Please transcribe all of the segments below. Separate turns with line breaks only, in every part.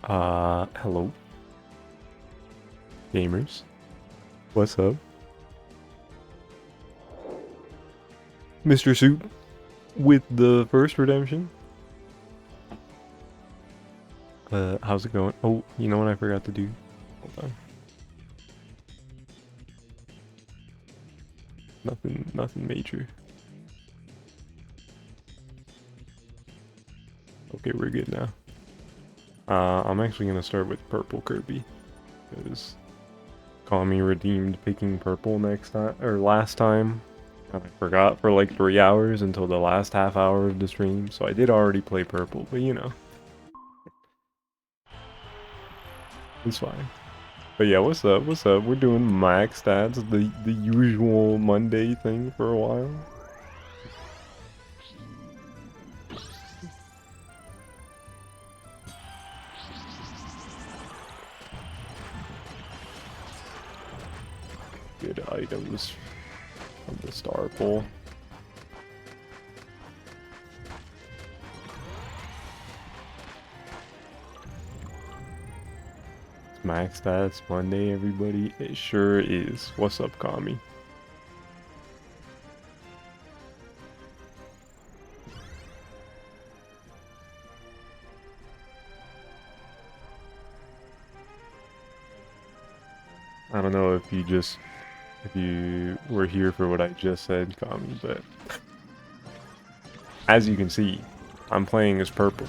Hello, gamers. What's up? Mr. Suit with the first redemption. How's it going? Oh, you know what I forgot to do? Hold on. Nothing major. Okay, we're good now. I'm actually gonna start with purple Kirby, because Kami redeemed picking purple next time, or last time. I forgot for like 3 hours until the last half hour of the stream, so I did already play purple, but you know. It's fine. But yeah, what's up? What's up? We're doing max stats, the usual Monday thing for a while. Good items from the star pool. It's max stats Monday, everybody. It sure is. What's up, Kami? I don't know if you were here for what I just said, Kami, but as you can see, I'm playing as purple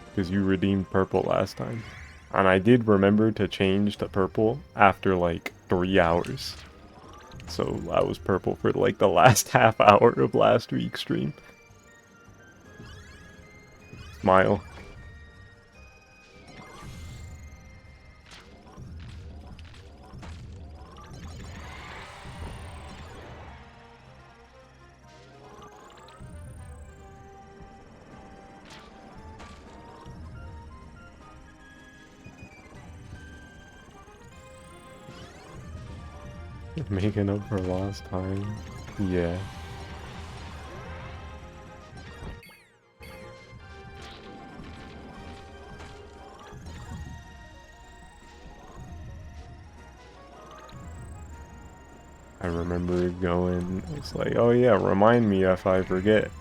because you redeemed purple last time. And I did remember to change to purple after like 3 hours. So I was purple for like the last half hour of last week's stream. Smile. Making up for lost time. Yeah. I remember going, it's like, oh yeah, remind me if I forget.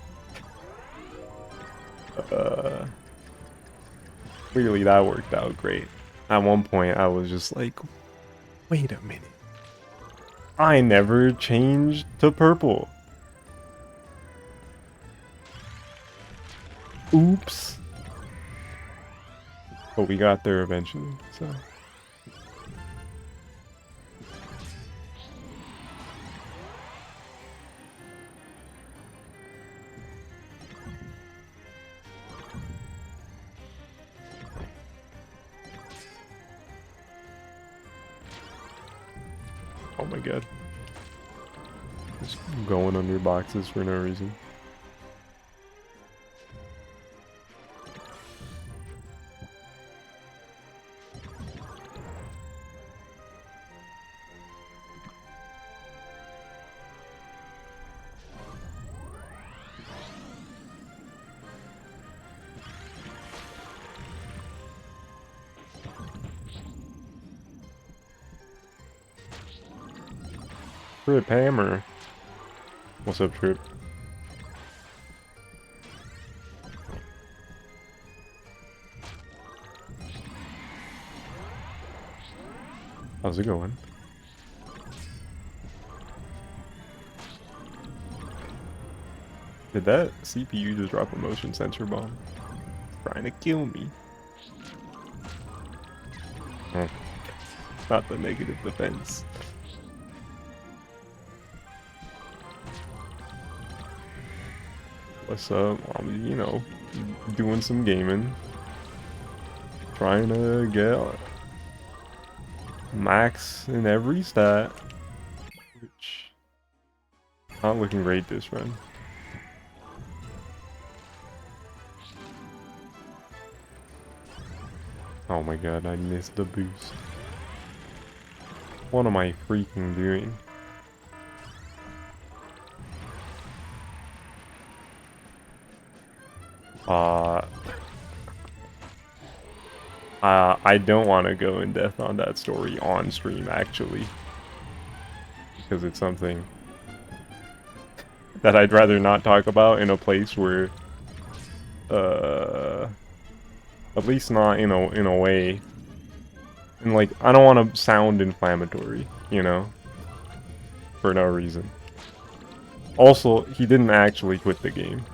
Clearly that worked out great. At one point I was just like, wait a minute. I never changed to purple. Oops. But we got there eventually, so. Oh my god. Just going under boxes for no reason. Trip Hammer. What's up, Trip? How's it going? Did that CPU just drop a motion sensor bomb? It's trying to kill me. Oh, not the negative defense. What's up? I'm, you know, doing some gaming. Trying to get max in every stat. Which, not looking great this run. Oh my god, I missed the boost. What am I freaking doing? I don't want to go in depth on that story on stream, actually. Because it's something that I'd rather not talk about in a place where, at least not in a way. And like, I don't want to sound inflammatory, you know, for no reason. Also, he didn't actually quit the game.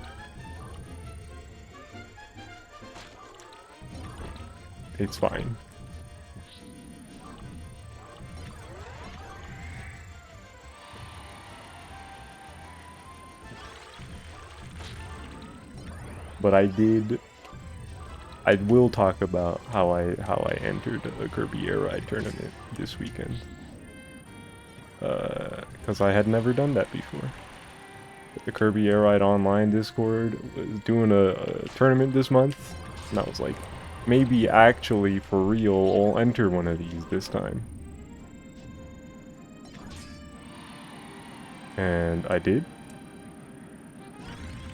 It's fine. But I will talk about how I entered a Kirby Air Ride tournament this weekend. Because I had never done that before. The Kirby Air Ride Online Discord was doing a tournament this month, and I was like, maybe actually for real, I'll enter one of these this time. And I did.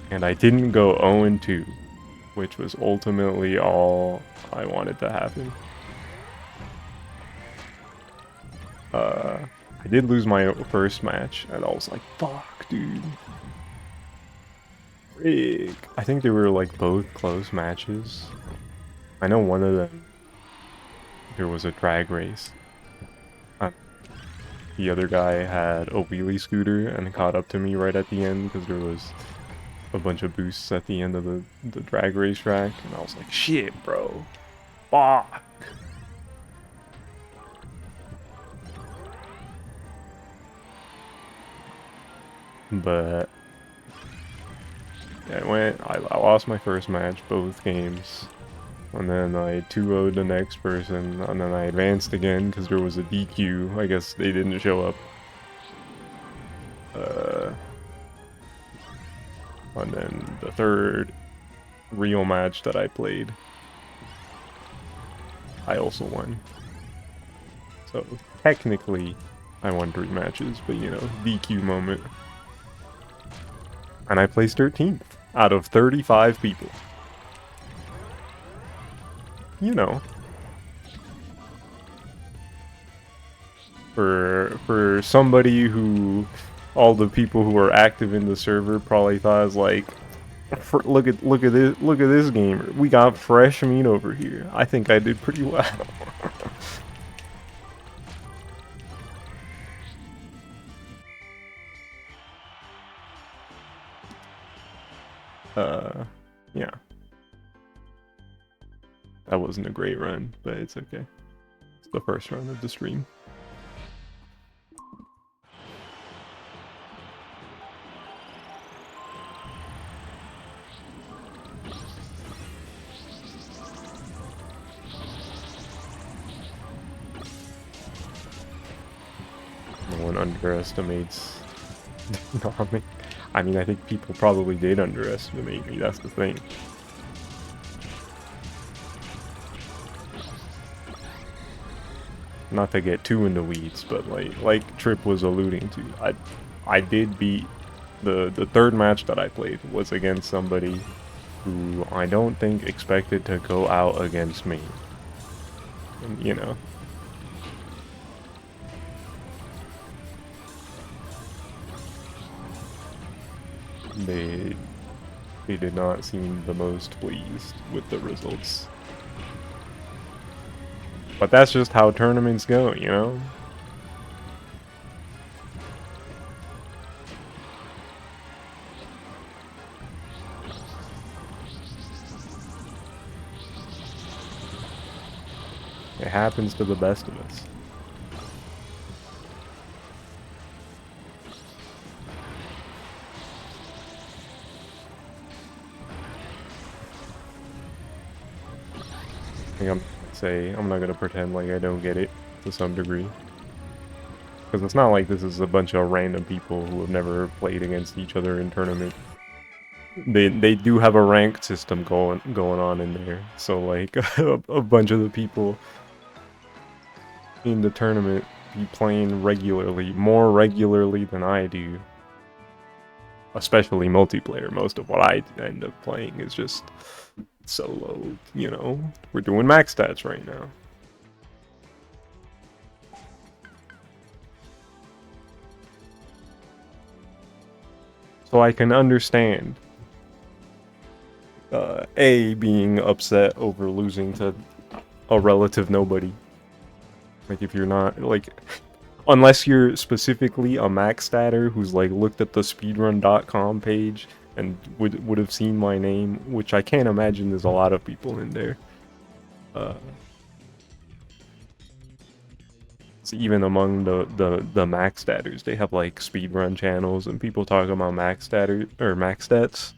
And I didn't go 0-2, which was ultimately all I wanted to happen. I did lose my first match, and I was like, fuck, dude. Frick. I think they were like both close matches. I know one of them, there was a drag race. The other guy had a wheelie scooter and caught up to me right at the end because there was a bunch of boosts at the end of the drag race track, and I was like, shit, bro. Fuck. But yeah, I lost my first match, both games. And then I 2-0'd the next person, and then I advanced again because there was a DQ. I guess they didn't show up. And then the third real match that I played, I also won. So technically, I won 3 matches, but you know, DQ moment. And I placed 13th out of 35 people. You know. For somebody who all the people who are active in the server probably thought is like, look at this gamer. We got fresh meat over here. I think I did pretty well. Yeah. That wasn't a great run, but it's okay. It's the first run of the stream. No one underestimates Nami. I mean, I think people probably did underestimate me, that's the thing. Not to get too in the weeds, but like Trip was alluding to, I did beat the third match that I played was against somebody who I don't think expected to go out against me. And, you know. They did not seem the most pleased with the results. But that's just how tournaments go, you know? It happens to the best of us. I'm not gonna pretend like I don't get it to some degree. Because it's not like this is a bunch of random people who have never played against each other in tournament. They do have a ranked system going on in there. So like a bunch of the people in the tournament be playing regularly, more regularly than I do. Especially multiplayer. Most of what I end up playing is just solo, you know, we're doing max stats right now. So I can understand A being upset over losing to a relative nobody. Like if you're not like unless you're specifically a max statter who's like looked at the speedrun.com page and would have seen my name, which I can't imagine there's a lot of people in there. So even among the max statters, they have like speedrun channels and people talk about max statter or max stats.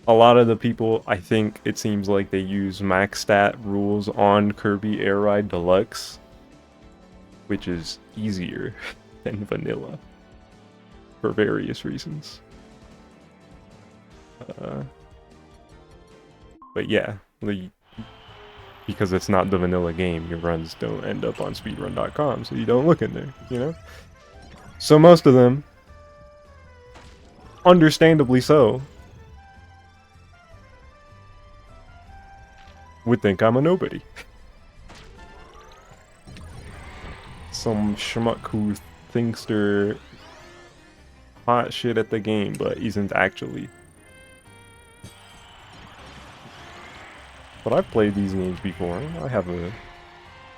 A lot of the people, I think it seems like they use max stat rules on Kirby Air Ride Deluxe, which is easier than vanilla for various reasons. But yeah, because it's not the vanilla game, your runs don't end up on speedrun.com, so you don't look in there, you know? So most of them, understandably so, would think I'm a nobody. Some schmuck who thinks they're hot shit at the game, but isn't actually. But I've played these games before. I have a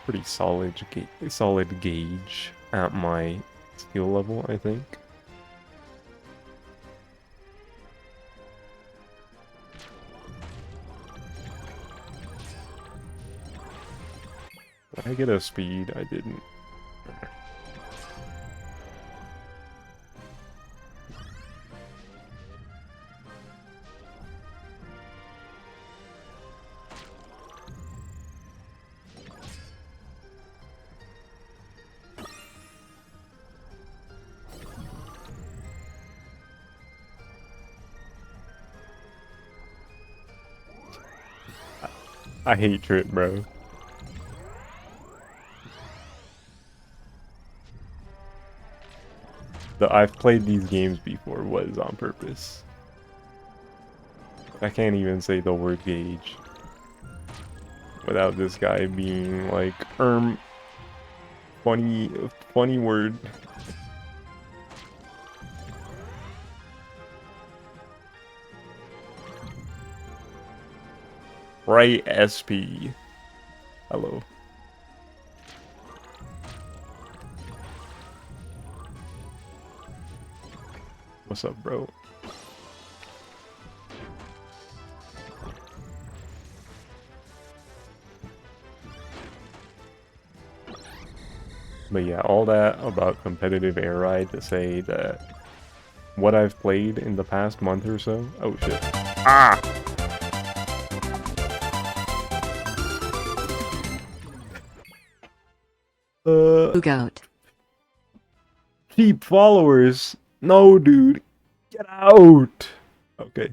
pretty solid gauge at my skill level, I think. Did I get a speed? I didn't. I hate Trip, bro. I've played these games before was on purpose. I can't even say the word gauge without this guy being like, funny word. Right, SP. Hello. What's up, bro? But yeah, all that about competitive air ride to say that what I've played in the past month or so. Oh shit. Ah!
Goat.
Keep followers. No, dude. Get out. Okay.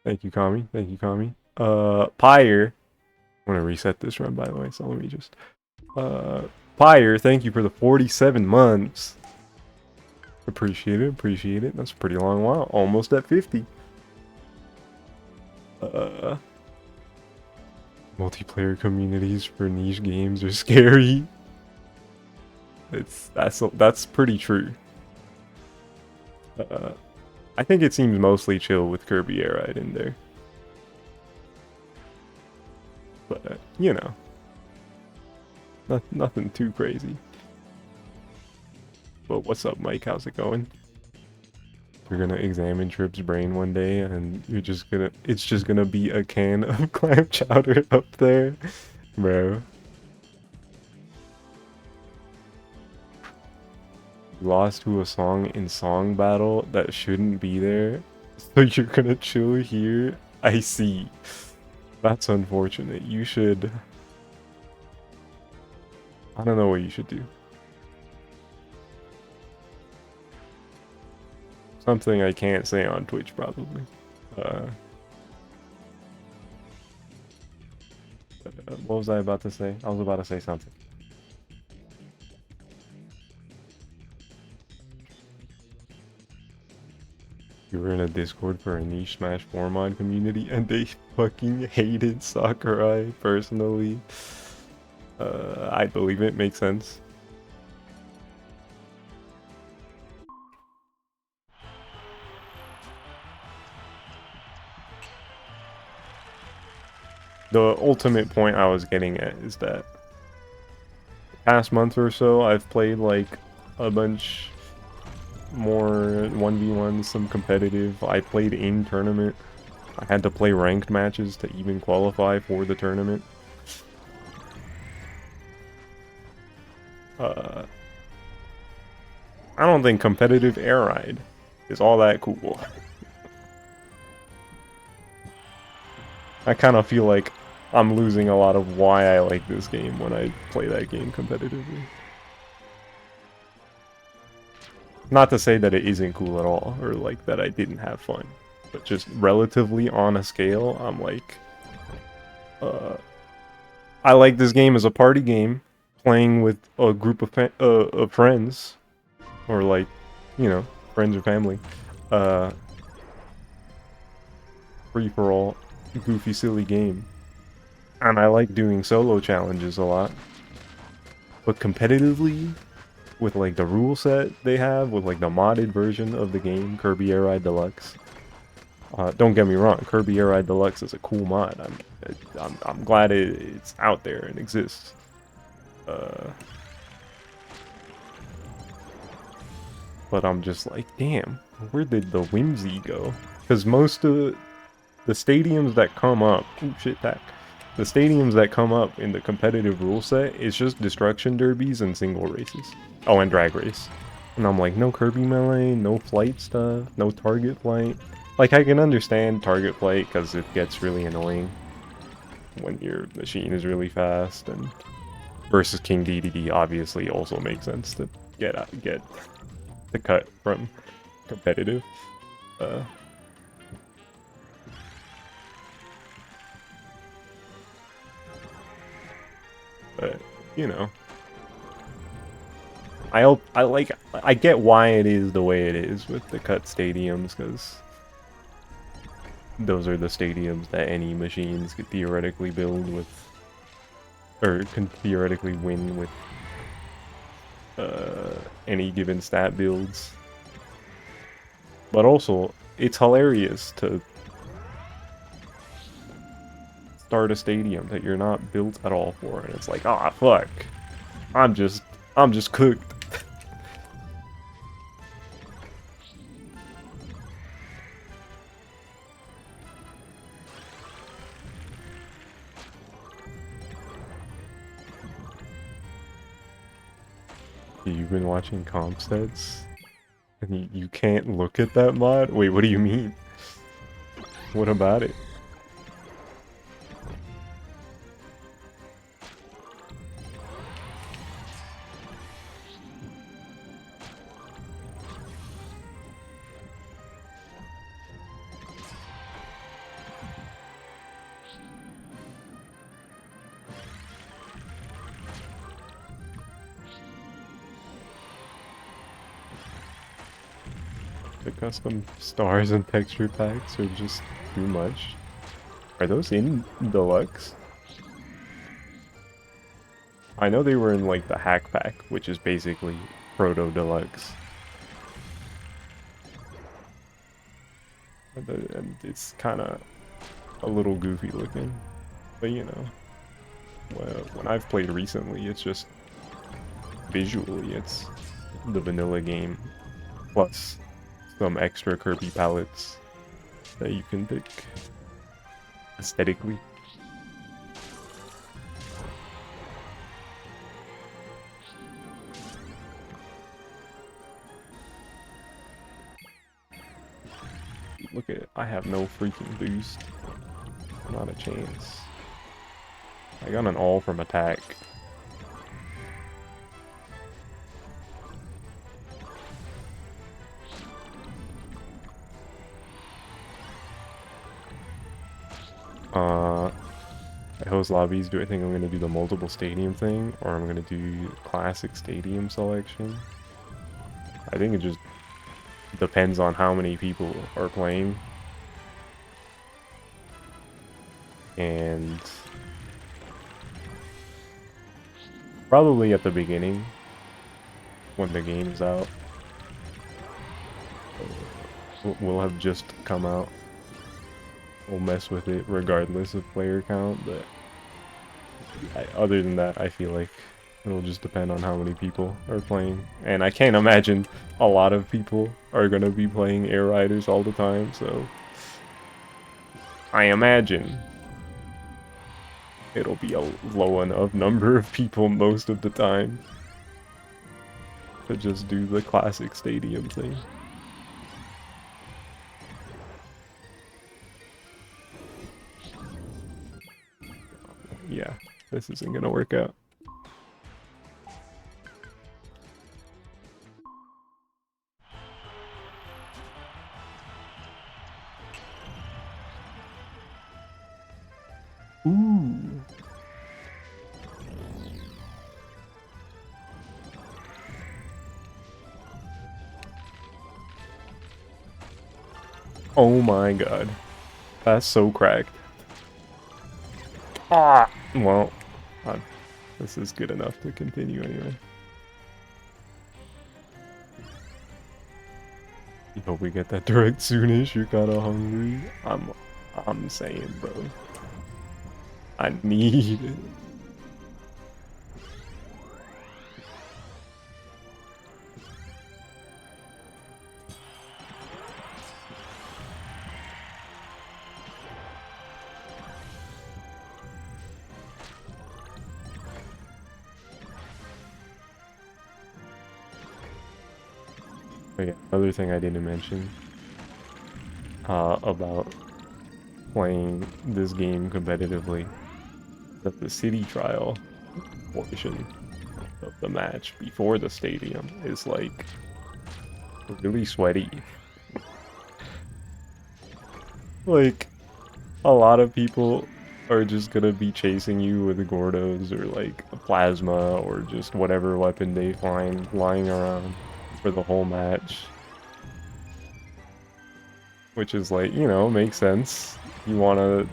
Thank you, Kami. Thank you, Kami. Pyre. I'm gonna reset this run, by the way, so let me just... Pyre, thank you for the 47 months. Appreciate it, appreciate it. That's a pretty long while. Almost at 50. Multiplayer communities for niche games are scary. That's pretty true. I think it seems mostly chill with Kirby Air Ride in there. But, you know. Nothing too crazy. But what's up, Mike? How's it going? You're gonna examine Trip's brain one day and it's just gonna be a can of clam chowder up there. Bro. Lost to a song in song battle that shouldn't be there. So you're gonna chill here? I see. That's unfortunate. You should... I don't know what you should do. Something I can't say on Twitch, probably. What was I about to say? I was about to say something. You were in a Discord for a niche Smash 4 mod community and they fucking hated Sakurai personally. I believe it makes sense. The ultimate point I was getting at is that past month or so I've played like a bunch more 1v1s, some competitive. I played in tournament. I had to play ranked matches to even qualify for the tournament. I don't think competitive air ride is all that cool. I kind of feel like I'm losing a lot of why I like this game when I play that game competitively. Not to say that it isn't cool at all, or like that I didn't have fun, but just relatively on a scale, I'm like, I like this game as a party game, playing with a group of friends, or like, you know, friends or family. Free for all, goofy, silly game. And I like doing solo challenges a lot. But competitively, with like the rule set they have, with like the modded version of the game, Kirby Air Ride Deluxe. Don't get me wrong, Kirby Air Ride Deluxe is a cool mod. I'm glad it's out there and exists. But I'm just like, damn, where did the whimsy go? Because most of the stadiums that come up, ooh, shit, tack. The stadiums that come up in the competitive rule set is just destruction derbies and single races. Oh, and drag race. And I'm like, no Kirby melee, no flight stuff, no target flight. Like, I can understand target flight because it gets really annoying when your machine is really fast, and versus King DDD obviously also makes sense to get the cut from competitive. But you know, I get why it is the way it is with the cut stadiums, because those are the stadiums that any machines could theoretically build with, or can theoretically win with any given stat builds. But also, it's hilarious to start a stadium that you're not built at all for, and it's like, ah, fuck, I'm just cooked. You've been watching comp stats, and you can't look at that mod? Wait, what do you mean? What about it? The custom stars and texture packs are just too much. Are those in Deluxe? I know they were in like the hack pack, which is basically Proto Deluxe. And it's kind of a little goofy looking. But you know, well, when I've played recently, it's just visually, it's the vanilla game plus some extra Kirby palettes that you can pick aesthetically. Look at it, I have no freaking boost. Not a chance. I got an all from attack. I host lobbies. Do I think I'm going to do the multiple stadium thing, or I'm going to do classic stadium selection? I think it just depends on how many people are playing. And probably at the beginning, when the game's out, we'll have just come out. We'll mess with it regardless of player count, but other than that, I feel like it'll just depend on how many people are playing. And I can't imagine a lot of people are gonna be playing Air Riders all the time, so I imagine it'll be a low enough number of people most of the time to just do the classic stadium thing. Yeah, this isn't gonna work out. Ooh. Oh my god. That's so cracked. Ah! Well, this is good enough to continue anyway. You hope we get that direct soonish. You're kinda hungry. I'm saying, bro. I need it. But yeah, another thing I didn't mention about playing this game competitively, that the city trial portion of the match before the stadium is like really sweaty. Like, a lot of people are just gonna be chasing you with Gordos or like a plasma or just whatever weapon they find lying around for the whole match. Which is like, you know, makes sense. You wanna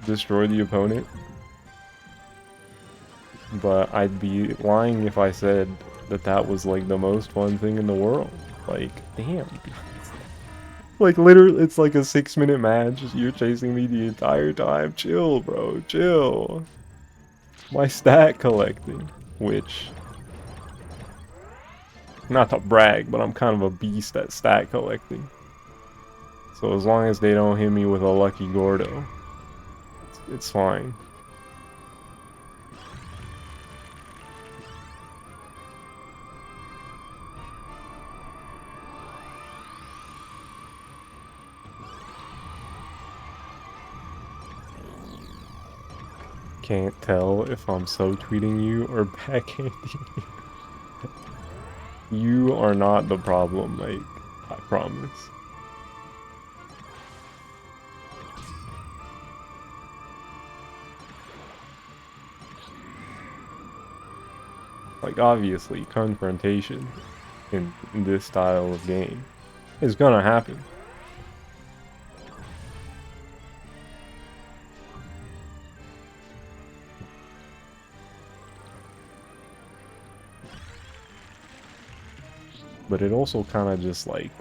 destroy the opponent. But I'd be lying if I said that that was like the most fun thing in the world. Like, damn. Like, literally, it's like a 6-minute match. You're chasing me the entire time. Chill, bro. Chill. My stat collecting. Which, not to brag, but I'm kind of a beast at stat collecting. So as long as they don't hit me with a lucky Gordo, it's fine. Can't tell if I'm so tweeting you or backhanding you. You are not the problem, Mike. I promise. Like, obviously, confrontation in this style of game is gonna happen. But it also kind of just like,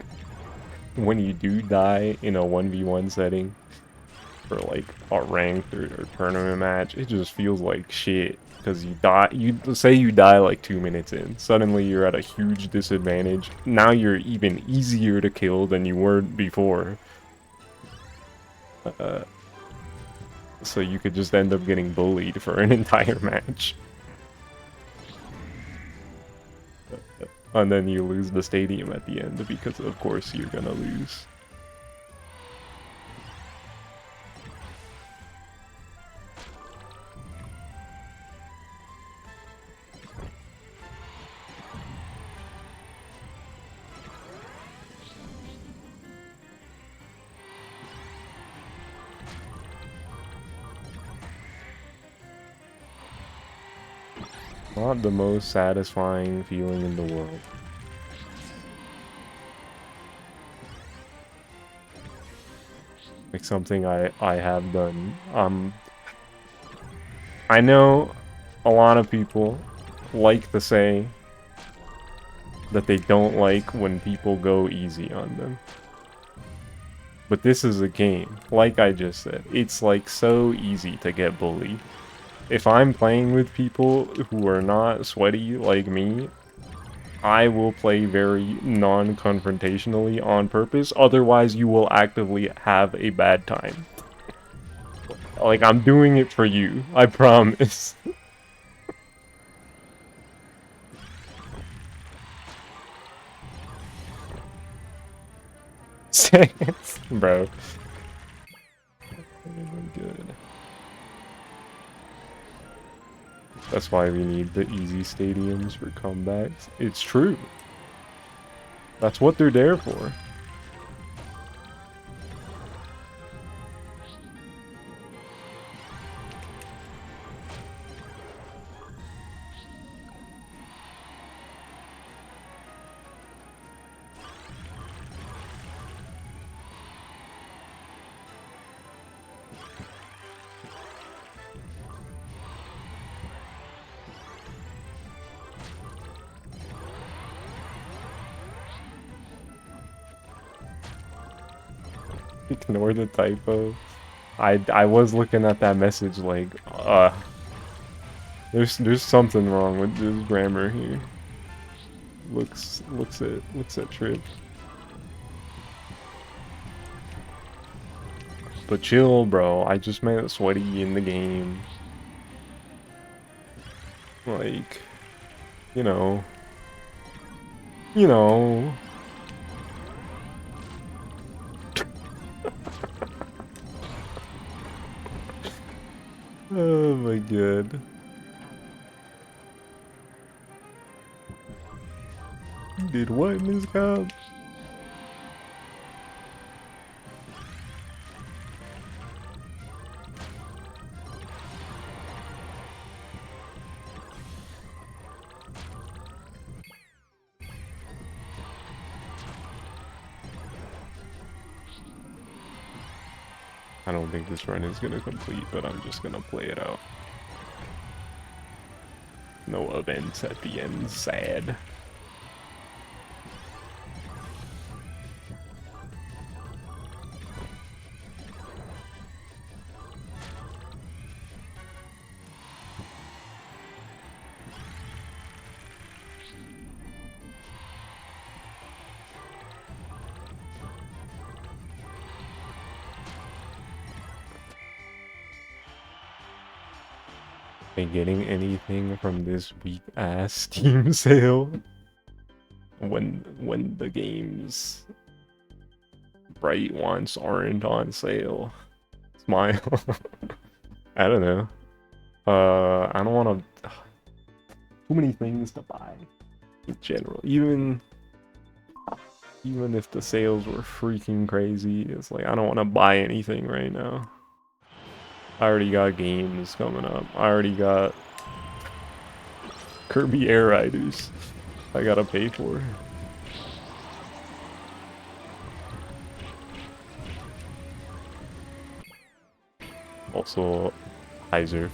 when you do die in a 1v1 setting for like a ranked or tournament match, it just feels like shit. Because you die, say you die like 2 minutes in, suddenly you're at a huge disadvantage. Now you're even easier to kill than you were before. So you could just end up getting bullied for an entire match. And then you lose the stadium at the end because of course you're gonna lose. Not the most satisfying feeling in the world. Like something I have done. I know a lot of people like to say that they don't like when people go easy on them. But this is a game. Like I just said, it's like so easy to get bullied. If I'm playing with people who are not sweaty like me, I will play very non-confrontationally on purpose, otherwise you will actively have a bad time. Like, I'm doing it for you, I promise. Seconds, bro. Good. That's why we need the easy stadiums for comebacks. It's true. That's what they're there for. Ignore the typo. I was looking at that message like, there's something wrong with this grammar here. Looks at Trip. But chill, bro. I just meant sweaty in the game. Like, you know. You know. Oh my god. You did what in this comp? I don't think this run is gonna complete, but I'm just gonna play it out. No events at the end, sad. Ain't getting anything from this weak ass Steam sale when the game's bright ones aren't on sale. Smile. I don't know. I don't want to. Too many things to buy in general. Even if the sales were freaking crazy, it's like I don't want to buy anything right now. I already got games coming up. I already got Kirby Air Riders I gotta pay for. Also, Heiser.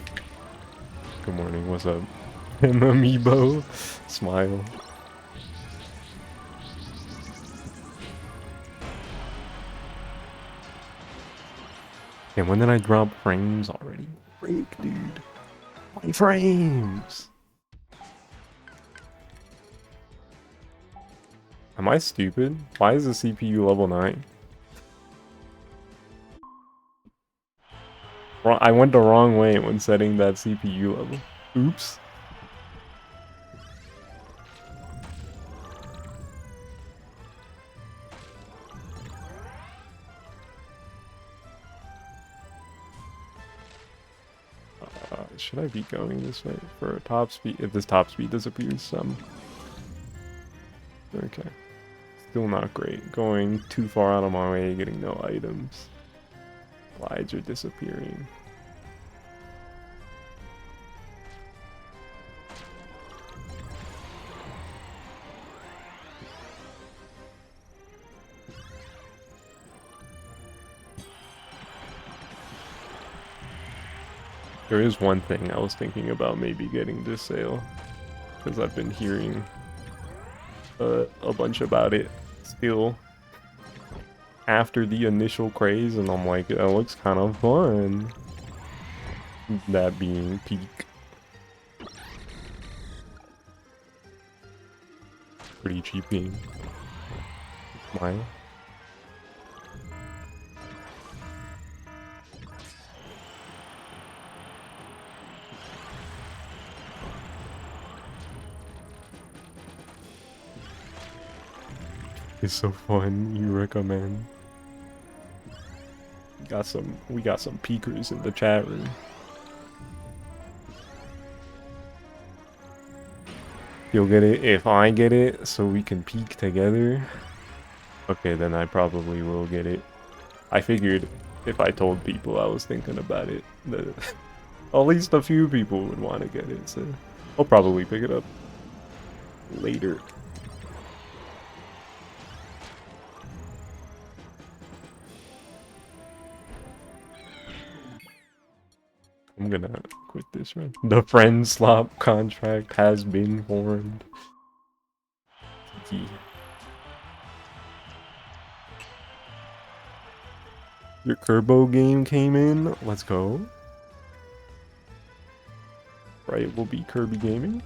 Good morning, what's up? An amiibo. Smile. And when did I drop frames already? Break, dude. My frames! Am I stupid? Why is the CPU level 9? I went the wrong way when setting that CPU level. Oops. Should I be going this way for a top speed? If this top speed disappears, okay. Still not great. Going too far out of my way, getting no items. Slides are disappearing. There is one thing I was thinking about maybe getting this sale, because I've been hearing a bunch about it still after the initial craze, and I'm like, that looks kind of fun. That being Peak. Pretty cheap game. Smile. It's so fun. You recommend? We got some peekers in the chat room. You'll get it if I get it, so we can peek together. Okay, then I probably will get it. I figured if I told people I was thinking about it, that at least a few people would want to get it, so I'll probably pick it up later. I'm gonna quit this run. The friend swap contract has been formed. Tiki. Your Kerbo game came in. Let's go. Right, will be Kirby Gaming.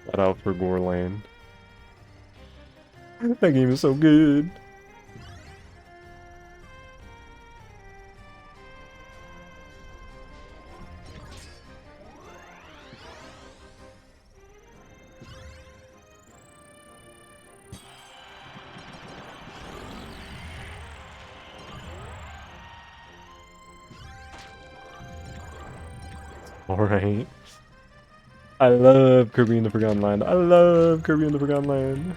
Shout out for Goreland. That game is so good. Alright. I love Kirby in the Forgotten Land. I love Kirby in the Forgotten Land.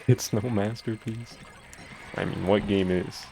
It's no masterpiece. I mean, what game is?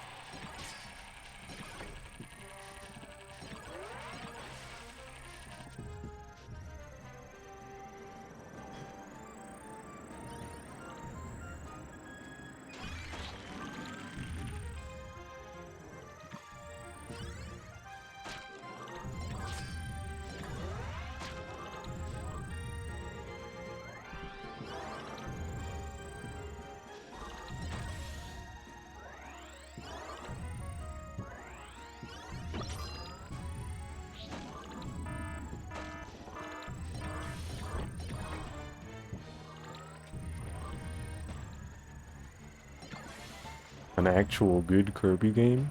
An actual good Kirby game?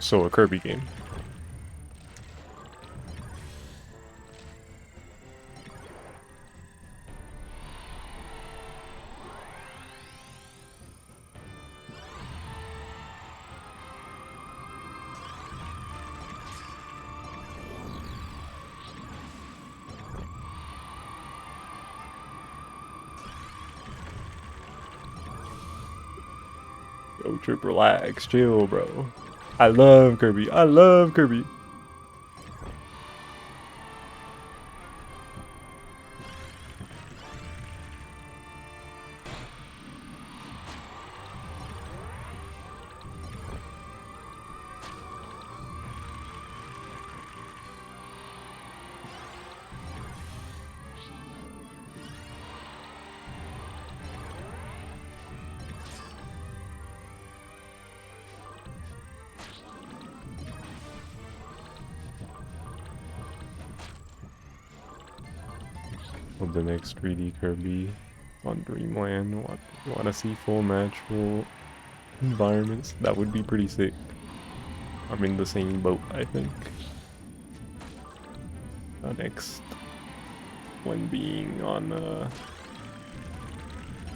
So a Kirby game. Yo, Trip, relax, chill, bro. I love Kirby. I love Kirby. Of the next 3D Kirby on Dreamland. Want to see full natural environments? That would be pretty sick. I'm in the same boat, I think. The next one being on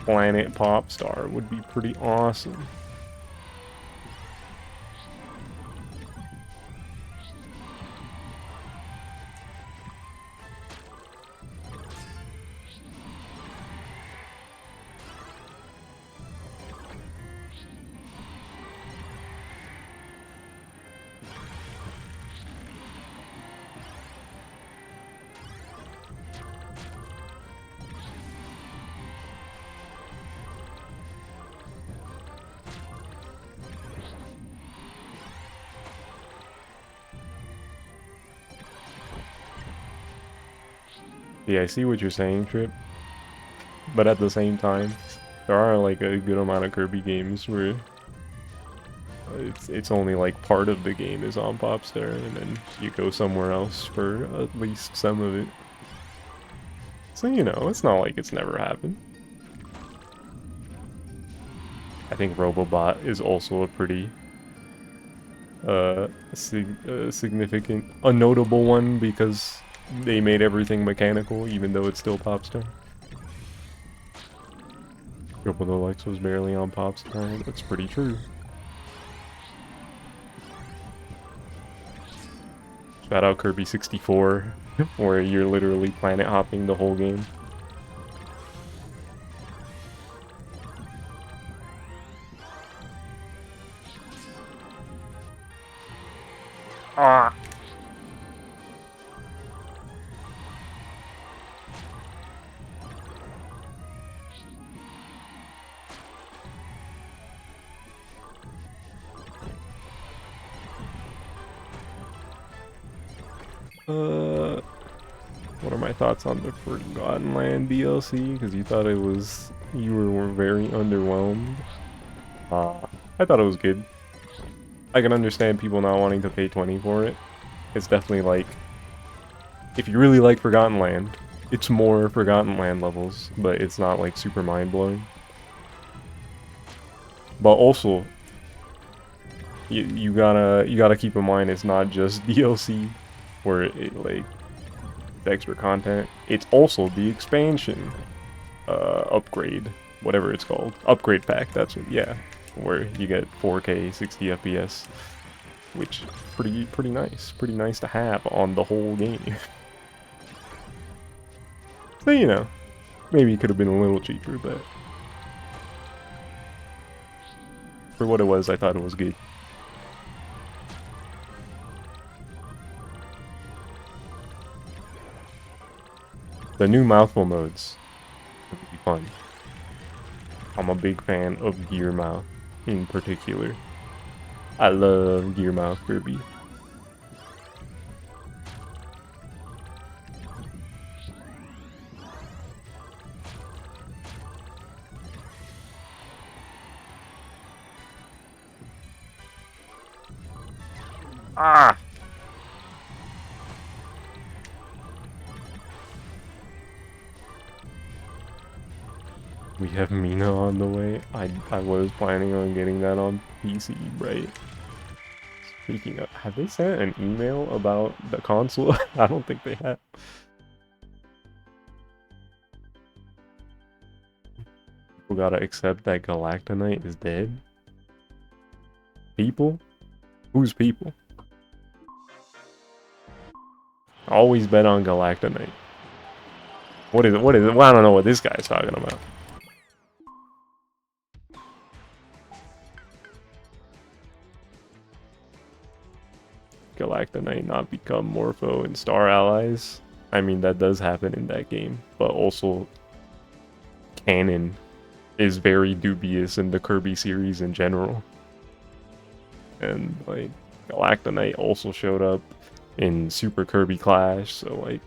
Planet Popstar would be pretty awesome. Yeah, I see what you're saying, Trip. But at the same time, there are like a good amount of Kirby games where it's only like part of the game is on Popstar, and then you go somewhere else for at least some of it. So you know, it's not like it's never happened. I think Robobot is also a pretty significant, a notable one because they made everything mechanical, even though it's still Popstar. Triple Deluxe was barely on Popstar. That's pretty true. Shout out Kirby 64, where you're literally planet hopping the whole game. Ah. What are my thoughts on the Forgotten Land DLC? Because you thought you were very underwhelmed. I thought it was good. I can understand people not wanting to pay 20 for it. It's definitely like, if you really like Forgotten Land, it's more Forgotten Land levels, but it's not like super mind-blowing. But also, you gotta keep in mind it's not just DLC where it like extra content. It's also the expansion upgrade, whatever it's called, upgrade pack. That's what, yeah, where you get 4K 60 FPS, which pretty nice to have on the whole game. So you know, maybe it could have been a little cheaper, but for what it was, I thought it was good. The new mouthful modes would be fun. I'm a big fan of Gear Mouth in particular. I love Gear Mouth Kirby. Ah! We have Mina on the way. I was planning on getting that on PC, right? Speaking of, have they sent an email about the console? I don't think they have. People gotta accept that Galactonite is dead. People? Who's people? Always bet on Galactonite. What is it? What is it? Well, I don't know what this guy's talking about. Galactonite not become Morpho and Star allies. I mean, that does happen in that game, but also canon is very dubious in the Kirby series in general. And like Galactonite also showed up in Super Kirby Clash, so like,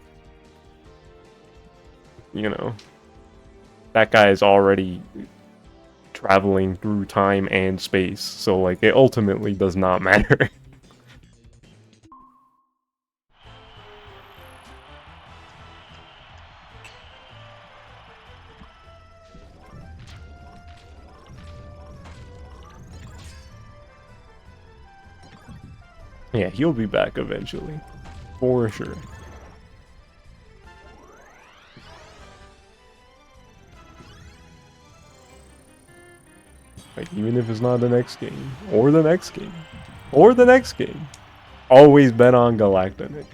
you know, that guy is already traveling through time and space, so like it ultimately does not matter. Yeah, he'll be back eventually, for sure. Like, even if it's not the next game, or the next game, or the next game, always bet on Galactonite.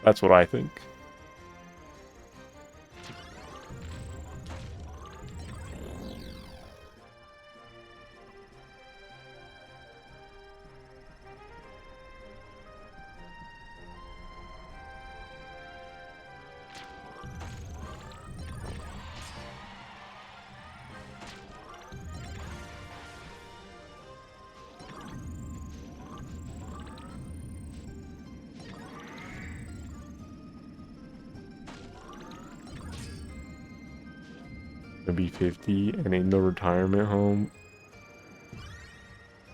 That's what I think. gonna be 50, and in the retirement home,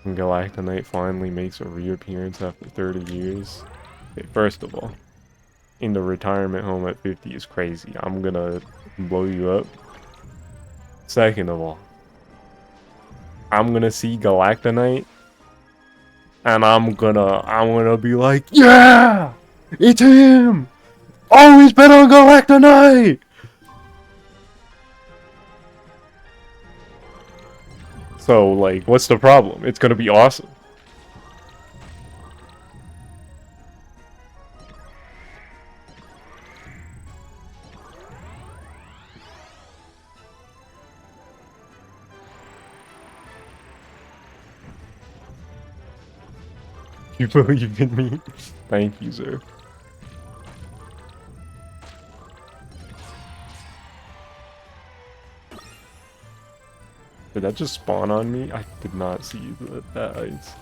Galactonite finally makes a reappearance after 30 years. Okay, first of all, in the retirement home at 50 is crazy. I'm gonna blow you up. Second of all, I'm gonna see Galactonite, and I'm gonna be like, yeah, it's him. Always bet on Galactonite. So like, what's the problem? It's gonna be awesome. You believe in me? Thank you, sir. Did that just spawn on me? I did not see that ice.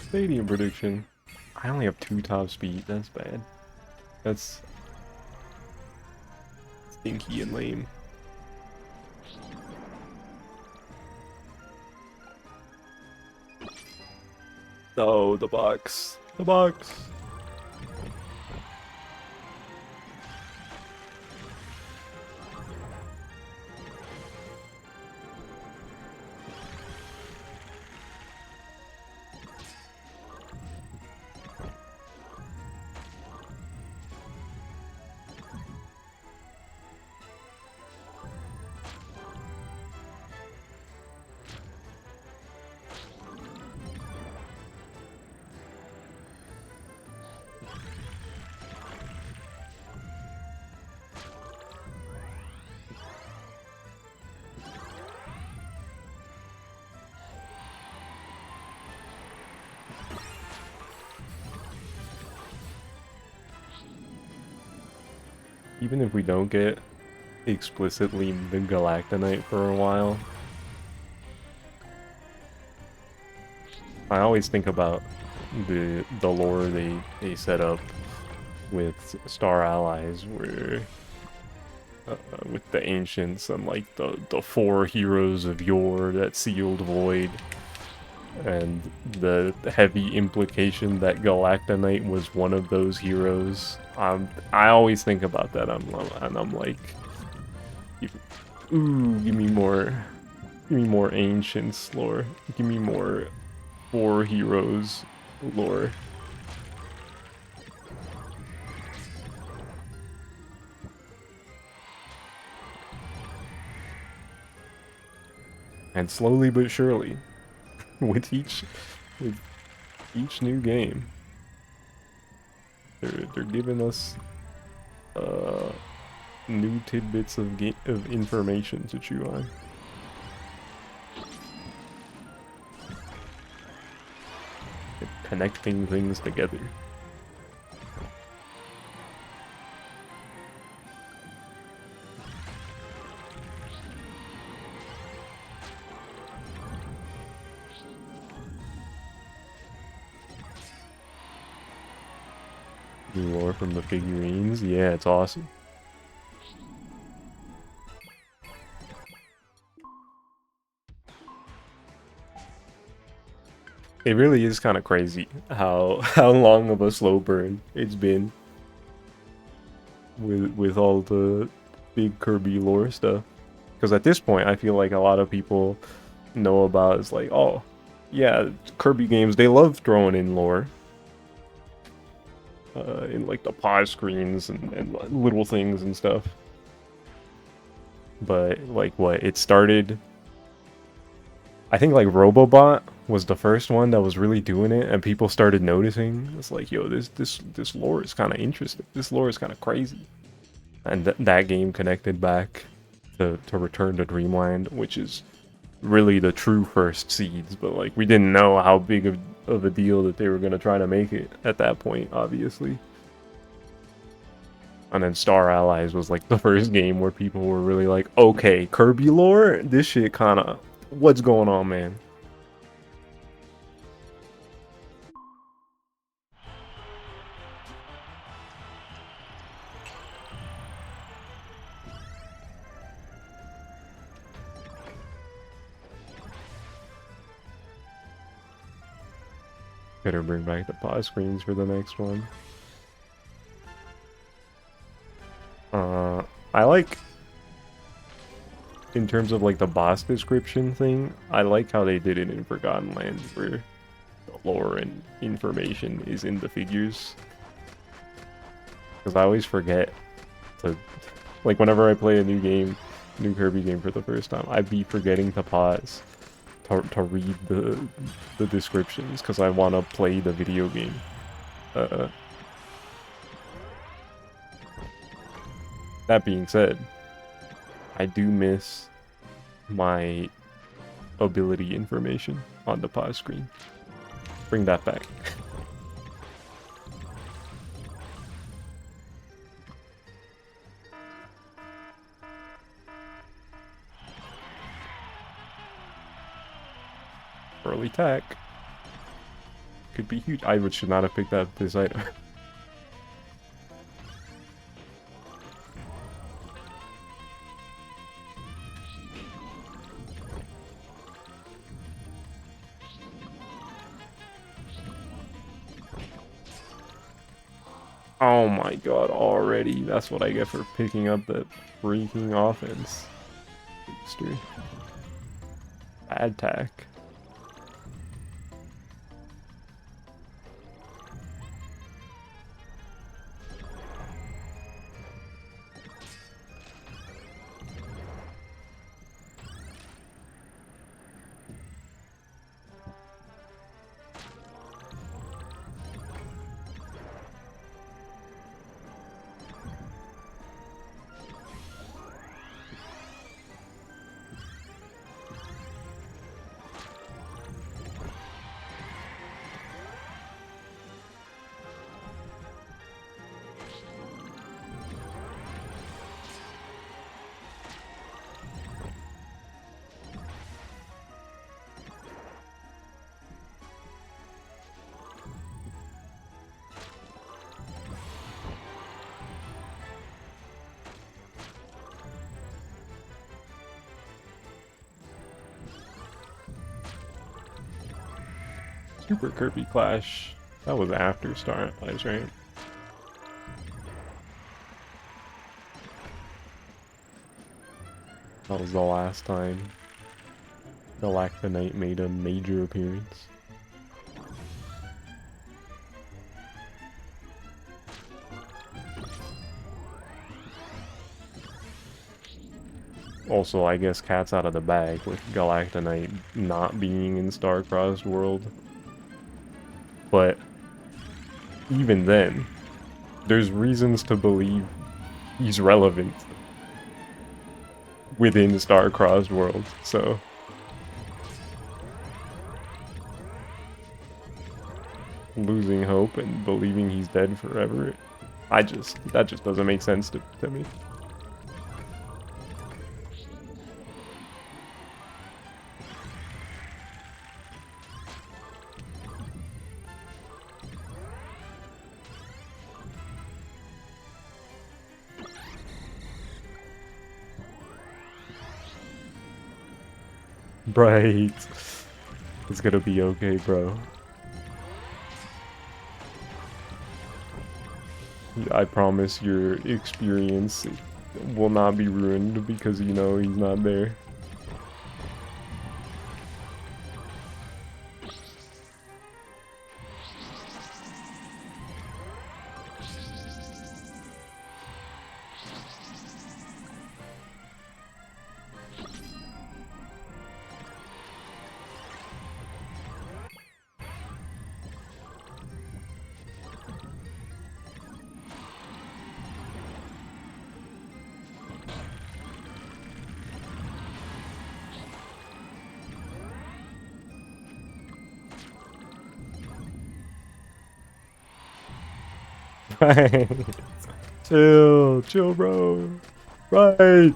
Stadium prediction. I only have 2 top speed. That's bad. That's stinky and lame. Oh, the box. The box. Even if we don't get explicitly the Galactonite for a while, I always think about the lore they set up with Star Allies, where with the ancients and like the 4 heroes of yore that sealed Void, and the heavy implication that Galactonite was one of those heroes. I always think about that. I'm like, ooh, give me more ancients lore. Give me more 4 heroes lore. And slowly but surely, with each new game, they're giving us new tidbits of information to chew on. Connecting things together. New lore from the figurines, yeah, it's awesome. It really is kind of crazy how long of a slow burn it's been with all the big Kirby lore stuff. Because at this point, I feel like a lot of people know about is like, oh, yeah, Kirby games, they love throwing in lore. In like the pause screens and little things and stuff. But like what, it started... I think like Robobot was the first one that was really doing it, and people started noticing. It's like, yo, this lore is kind of interesting. This lore is kind of crazy. And that game connected back to Return to Dreamland, which is really the true first seeds. But like, we didn't know how big of a deal that they were gonna try to make it at that point, obviously. And then Star Allies was like the first game where people were really like, okay, Kirby lore, this shit kind of, what's going on, man? Better bring back the pause screens for the next one. I like, in terms of like the boss description thing, I like how they did it in Forgotten Lands, where the lore and information is in the figures. Because I always forget to, like, whenever I play a new game, new Kirby game for the first time, I'd be forgetting to pause to read the descriptions because I want to play the video game. That being said, I do miss my ability information on the pause screen. Bring that back. Early attack. Could be huge. I should not have picked up this item. Oh my god, already. That's what I get for picking up that freaking offense booster. Bad tack. Super Kirby Clash. That was after Star Allies, right? That was the last time Galactonite made a major appearance. Also, I guess cat's out of the bag with Galactonite not being in Star-Crossed World. But even then, there's reasons to believe he's relevant within the Star-Crossed World, so... losing hope and believing he's dead forever, that just doesn't make sense to me. Right. It's gonna be okay, bro. I promise your experience will not be ruined because you know he's not there. Right. Chill, bro. Right.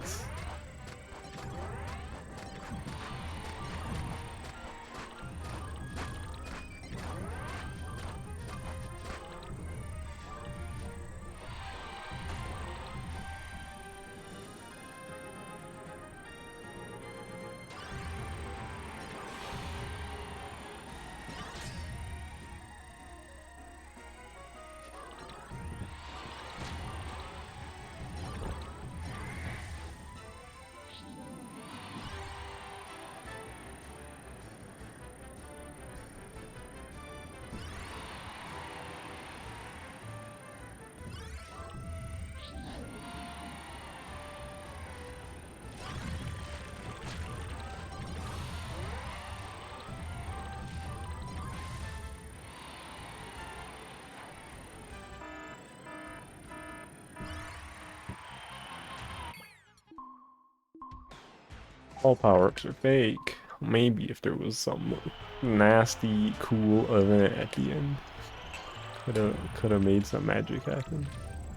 All power-ups are fake. Maybe if there was some nasty, cool event at the end, could have made some magic happen.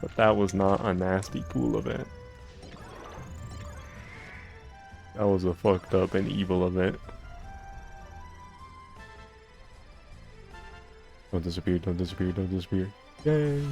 But that was not a nasty, cool event. That was a fucked up and evil event. Don't disappear, don't disappear, don't disappear. Yay!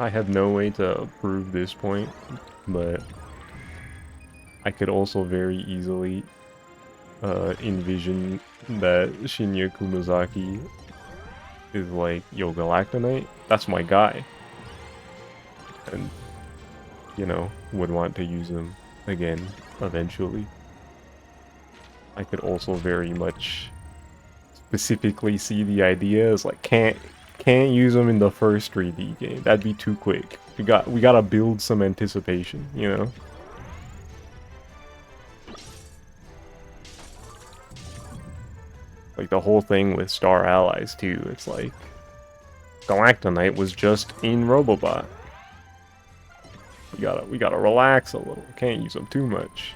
I have no way to prove this point, but I could also very easily envision that Shinya Kumazaki is like, yo, Galactonite, that's my guy. And, you know, would want to use him again eventually. I could also very much specifically see the idea as like, can't use him in the first 3D game. That'd be too quick. We gotta build some anticipation, you know? Like the whole thing with Star Allies too, it's like Galactonite was just in Robobot. We gotta relax a little. Can't use him too much.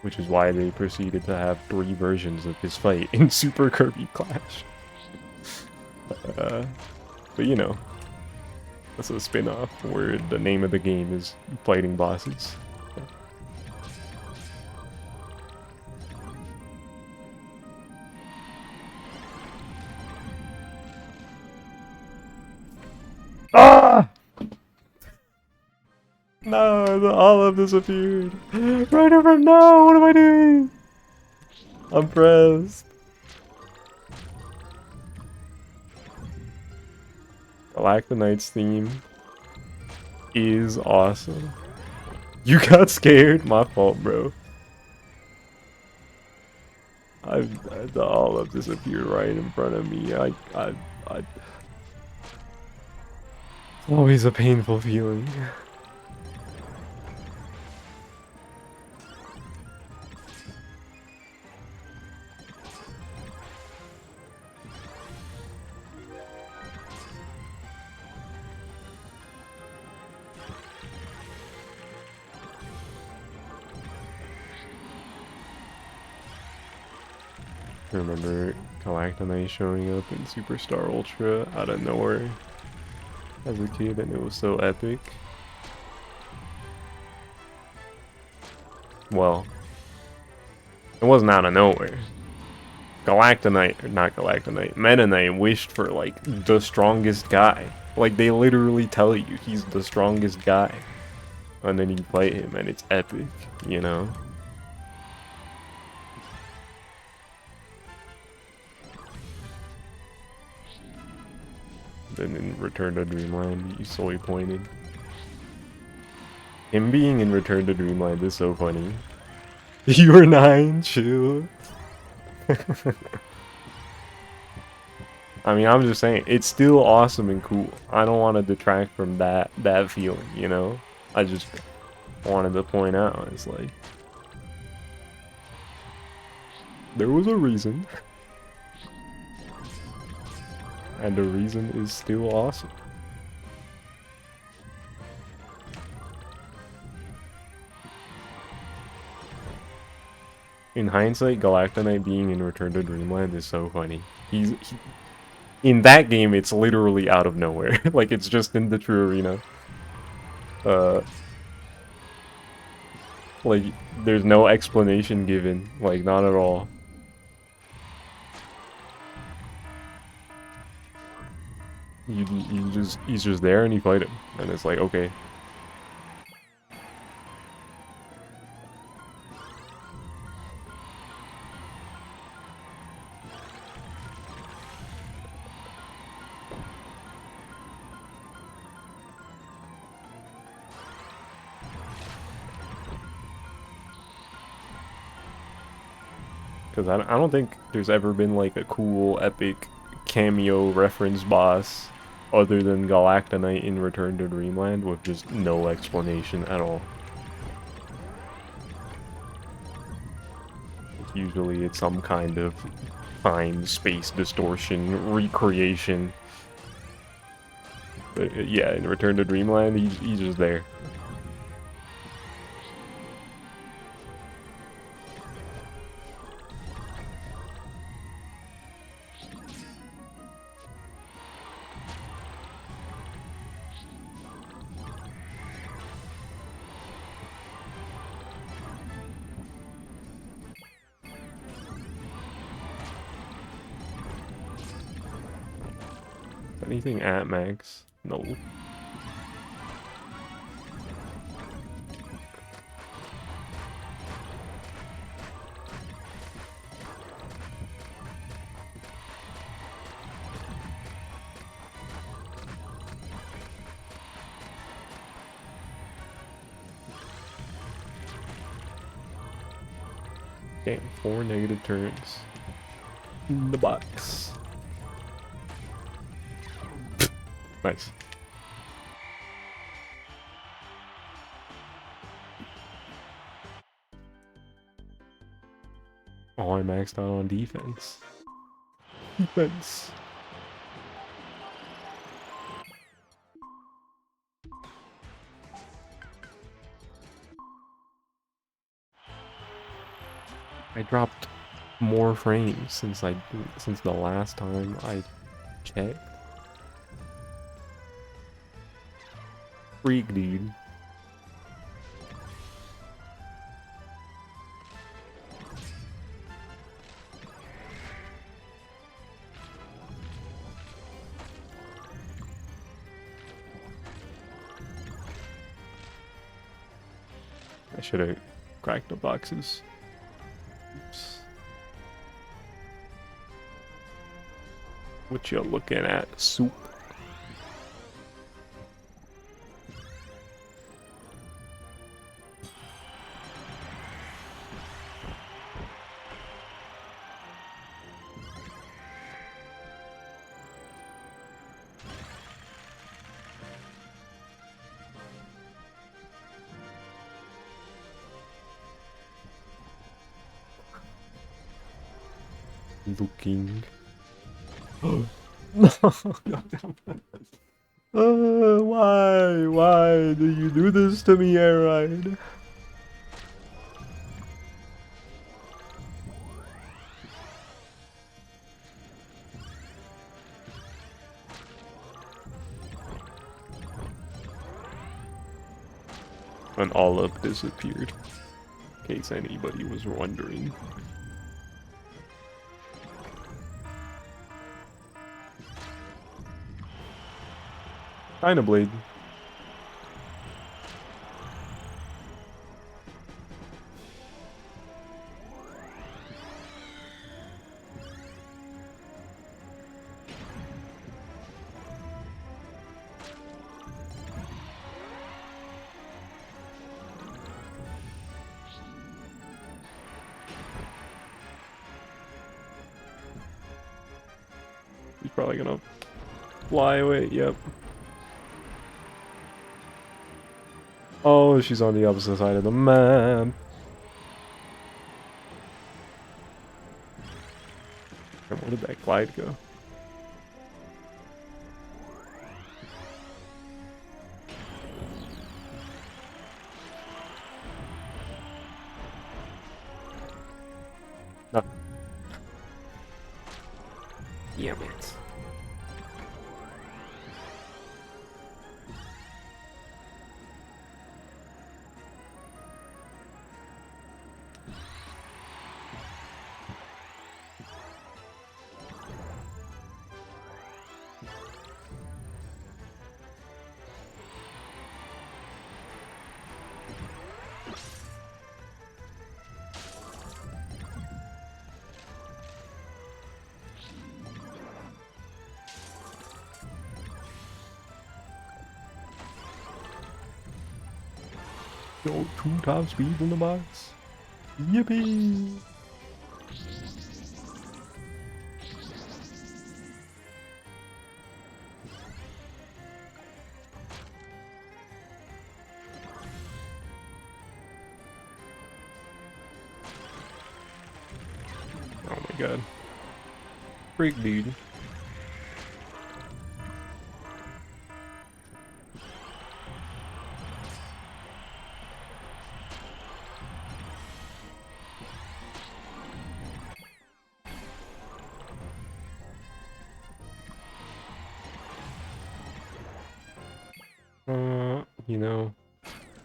Which is why they proceeded to have 3 versions of this fight in Super Kirby Clash. But you know, that's a spin-off where the name of the game is fighting bosses. Ah! No, the olive disappeared. Right over. No, what am I doing? I'm pressed. Galactonite's theme is awesome. You got scared? My fault, bro. The olive disappeared right in front of me. It's always a painful feeling. I remember Galactonite showing up in Superstar Ultra out of nowhere as a kid, and it was so epic. Well, it wasn't out of nowhere. Galactonite, or not Galactonite, Meta Knight wished for like the strongest guy. Like they literally tell you he's the strongest guy. And then you fight him and it's epic, you know? Then in Return to Dreamland, you solely pointed. Him being in Return to Dreamland is so funny. You were 9, chill. I mean, I'm just saying, it's still awesome and cool. I don't want to detract from that feeling, you know? I just wanted to point out, it's like, there was a reason. And the reason is still awesome. In hindsight, Galactonite being in Return to Dreamland is so funny. In that game, it's literally out of nowhere. Like, it's just in the true arena. Like, there's no explanation given. Like, not at all. He's just there and you fight him. And it's like, okay. Because I don't think there's ever been like a cool, epic cameo reference boss other than Galactonite in Return to Dreamland with just no explanation at all. Usually it's some kind of time-space distortion, recreation. But yeah, in Return to Dreamland, he's just there. Anything at max? No. Damn, 4 negative turns. In the box. Nice. Oh, I maxed out on defense. Defense. I dropped more frames since the last time I checked. Freak, dude. I should have cracked the boxes. Oops. What you looking at, soup? looking. Why do you do this to me, Airide? An olive disappeared, in case anybody was wondering. Dynablade. He's probably gonna fly away, yep. Oh, she's on the opposite side of the map. And where did that glide go? No. Damn it. Yo, 2 top speed in the box. Yippee! Oh my god. Freak dude. You know,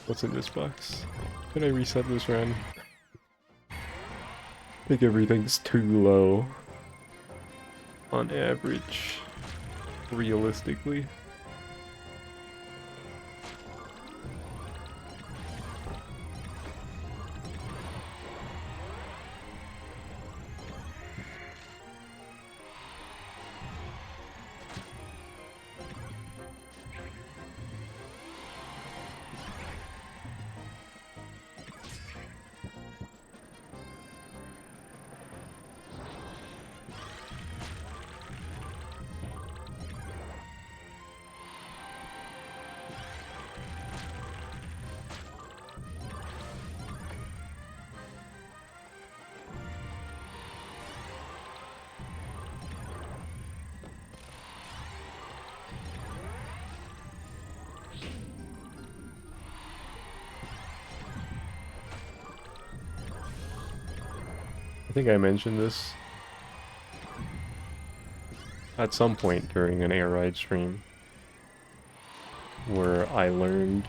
what's in this box? Can I reset this run? I think everything's too low. On average. Realistically. I think I mentioned this at some point during an Airide stream, where I learned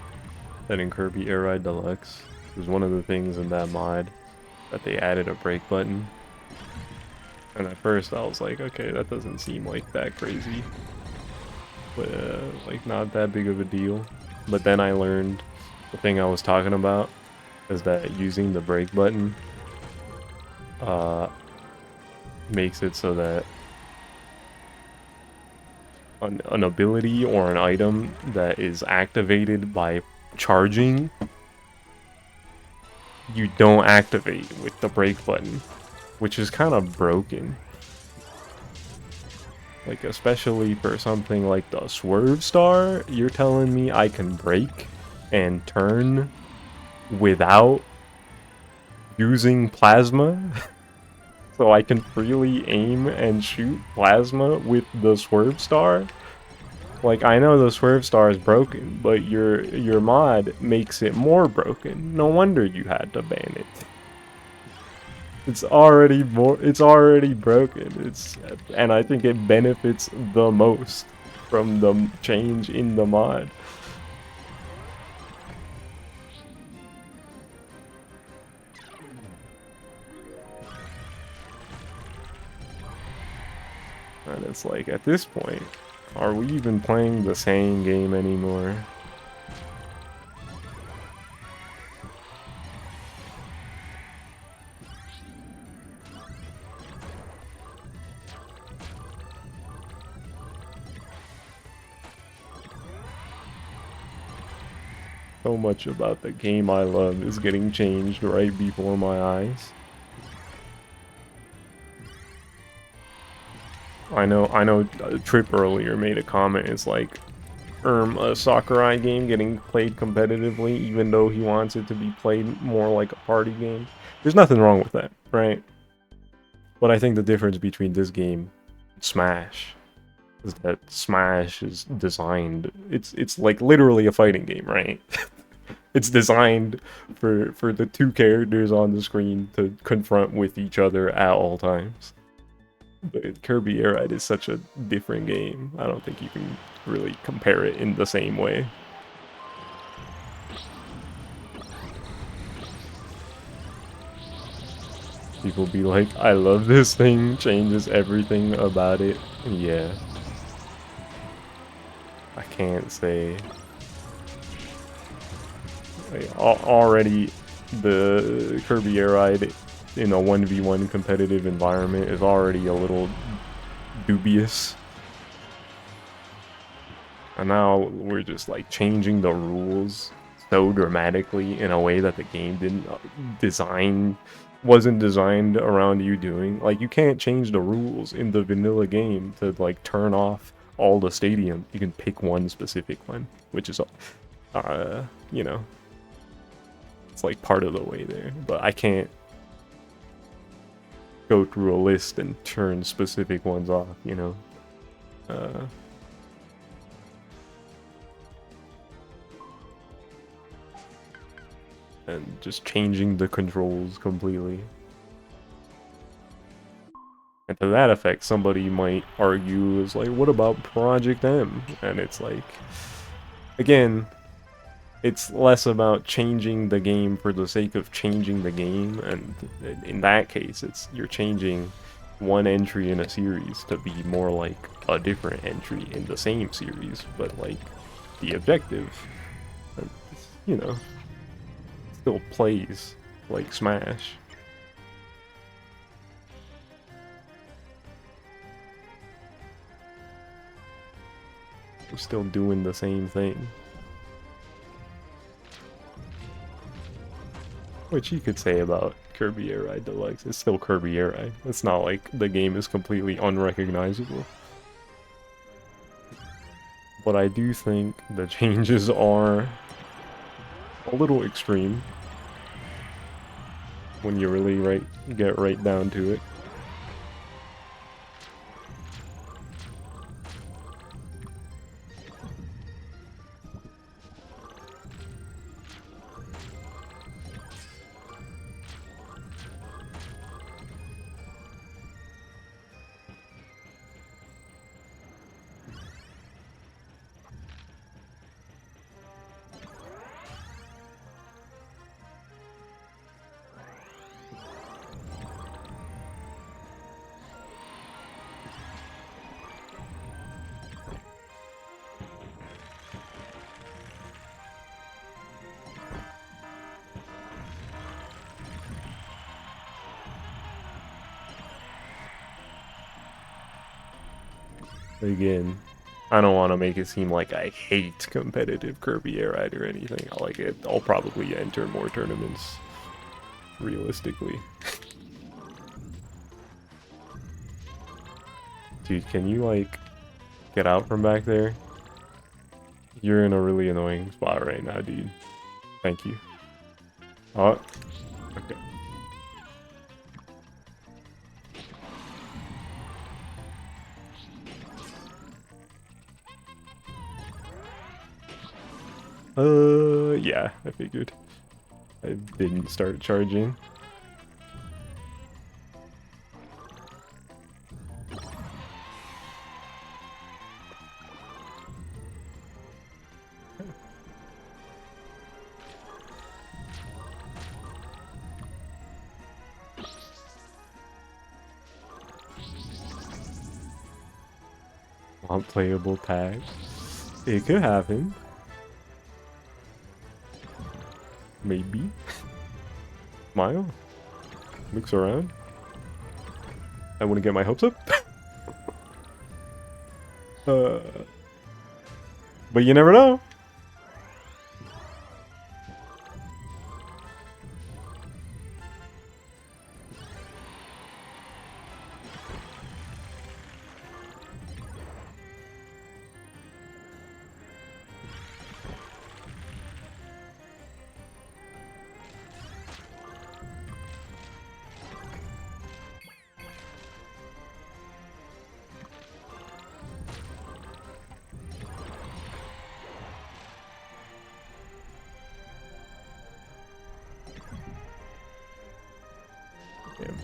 that in Kirby Airide Deluxe, was one of the things in that mod that they added a brake button. And at first I was like, okay, that doesn't seem like that crazy, but like not that big of a deal. But then I learned the thing I was talking about is that using the brake button makes it so that an ability or an item that is activated by charging, you don't activate with the brake button, which is kind of broken. Like, especially for something like the Swerve Star, you're telling me I can brake and turn without using plasma? so I can freely aim and shoot plasma with the Swerve Star. Like, I know the Swerve Star is broken, but your mod makes it more broken. No wonder you had to ban it. It's already broken. And I think it benefits the most from the change in the mod. And it's like, at this point, are we even playing the same game anymore? So much about the game I love is getting changed right before my eyes. I know, Trip earlier made a comment, it's like, a Sakurai game getting played competitively, even though he wants it to be played more like a party game. There's nothing wrong with that, right? But I think the difference between this game and Smash is that Smash is designed, it's like literally a fighting game, right? It's designed for the two characters on the screen to confront with each other at all times. But Kirby Air Ride is such a different game. I don't think you can really compare it in the same way. People be like, I love this thing, changes everything about it. Yeah. I can't say. Like, already, the Kirby Air Ride in a 1v1 competitive environment is already a little dubious. And now we're just like changing the rules so dramatically in a way that the game wasn't designed around you doing. Like, you can't change the rules in the vanilla game to like turn off all the stadium. You can pick one specific one, which is you know, it's like part of the way there. But I can't go through a list and turn specific ones off, you know. And just changing the controls completely. And to that effect, somebody might argue is like, what about Project M? And it's like, again, it's less about changing the game for the sake of changing the game, and in that case, you're changing one entry in a series to be more like a different entry in the same series, but like the objective, you know, still plays like Smash. We're still doing the same thing. Which you could say about Kirby Air Ride Deluxe. It's still Kirby Air Ride. It's not like the game is completely unrecognizable. But I do think the changes are a little extreme when you really get right down to it. Again, I don't want to make it seem like I hate competitive Kirby Air Ride or anything. I'll probably enter more tournaments, realistically. Dude, can you, like, get out from back there? You're in a really annoying spot right now, dude. Thank you. Oh, okay. Yeah, I figured. I didn't start charging. Unplayable tag. It could happen. Maybe. Smile. Looks around. I want to get my hopes up. uh, but you never know. Damn.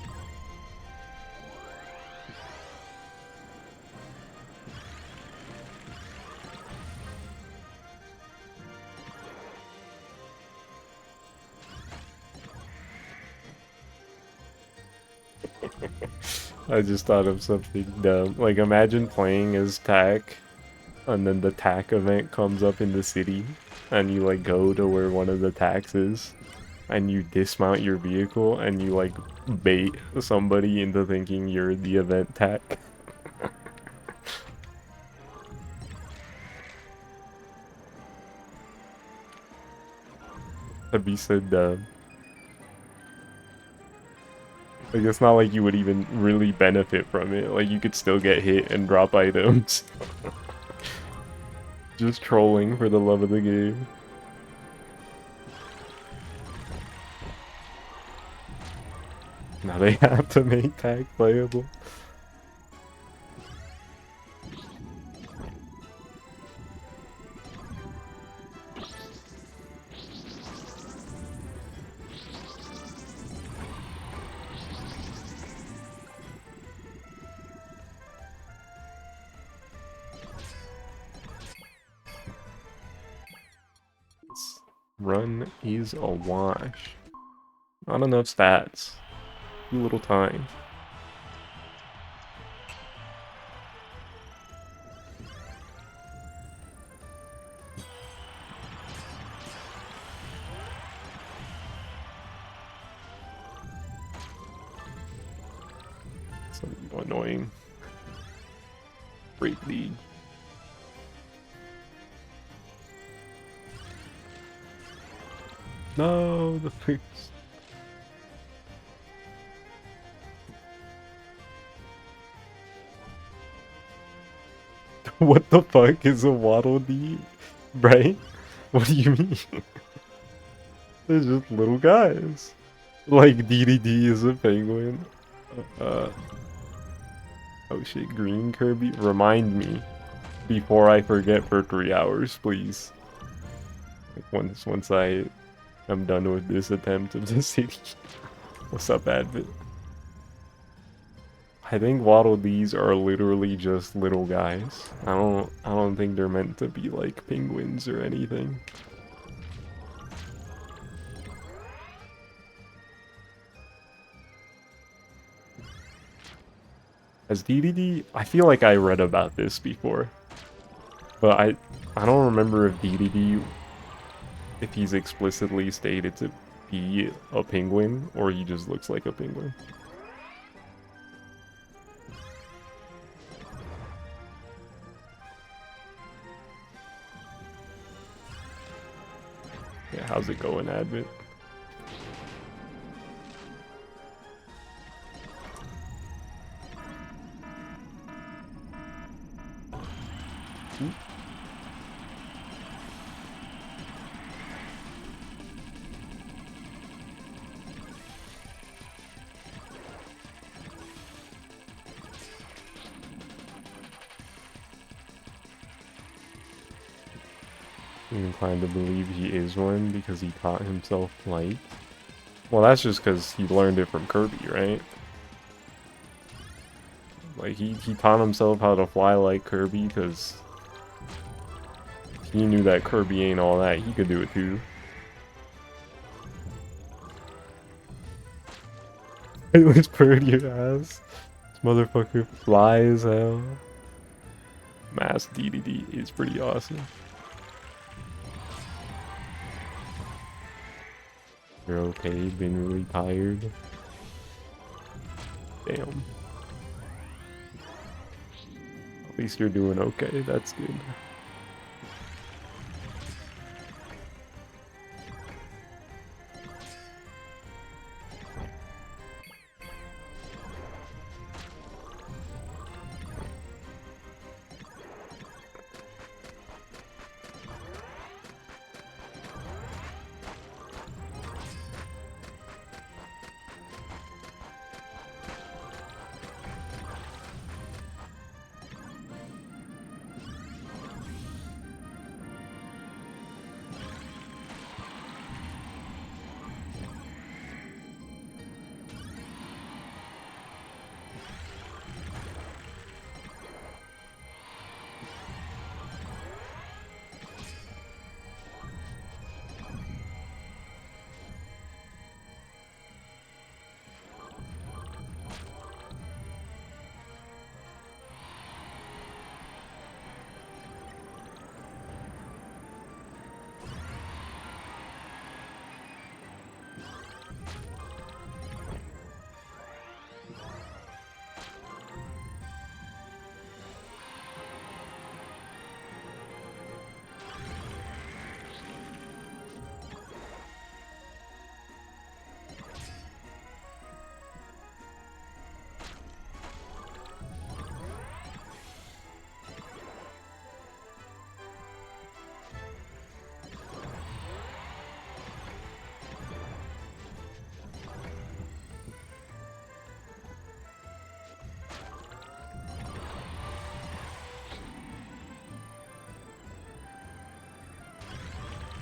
I just thought of something dumb. Like, imagine playing as TAC, and then the TAC event comes up in the city, and you, like, go to where one of the TACs is, and you dismount your vehicle, and you, like, bait somebody into thinking you're the event TAC. That'd be so dumb. Like, it's not like you would even really benefit from it. Like, you could still get hit and drop items. Just trolling for the love of the game. Now they have to make tag playable. This run is a wash. Not enough stats. Too little time. So annoying. Great lead. No, the first. What the fuck is a Waddle Dee? Right? What do you mean? They're just little guys. Like DDD is a penguin. Uh, oh shit, green Kirby? Remind me before I forget for 3 hours, please. Like once I am done with this attempt of the city. What's up, Advent? I think Waddle Dees are literally just little guys. I don't think they're meant to be like penguins or anything. As DDD, I feel like I read about this before. But I don't remember if DDD, if he's explicitly stated to be a penguin or he just looks like a penguin. Yeah, how's it going, Advent? Ooh. I'm inclined to believe he is one because he taught himself flight. Well, that's just because he learned it from Kirby, right? Like, he taught himself how to fly like Kirby because he knew that Kirby ain't all that. He could do it too. It was pretty your ass. This motherfucker flies hell. Mass DDD is pretty awesome. You're okay, been really tired. Damn. At least you're doing okay, that's good.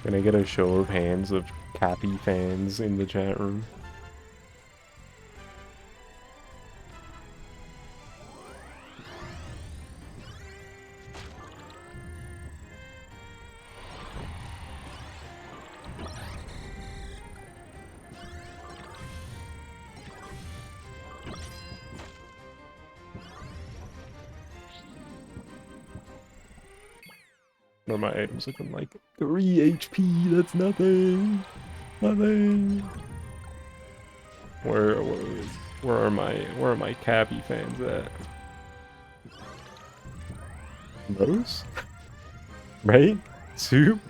Can I get a show of hands of Cappy fans in the chat room? What are my items looking like? 3 HP, that's nothing. Nothing. Where are my Cappy fans at? Those? Right? Soup?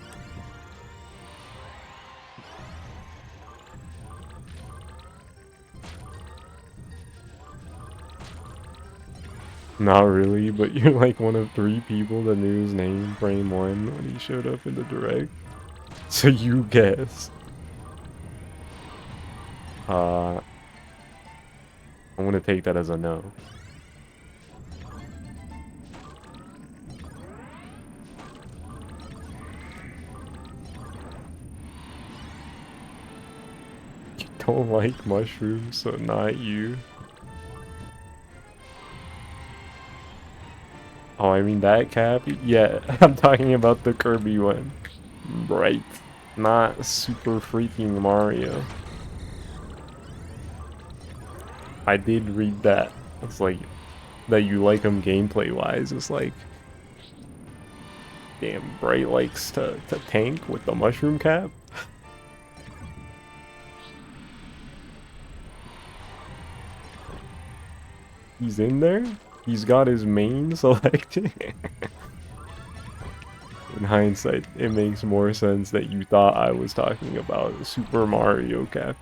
Not really, but you're like one of 3 people that knew his name frame 1 when he showed up in the direct. So you guess. I'm gonna take that as a no. You don't like mushrooms, so not you. Oh, I mean that Cappy? Yeah, I'm talking about the Kirby one. Right. Not Super freaking Mario. I did read that. It's like, that you like him gameplay wise. It's like, damn, Bright likes to tank with the mushroom cap. He's in there. He's got his main selected. In hindsight, it makes more sense that you thought I was talking about Super Mario Cappy.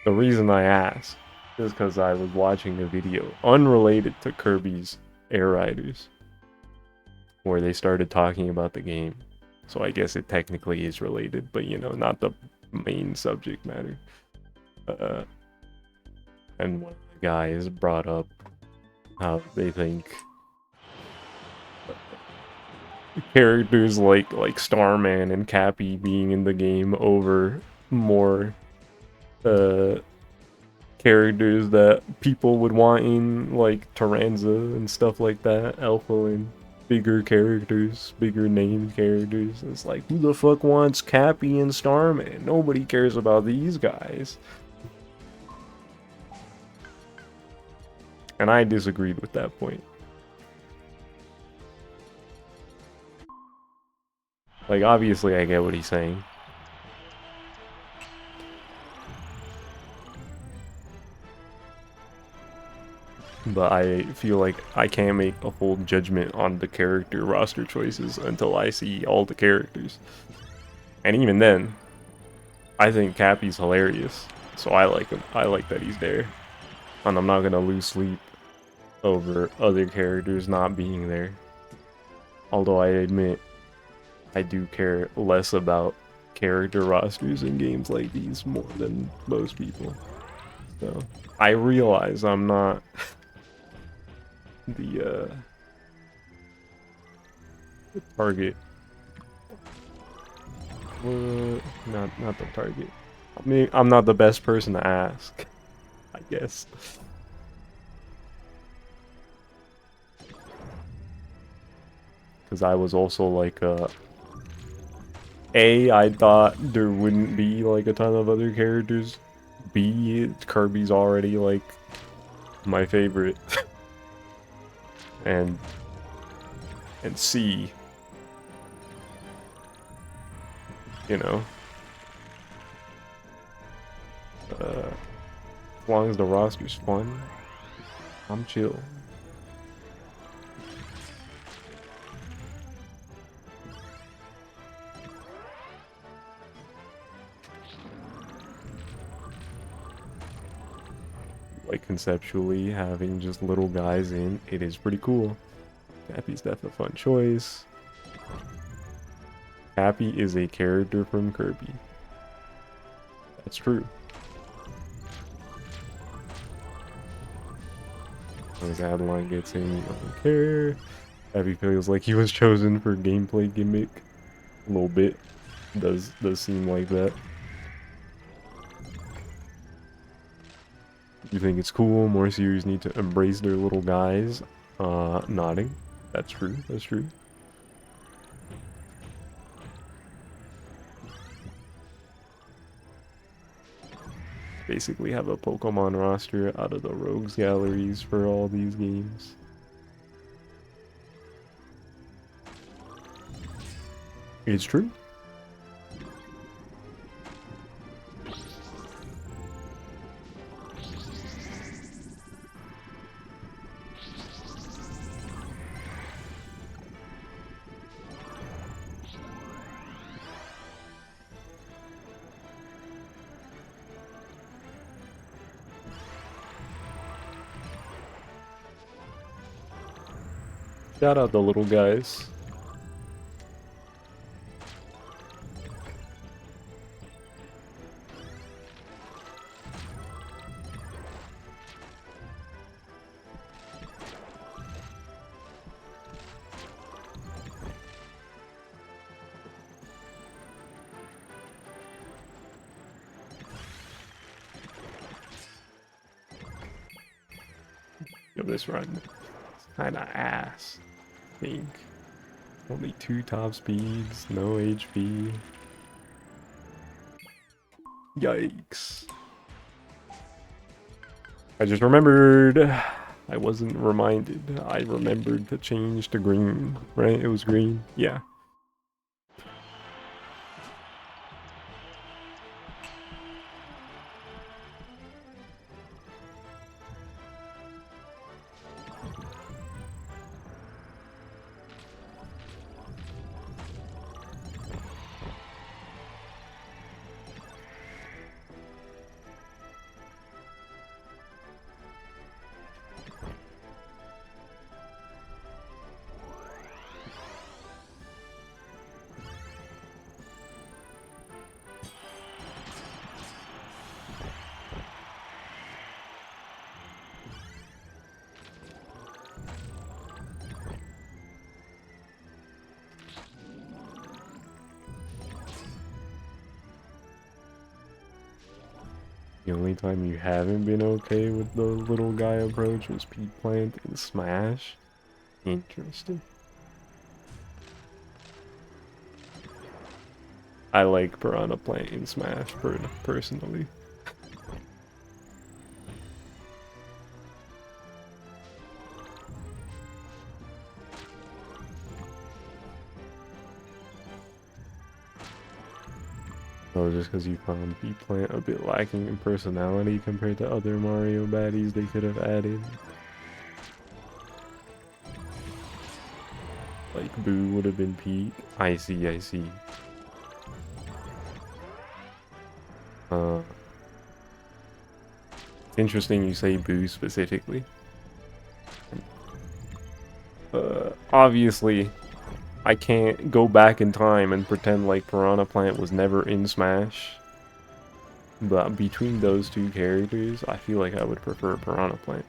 The reason I ask Just because I was watching a video unrelated to Kirby's Air Riders, where they started talking about the game. So I guess it technically is related, but you know, not the main subject matter. And one of the guys brought up how they think characters like Starman and Cappy being in the game over more characters that people would want in, like Taranza and stuff like that, Alpha, and bigger characters, bigger named characters. It's like, who the fuck wants Cappy and Starman? Nobody cares about these guys. And I disagreed with that point. Like, obviously I get what he's saying. But I feel like I can't make a full judgment on the character roster choices until I see all the characters. And even then, I think Cappy's hilarious. So I like him. I like that he's there. And I'm not gonna lose sleep over other characters not being there. Although I admit, I do care less about character rosters in games like these more than most people. So I realize I'm not the target. Not the target. I mean, I'm not the best person to ask, I guess. Because I was also like, I thought there wouldn't be like a ton of other characters. B, Kirby's already like my favorite. and C, you know, as long as the roster's fun, I'm chill. Like, conceptually, having just little guys in, it is pretty cool. Cappy's definitely a fun choice. Cappy is a character from Kirby. That's true. As Adeline gets in, I don't care. Cappy feels like he was chosen for gameplay gimmick. A little bit. Does seem like that. You think it's cool? More series need to embrace their little guys. Nodding. That's true. That's true. Basically have a Pokemon roster out of the Rogues galleries for all these games. It's true. Shout out the little guys. Yo, this run is kinda ass. I think. Only 2 top speeds, no HP. Yikes. I just remembered. I wasn't reminded. I remembered to change to green, right? It was green. Yeah. The only time you haven't been okay with the little guy approach was Peak Plant and Smash. Interesting. I like Piranha Plant in Smash personally. Oh, just because you found Peak Plant a bit lacking in personality compared to other Mario baddies they could have added. Like Boo would have been Peak. I see, I see. It's interesting you say Boo specifically. Obviously, I can't go back in time and pretend like Piranha Plant was never in Smash. But between those two characters, I feel like I would prefer Piranha Plant.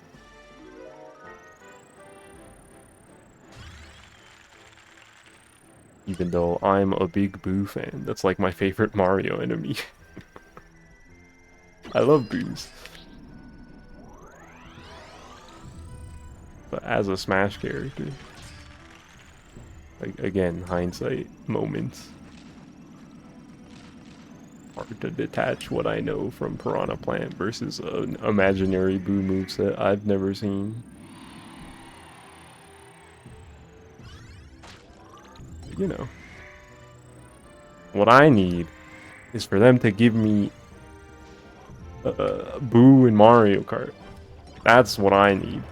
Even though I'm a big Boo fan. That's like my favorite Mario enemy. I love Boos. But as a Smash character, like again, hindsight moments. Hard to detach what I know from Piranha Plant versus an imaginary Boo moveset I've never seen. You know. What I need is for them to give me Boo in Mario Kart. That's what I need.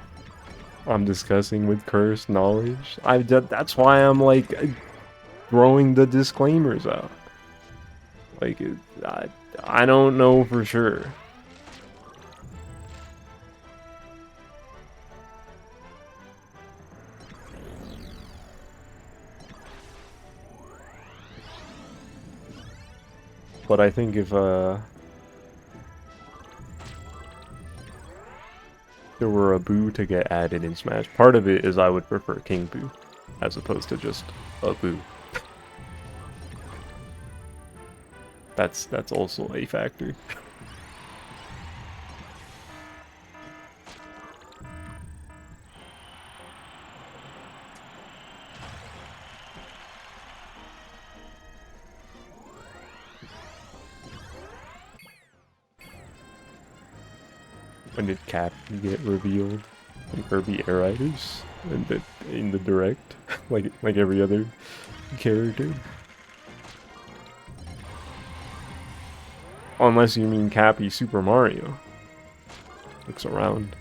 I'm discussing with cursed knowledge. That's why I'm like throwing the disclaimers out. Like I don't know for sure. But I think if there were a Boo to get added in Smash, part of it is I would prefer King Boo as opposed to just a Boo. That's also a factor. When did Cappy get revealed in Kirby Air Riders in the direct, like every other character? Unless you mean Cappy Super Mario. Looks around.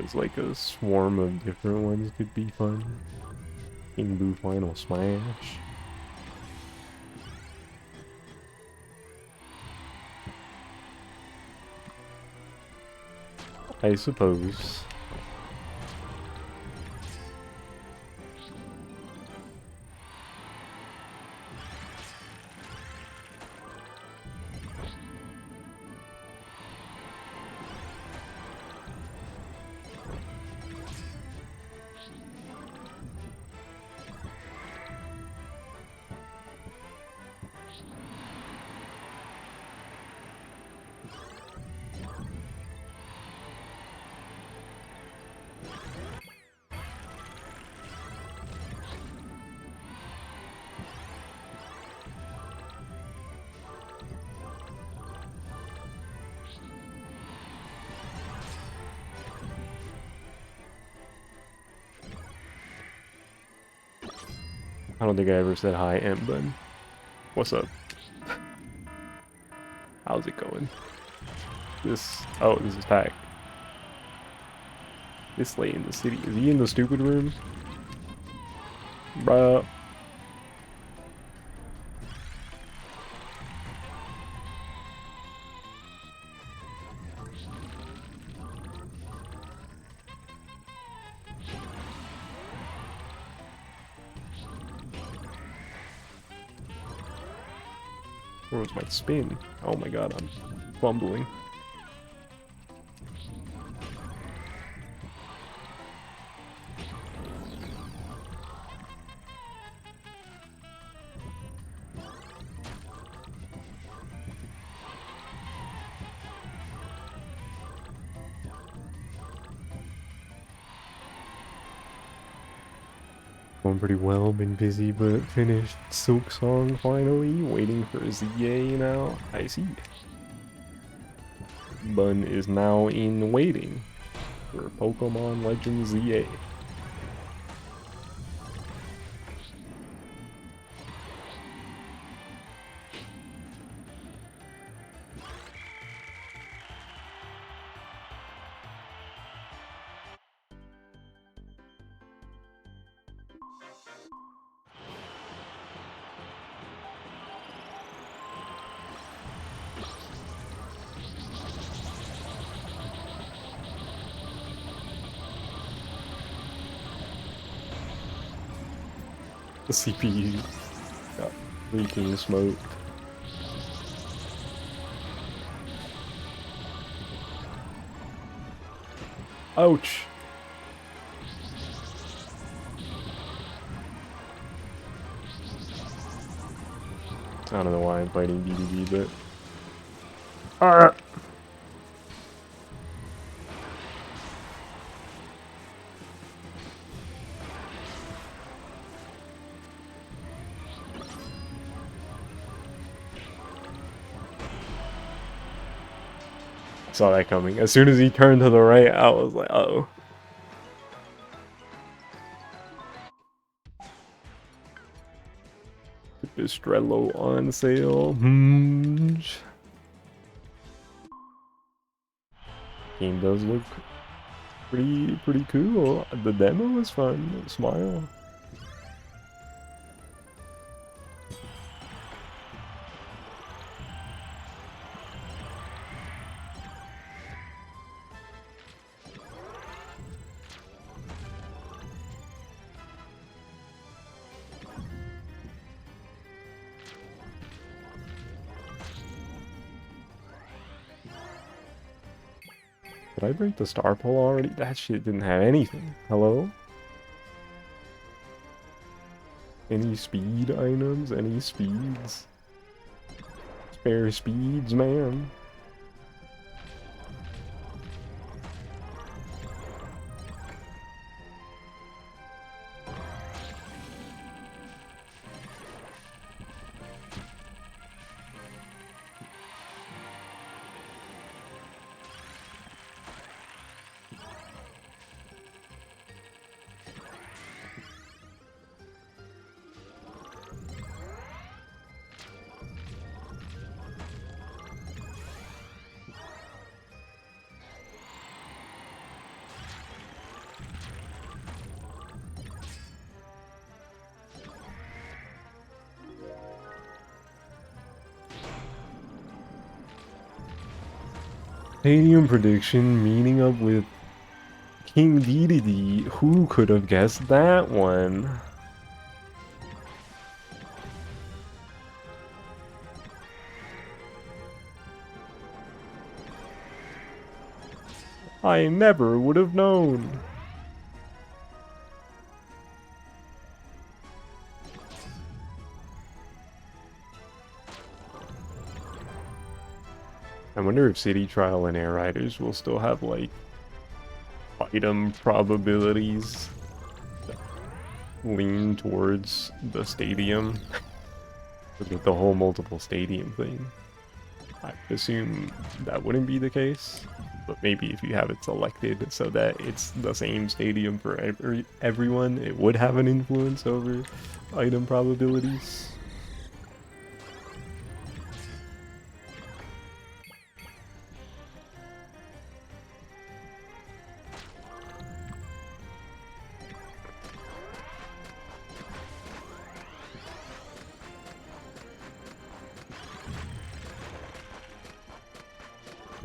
It's like a swarm of different ones could be fun. King Boo Final Smash. I suppose. I don't think I ever said hi, Embun. What's up? How's it going? Oh, this is Pack. This late in the city. Is he in the stupid room? Bruh. Where was my spin? Oh my god, I'm fumbling. Going pretty well, been busy, but finished Silk Song finally. Waiting for ZA now. I see. Bun is now in waiting for Pokemon Legends ZA. The CPU got freaking smoked. Ouch! I don't know why I'm fighting BDB, but... Alright! Saw that coming. As soon as he turned to the right, I was like, uh-oh. Bistrello on sale. Game does look pretty cool. The demo was fun. Smile. Did I break the star pole already? That shit didn't have anything. Hello? Any speed items? Any speeds? Spare speeds, man. Stadium prediction meeting up with King Dedede. Who could have guessed that one? I never would have known. I wonder if City Trial and Air Riders will still have, like, item probabilities that lean towards the stadium. With the whole multiple stadium thing. I assume that wouldn't be the case, but maybe if you have it selected so that it's the same stadium for everyone, it would have an influence over item probabilities.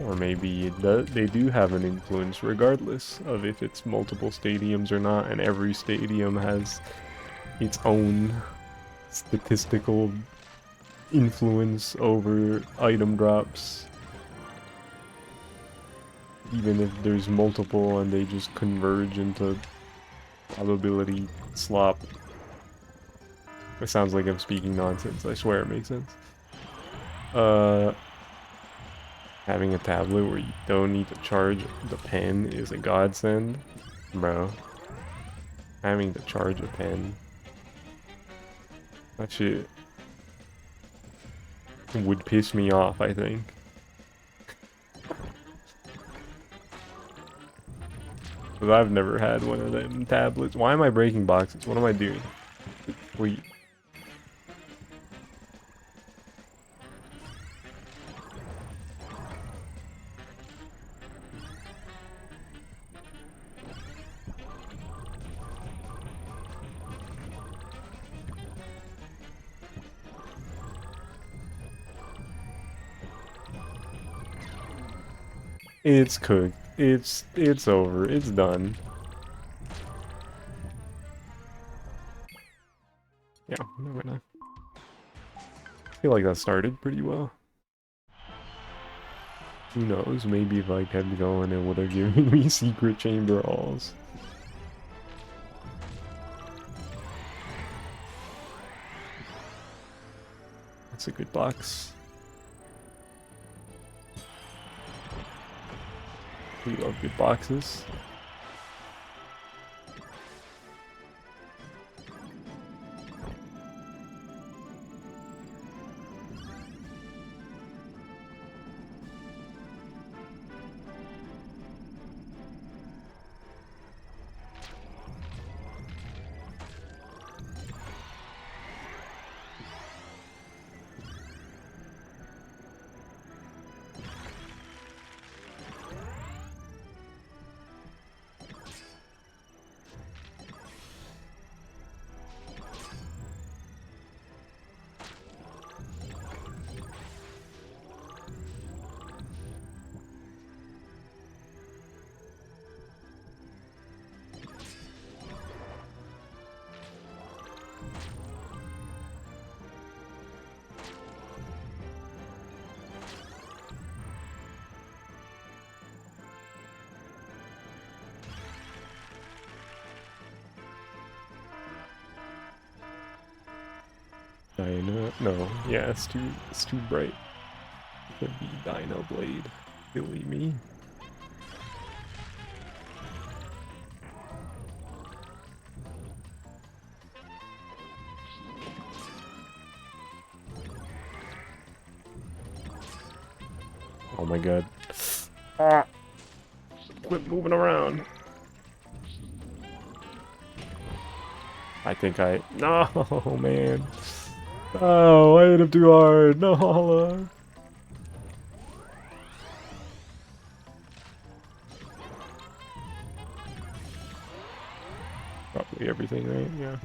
Or maybe they do have an influence regardless of if it's multiple stadiums or not, and every stadium has its own statistical influence over item drops. Even if there's multiple and they just converge into probability slop. It sounds like I'm speaking nonsense, I swear it makes sense. Having a tablet where you don't need to charge the pen is a godsend. Bro. Having to charge a pen. That shit would piss me off, I think. Because I've never had one of them tablets. Why am I breaking boxes? What am I doing? Wait. It's cooked. It's over. It's done. Yeah, we're gonna. I feel like that started pretty well. Who knows? Maybe if I kept going, it would have given me secret chamber alls. That's a good box. We love good boxes. Dino? No, yeah, it's too bright. Could be Dino Blade. Silly me. Oh my god. Ah! Quit moving around. I think I... No, man. Oh, I hit him too hard. No, Hala. Probably everything, right? Yeah.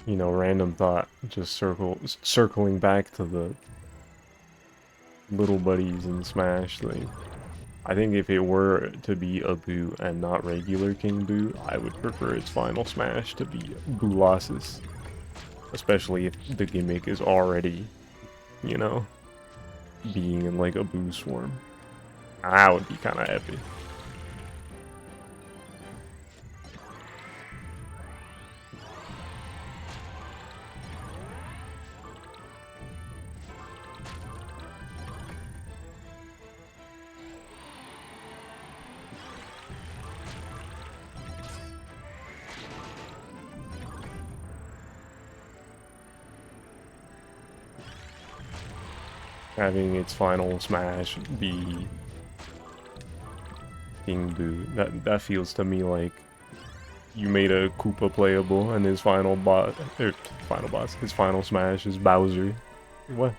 You know, random thought, just circling back to the little buddies in Smash thing. I think if it were to be a Boo and not regular King Boo, I would prefer its final Smash to be Boolossus. Especially if the gimmick is already, you know, being in like a Boo swarm. That would be kind of epic. having its final smash be King Boo. That feels to me like you made a Koopa playable and his final boss, his final smash is Bowser. What?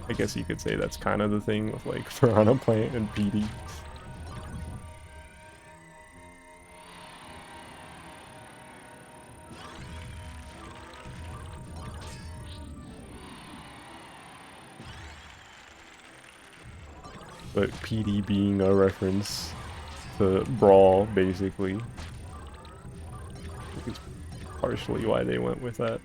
I guess you could say that's kind of the thing with like Piranha Plant and PD. But PD being a reference to Brawl, basically. I think it's partially why they went with that.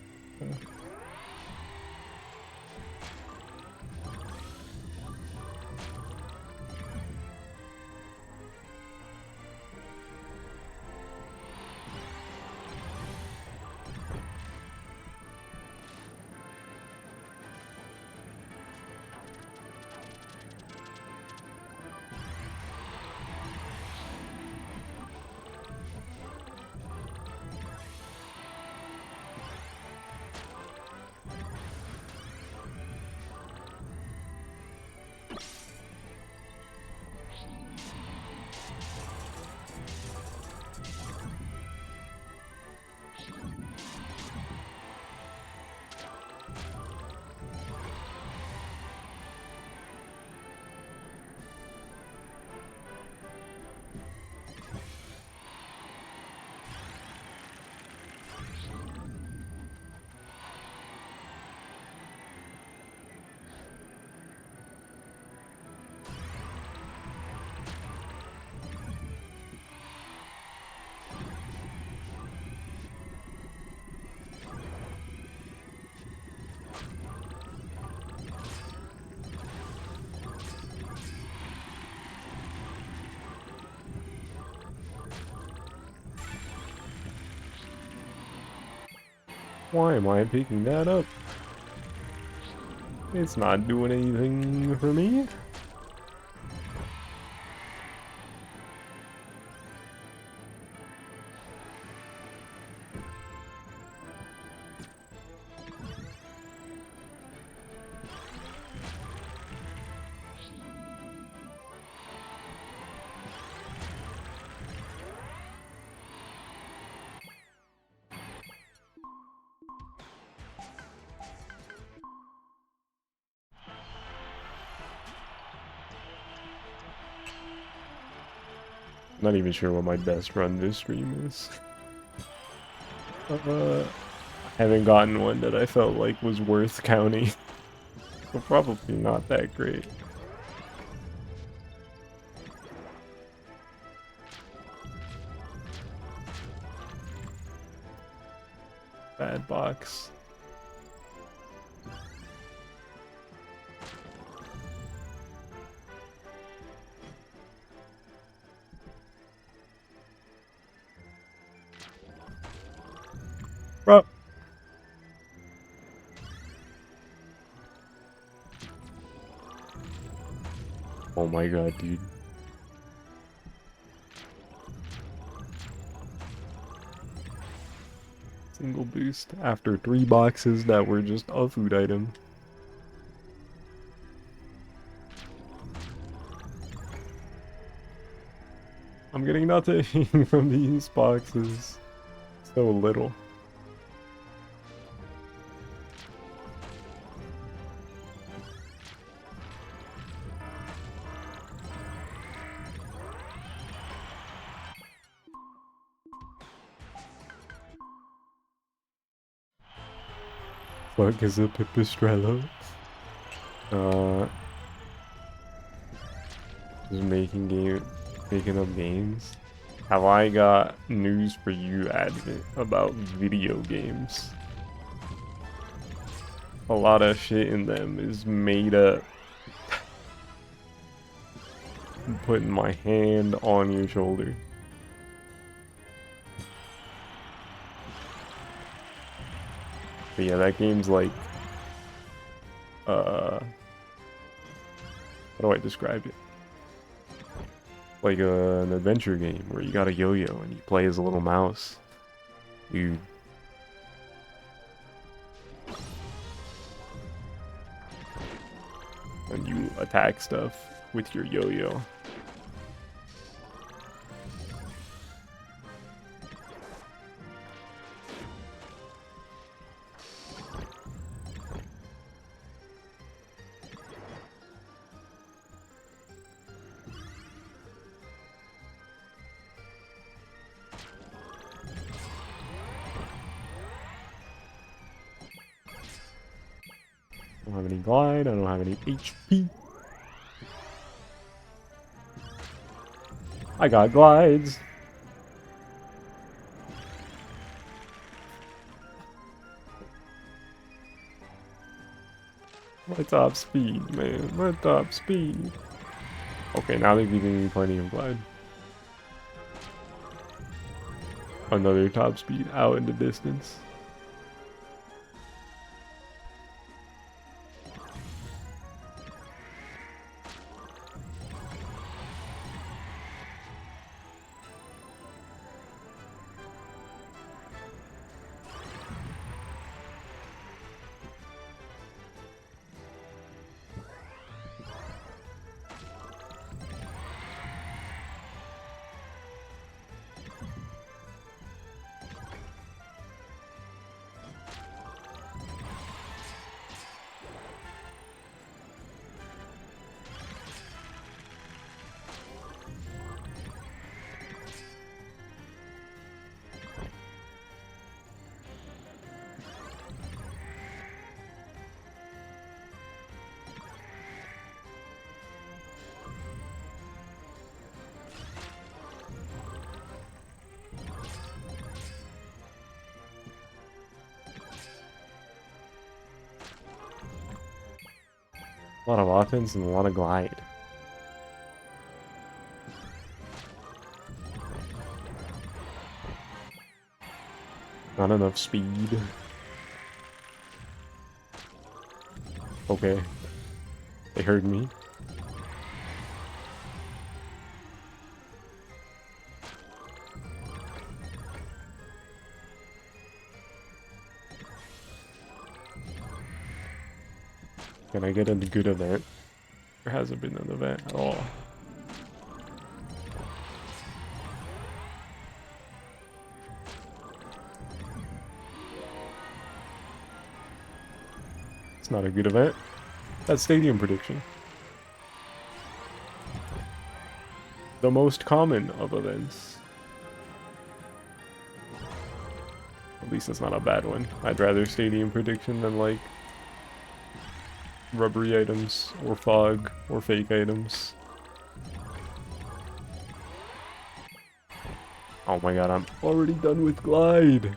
Why am I picking that up? It's not doing anything for me. Not even sure what my best run this stream is. I haven't gotten one that I felt like was worth counting. So probably not that great. Bad box. Bro. Oh my god, dude. Single boost after 3 boxes that were just a food item. I'm getting nothing from these boxes. So little. Fuck is a Pipistrello? Just making up games. Have I got news for you, Advent, about video games? A lot of shit in them is made up. I'm putting my hand on your shoulder. But yeah, that game's like, how do I describe it? Like an adventure game where you got a yo-yo and you play as a little mouse. You and you attack stuff with your yo-yo. I don't have any glide, I don't have any HP. I got glides. My top speed, man. My top speed. Okay, now they're giving me plenty of glide. Another top speed out in the distance. A lot of offense and a lot of glide. Not enough speed. Okay. They heard me. Can I get a good event? There hasn't been an event at all. It's not a good event. That's stadium prediction. The most common of events. At least it's not a bad one. I'd rather stadium prediction than like rubbery items or fog or fake items. Oh my god, I'm already done with glide.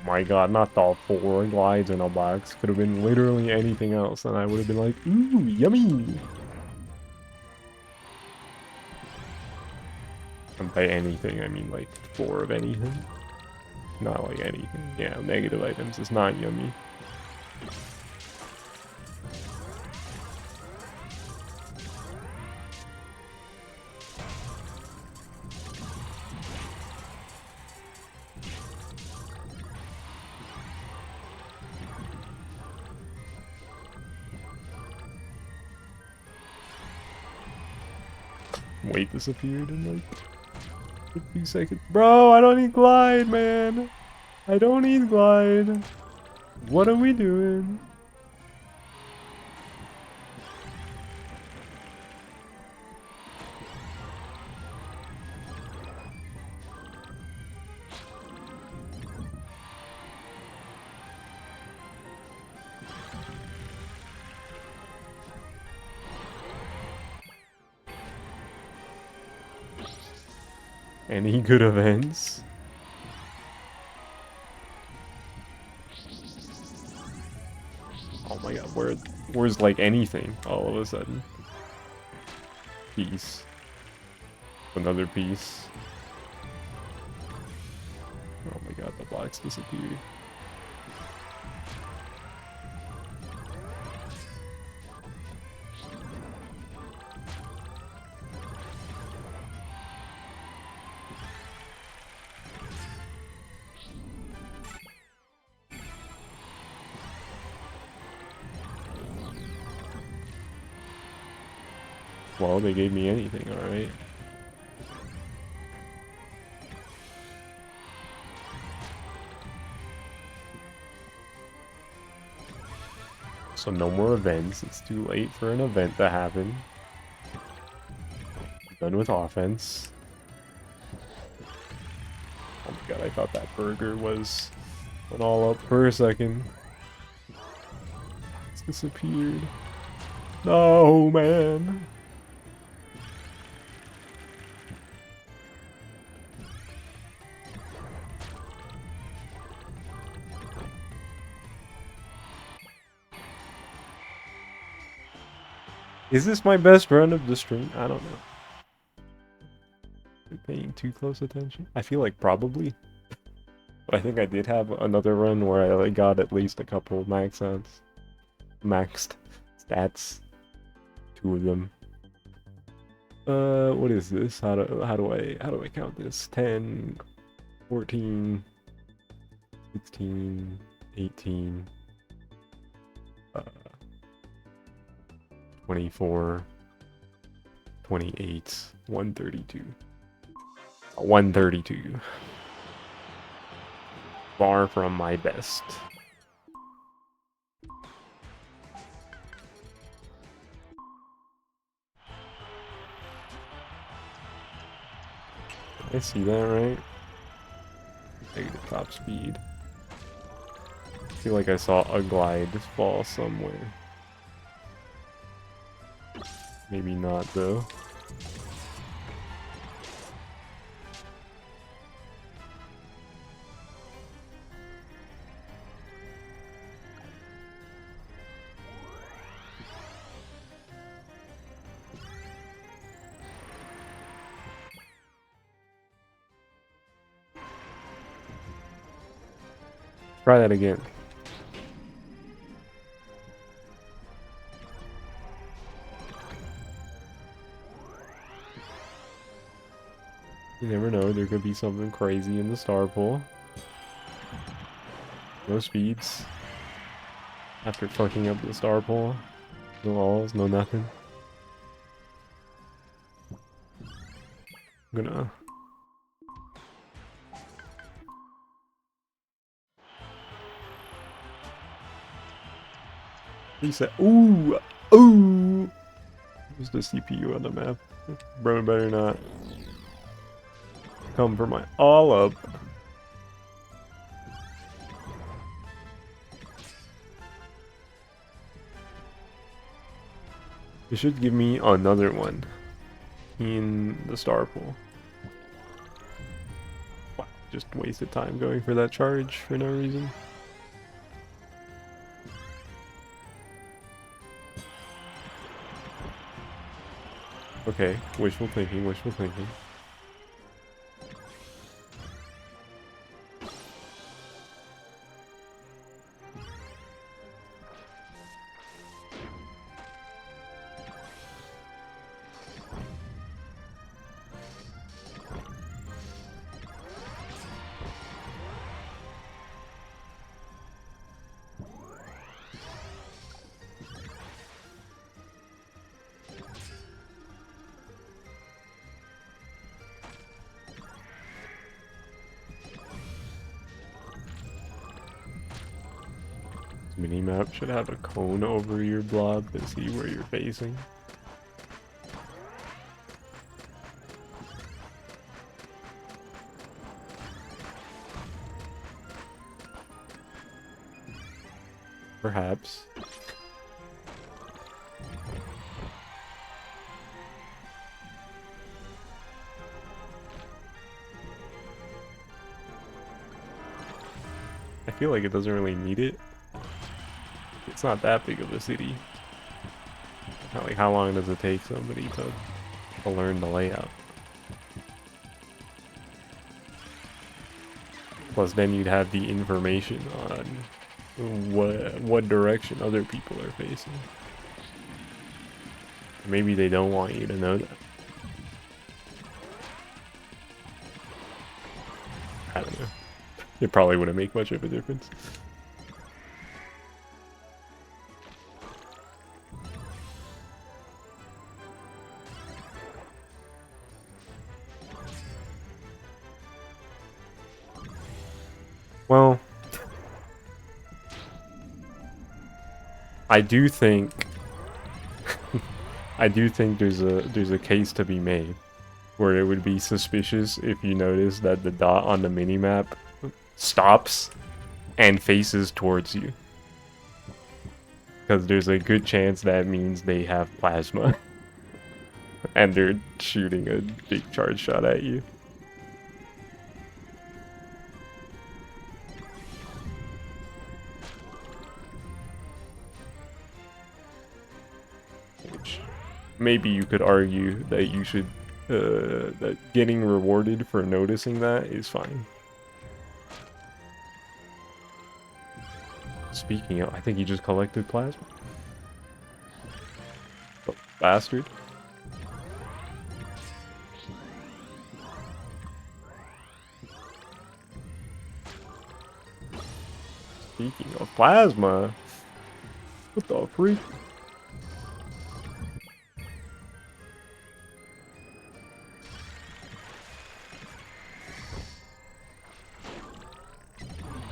My god, not all 4 glides in a box. Could have been literally anything else, and I would have been like, ooh, yummy! And by anything, I mean like 4 of anything. Not like anything. Yeah, negative items is not yummy. Weight disappeared in like a few seconds. Bro, I don't need glide, man. I don't need glide. What are we doing? Any good events? Where's like anything all of a sudden? Piece. Another piece. Oh my god, the box disappeared. Well, they gave me anything, alright. So no more events. It's too late for an event to happen. Done with offense. Oh my god, I thought that burger was went all up for a second. It's disappeared. No, man. Is this my best run of the stream? I don't know. You're paying too close attention? I feel like probably. But I think I did have another run where I like got at least a couple maxed stats. 2 of them. What is this? How do I count this? 10, 14, 16, 18, 24, 28, 132. 132. Far from my best. I see that, right? Negative top speed. I feel like I saw a glide fall somewhere. Maybe not, though. Try that again. You never know, there could be something crazy in the star pool. No speeds. After fucking up the star pool. No alls, no nothing. I'm gonna... reset. Ooh! Ooh! There's the CPU on the map. Bro, better not come for my all up. It should give me another one in the star pool. Wow, just wasted time going for that charge for no reason. Okay, wishful thinking, wishful thinking. Minimap should have a cone over your blob to see where you're facing. Perhaps. I feel like it doesn't really need it. It's not that big of a city. Like, how long does it take somebody to learn the layout? Plus, then you'd have the information on what direction other people are facing. Maybe they don't want you to know that. I don't know. It probably wouldn't make much of a difference. Well, I do think there's a case to be made where it would be suspicious if you notice that the dot on the minimap stops and faces towards you. Because there's a good chance that means they have plasma. And they're shooting a big charge shot at you. Which maybe you could argue that you should, that getting rewarded for noticing that is fine. Speaking of, I think he just collected plasma. Oh, bastard. Speaking of plasma, what the freak?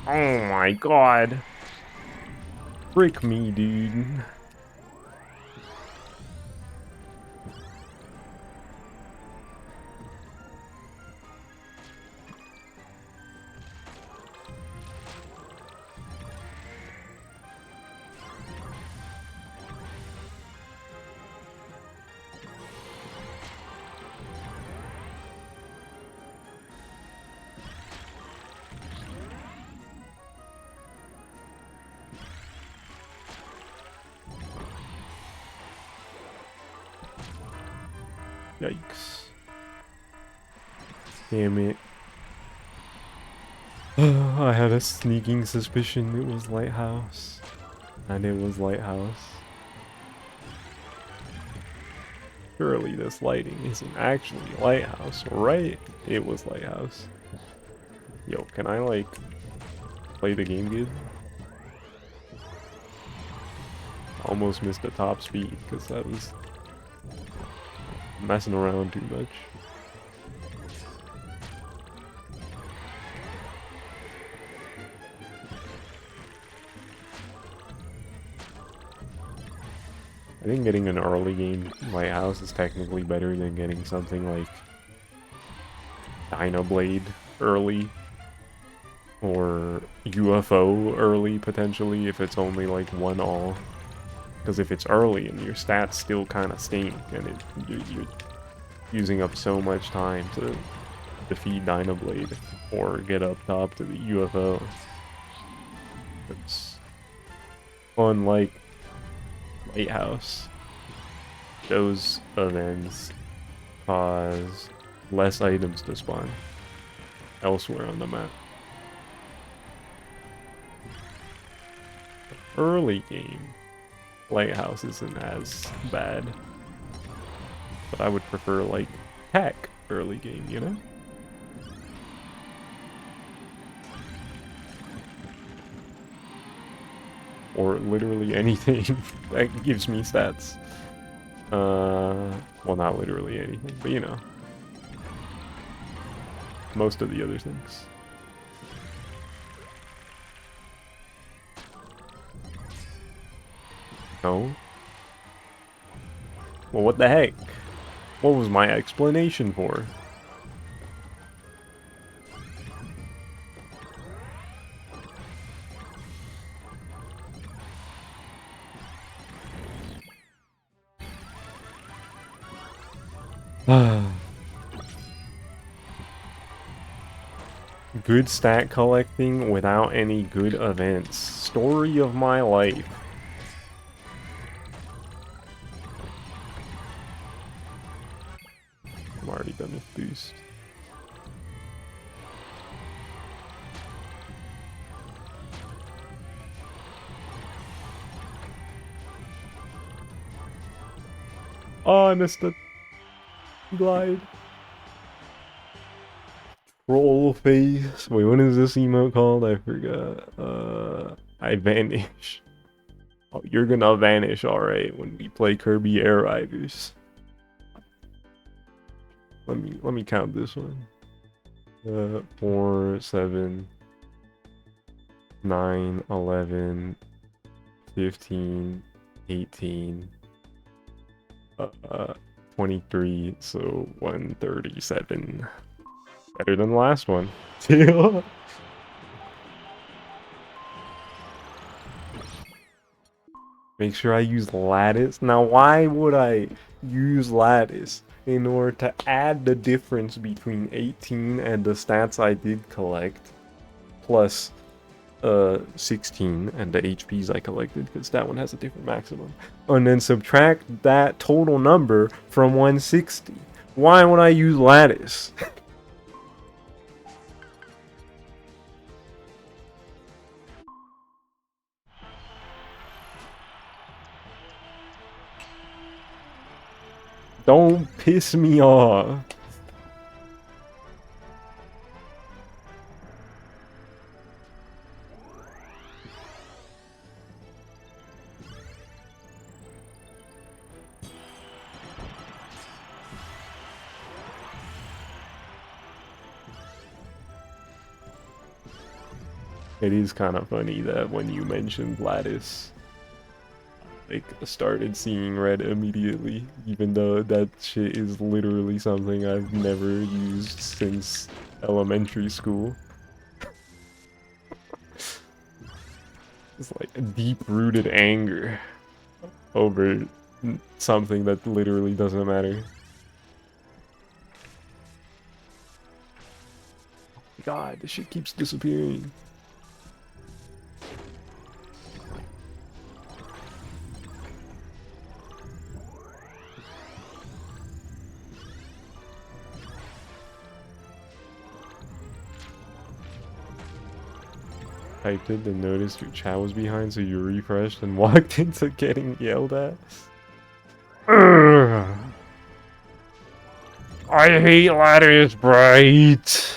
Oh my god. Frick me, dude. Yikes. Damn it. I had a sneaking suspicion it was Lighthouse. And it was Lighthouse. Surely this lighting isn't actually Lighthouse, right? It was Lighthouse. Yo, can I, like, play the game good? Almost missed the top speed, because that was messing around too much. I think getting an early game Lighthouse is technically better than getting something like Dynablade early or UFO early potentially if it's only like 1-all. Because if it's early and your stats still kind of stink and you're using up so much time to defeat Dynablade or get up top to the UFO. It's unlike Lighthouse. Those events cause less items to spawn elsewhere on the map. Early game, Lighthouse isn't as bad. But I would prefer, like, Tech early game, you know? Or literally anything that gives me stats. Well, not literally anything, but you know. Most of the other things. No? Well, what the heck? What was my explanation for? Good stat collecting without any good events. Story of my life. already done with boost. Oh, I missed the glide. Roll face. Wait, what is this emote called? I forgot. I vanish. Oh, you're gonna vanish, alright, when we play Kirby Air Riders. Let me count this one. 4, 7, 9, 11, 15, 18, 23, so 137. Better than the last one. Make sure I use lattice. Now, why would I use lattice? In order to add the difference between 18 and the stats I did collect, plus 16 and the HPs I collected, because that one has a different maximum, and then subtract that total number from 160. Why would I use lattice? Don't piss me off. It is kind of funny that when you mentioned lattice, like, started seeing red immediately, even though that shit is literally something I've never used since elementary school. It's like a deep-rooted anger over something that literally doesn't matter. God, this shit keeps disappearing. Typed it and noticed your chat was behind, so you refreshed and walked into getting yelled at. Urgh. I hate Lattice Bright.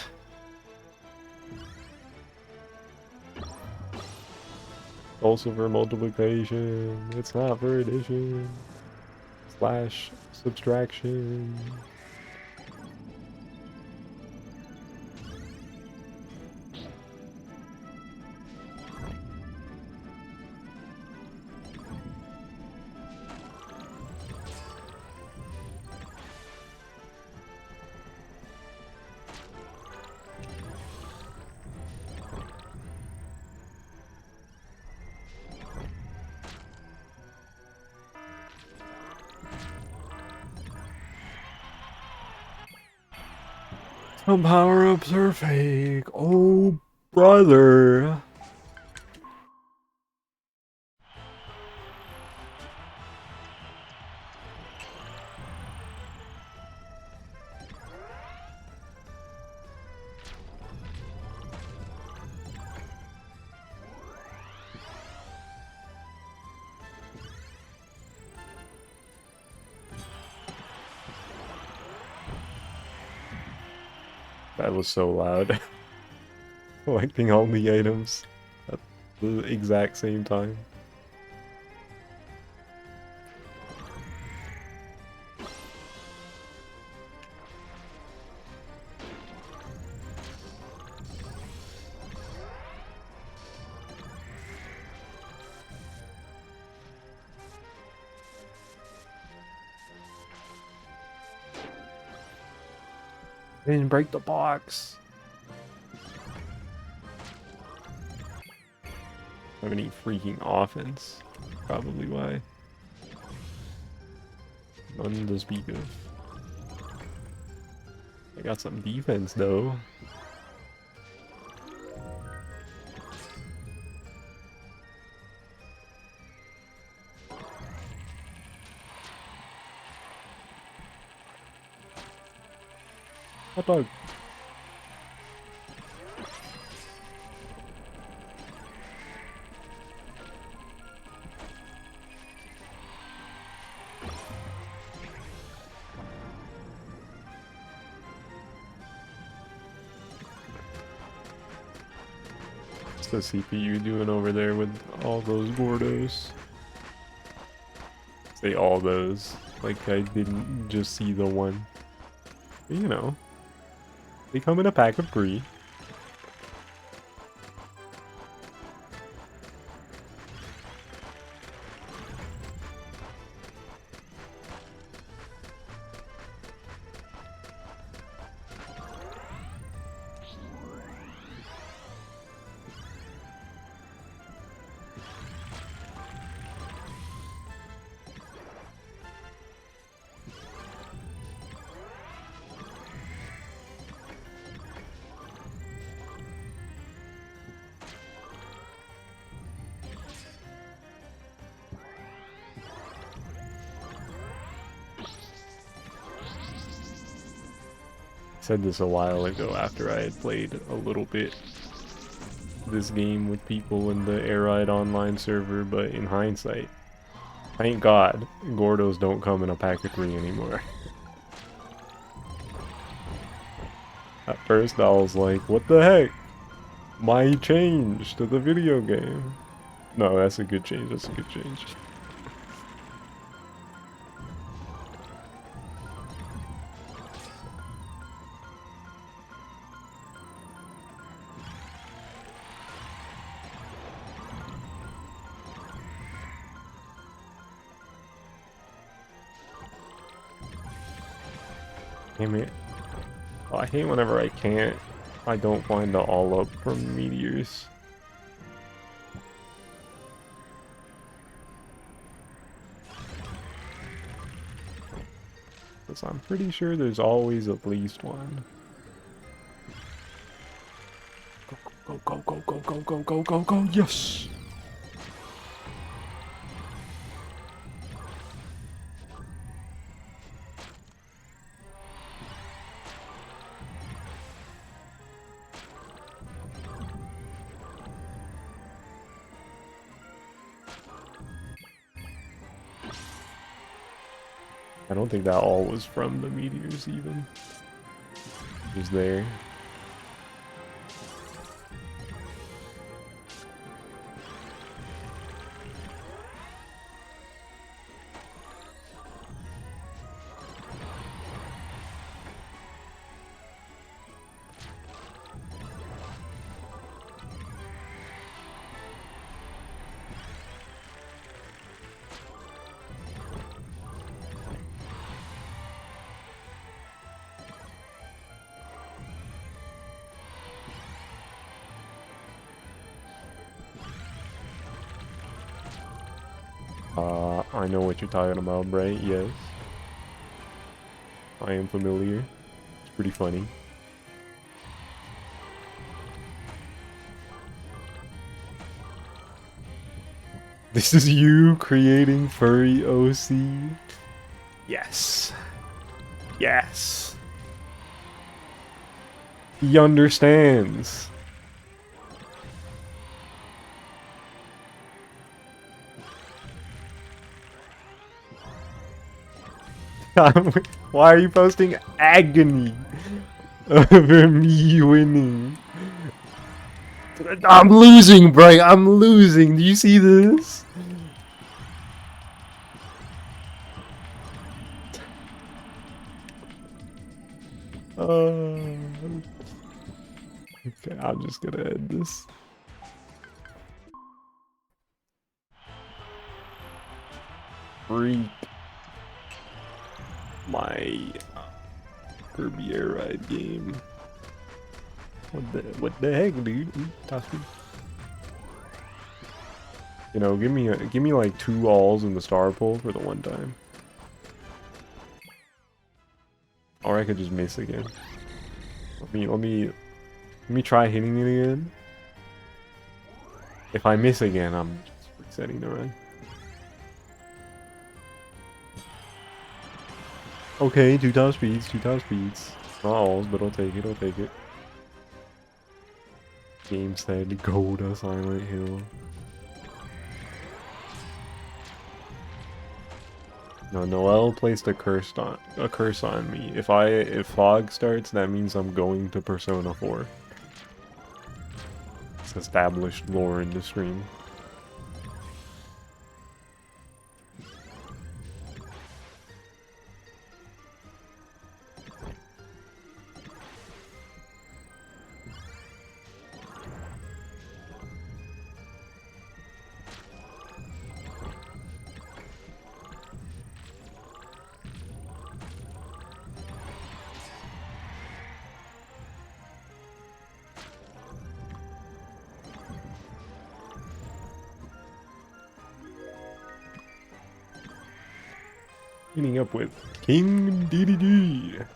Also for multiplication. It's not for addition. Slash subtraction. Some power-ups are fake. Oh, brother. That was so loud. Collecting all the items at the exact same time. I didn't break the box. Have any freaking offense? Probably why. None to speak of. I got some defense though. Hot dog. What's the CPU doing over there with all those Gordos? Say all those, like I didn't just see the one. But, you know, they come in a pack of 3. Said this a while ago after I had played a little bit this game with people in the Airride online server, but in hindsight, thank God, Gordos don't come in a pack of 3 anymore. At first I was like, what the heck? My change to the video game. No, that's a good change, that's a good change. Damn it. Oh, I hate whenever I don't find the all up from meteors. Because I'm pretty sure there's always at least one. Go, go, go, go, go, go, go, go, go, yes! I don't think that all was from the meteors even. It was there. I know what you're talking about, Bright, yes. I am familiar. It's pretty funny. This is you creating furry OC? Yes. Yes. He understands. Why are you posting agony over me winning? I'm losing, Bright. I'm losing. Do you see this? Okay, I'm just gonna end this. Freak. My Kirby Air Ride game. What the heck, dude? Toss me. You know, give me like 2 alls in the star pull for the one time. Or I could just miss again. Let me try hitting it again. If I miss again, I'm just resetting the run. Okay, 2 top speeds, 2 top speeds. Not alls, but I'll take it, I'll take it. Game said, go to Silent Hill. No, Noelle placed a curse on me. If Fog starts, that means I'm going to Persona 4. It's established lore in the stream. Meeting up with King DDD.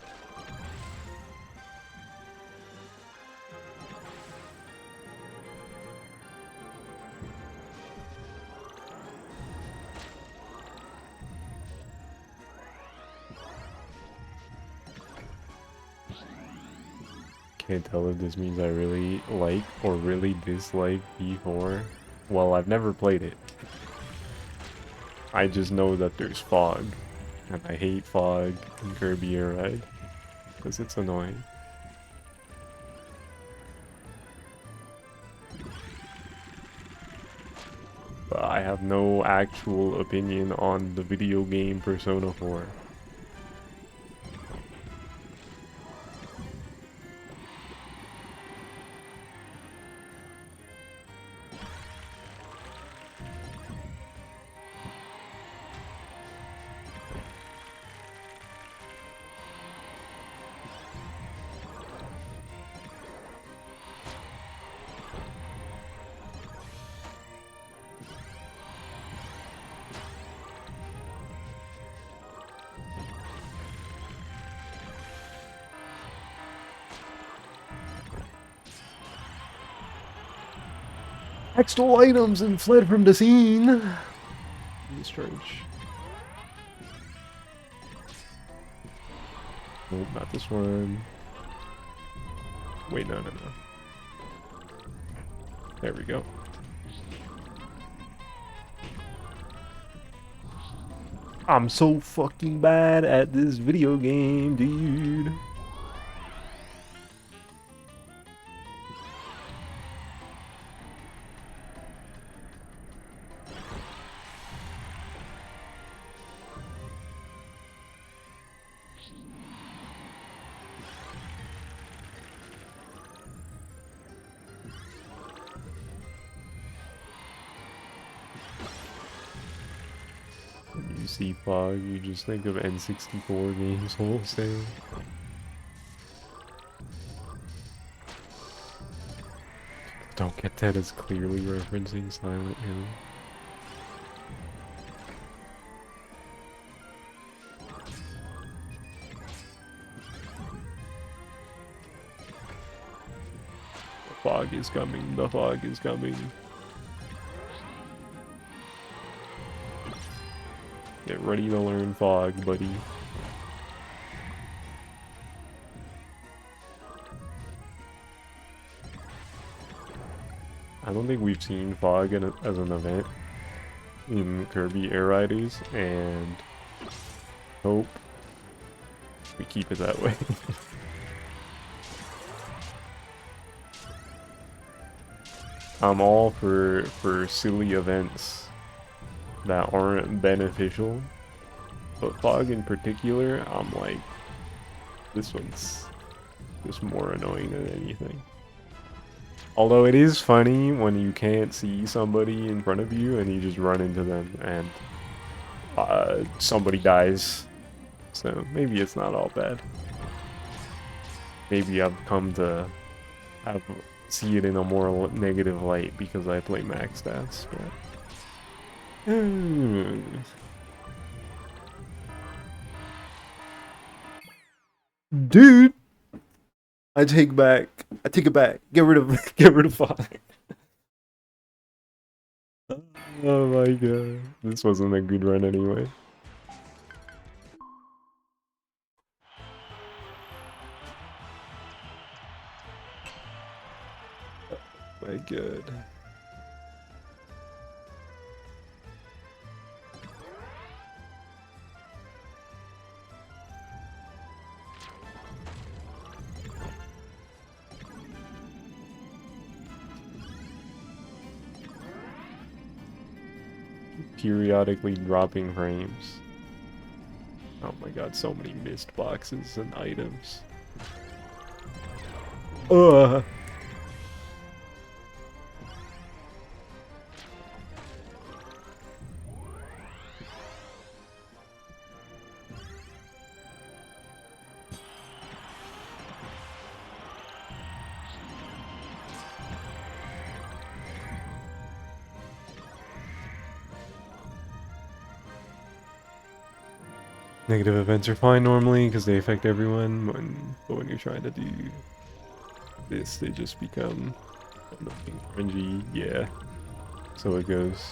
Can't tell if this means I really like or really dislike B4. Well, I've never played it. I just know that there's fog. And I hate fog in Kirby Air Ride. Because it's annoying. But I have no actual opinion on the video game Persona 4. Stole items and fled from the scene. Discharge. Nope, not this one. Wait, no. There we go. I'm so fucking bad at this video game, dude. When you see fog, you just think of N64 games wholesale. Don't get that as clearly referencing Silent Hill. The fog is coming, the fog is coming. Get ready to learn fog, buddy. I don't think we've seen fog as an event in Kirby Air Riders, and hope we keep it that way. I'm all for silly events that aren't beneficial, but fog in particular, I'm like, this one's just more annoying than anything. Although it is funny when you can't see somebody in front of you and you just run into them and somebody dies. So maybe it's not all bad. Maybe I've come to see it in a more negative light because I play max stats. But... Dude, I take it back. Get rid of fog. Oh my god, this wasn't a good run anyway. My god. Periodically dropping frames. Oh my god, so many missed boxes and items. Ugh. Negative events are fine normally because they affect everyone, but when you're trying to do this, they just become annoying, cringy. Yeah, so it goes.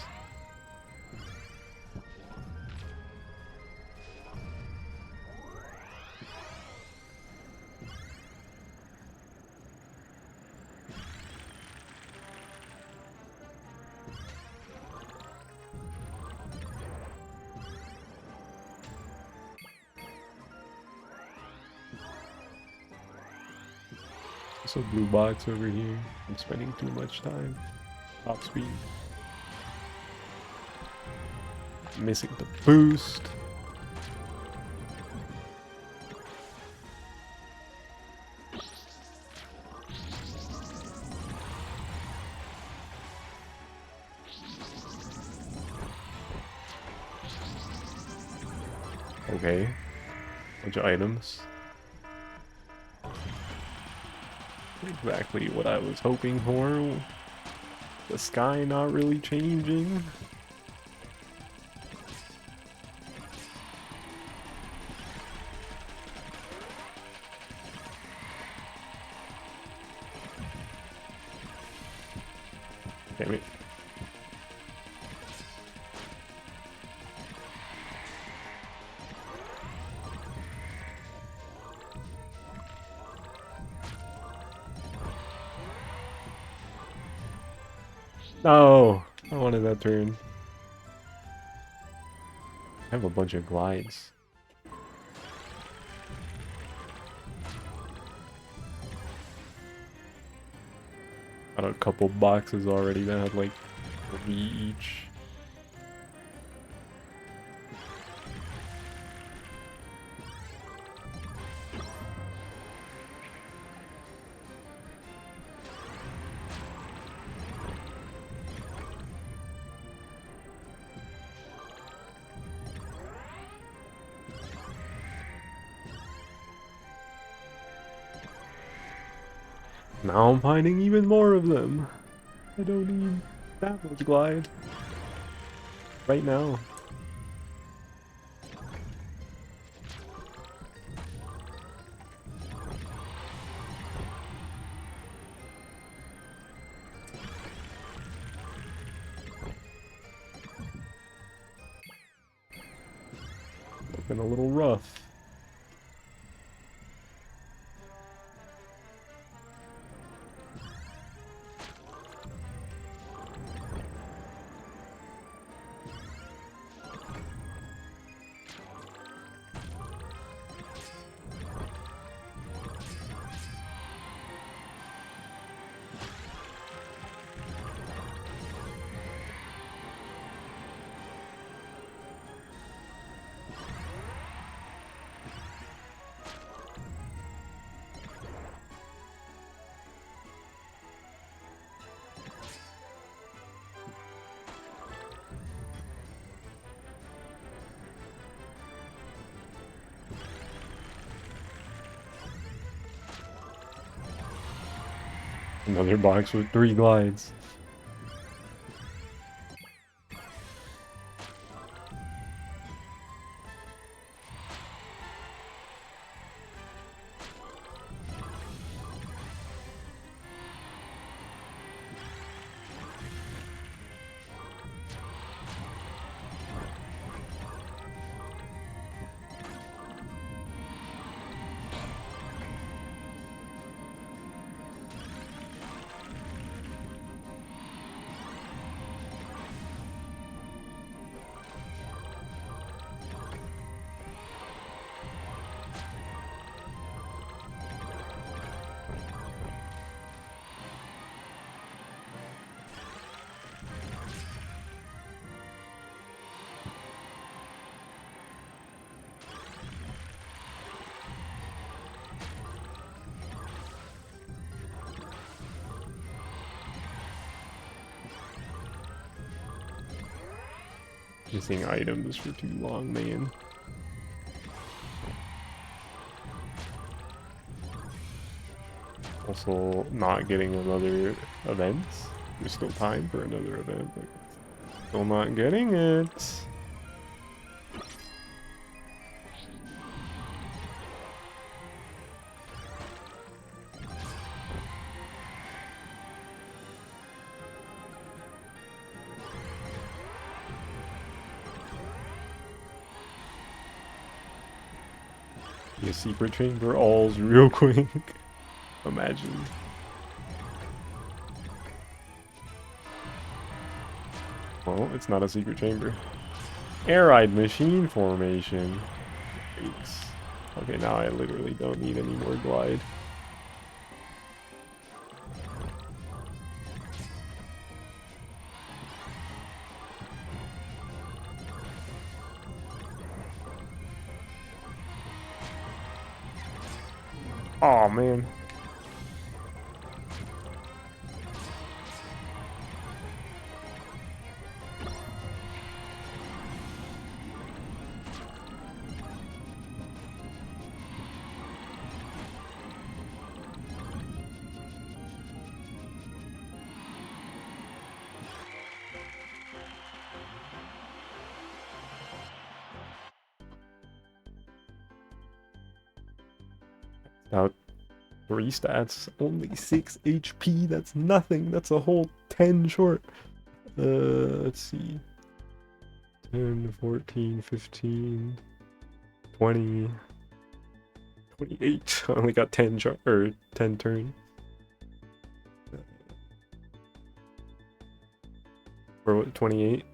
So blue box over here. I'm spending too much time. Top speed. Missing the boost. Okay. Bunch of items. Exactly what I was hoping for. The sky not really changing. Damn it. No! I wanted that turn. I have a bunch of glides. Got a couple boxes already that had like 3 each. Now I'm finding even more of them. I don't need that much glide. Right now. Looking a little rough. Another box with 3 glides. Missing items for too long, man. Also, not getting another event. There's still time for another event, but still not getting it. A secret chamber alls real quick. Imagine. Well, it's not a secret chamber. Air-eyed machine formation. Freaks. Okay, now I literally don't need any more glide. Oh man. Out 3 stats, only 6 HP, that's nothing, that's a whole 10 short. Let's see. 10, 14, 15, 20, 28. I only got 10 or 10 turns. Or what, 28?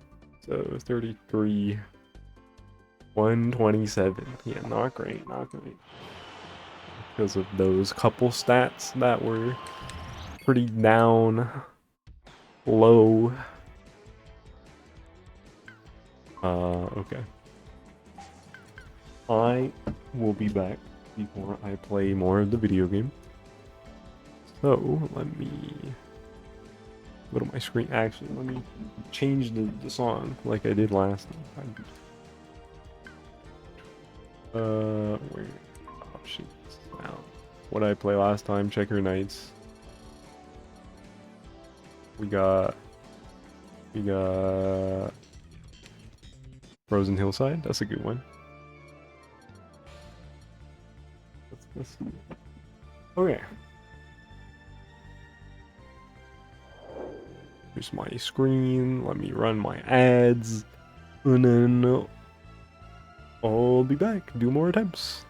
So 33. 127. Yeah, not great, not great. Because of those couple stats that were pretty down low. Okay. I will be back before I play more of the video game. So, let me go to my screen. Actually, let me change the song like I did last time. Where? Options. Now, what did I play last time? Checker Knights. We got Frozen Hillside. That's a good one. Let's see. Okay. Here's my screen. Let me run my ads, and then I'll be back. Do more attempts.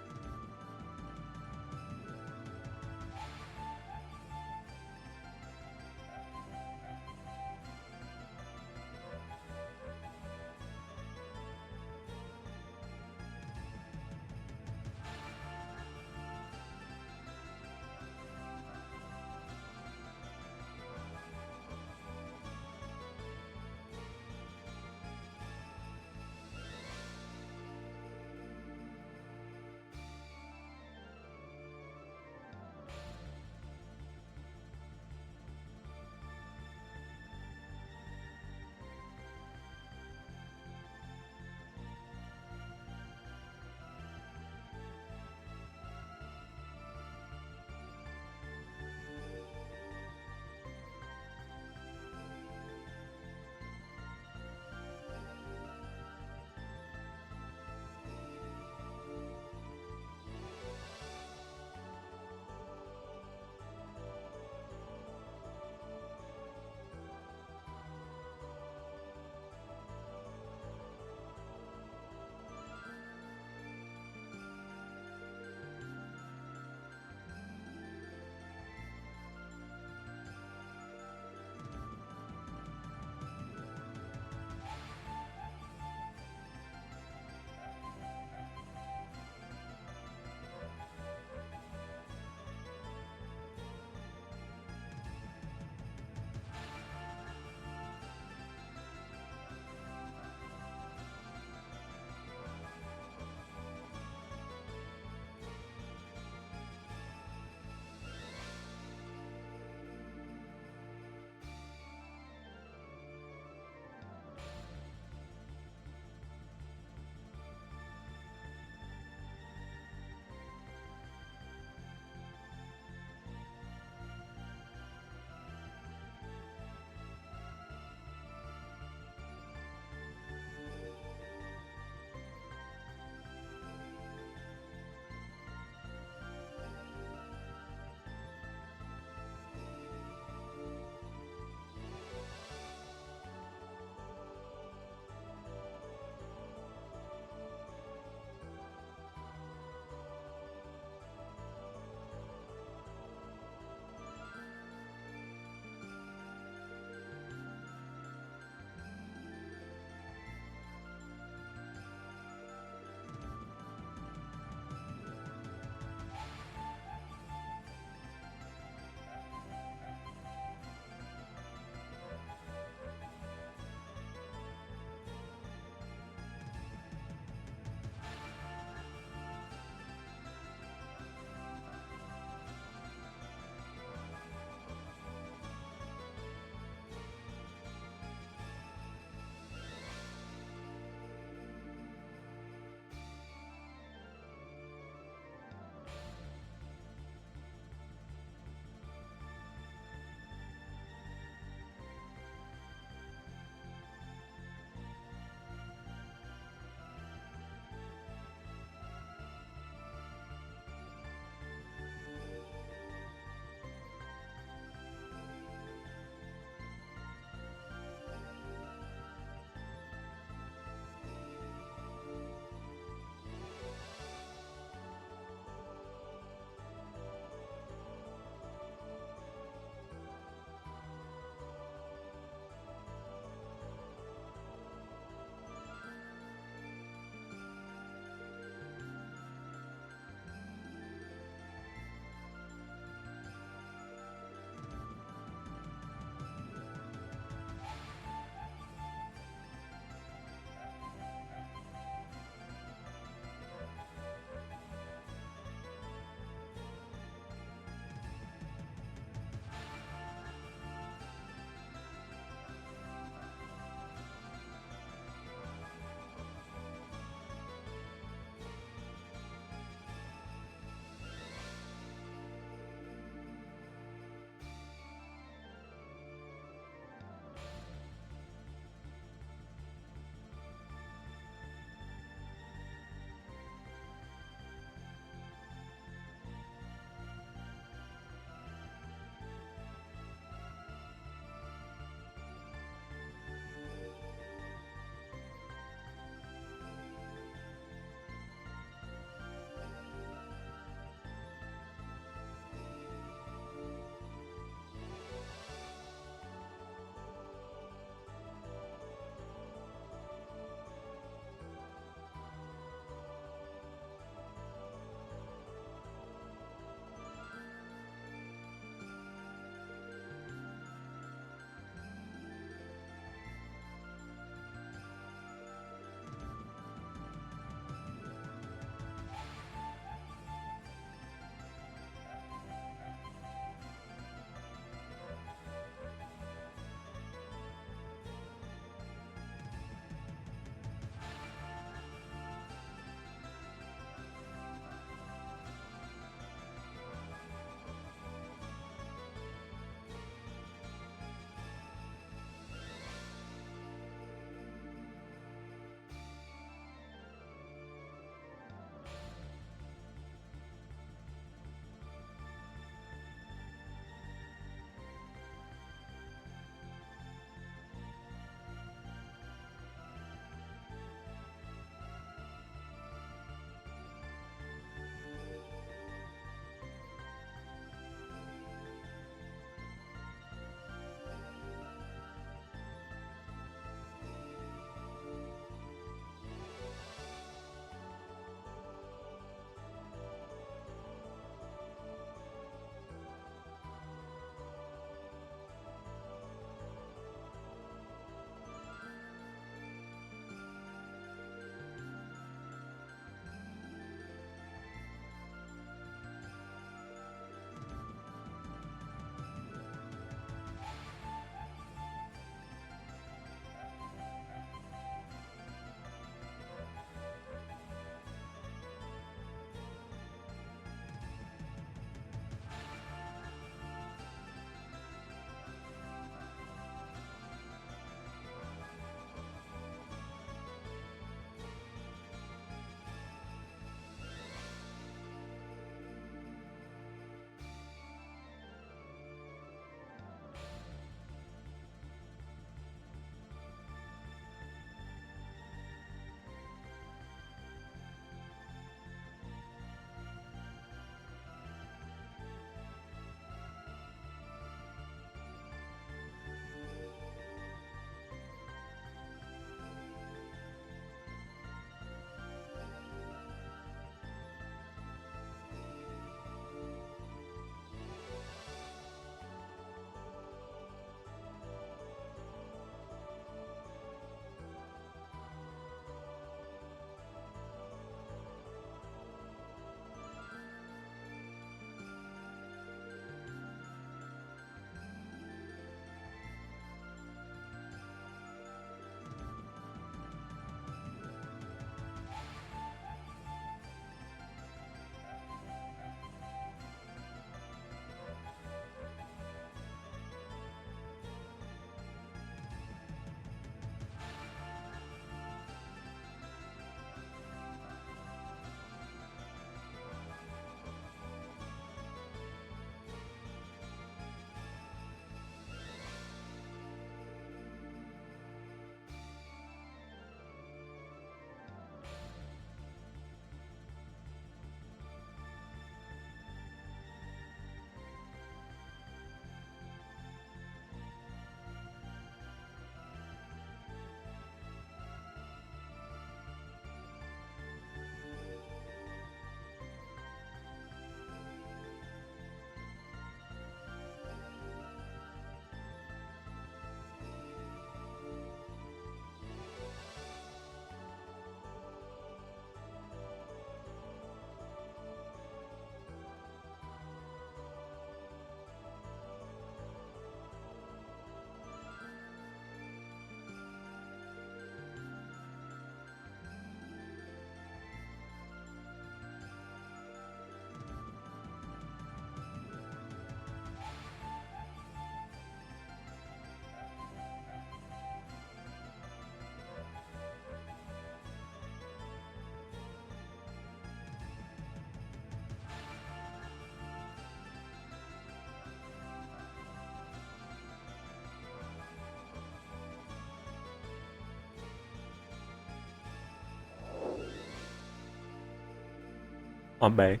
I'm back.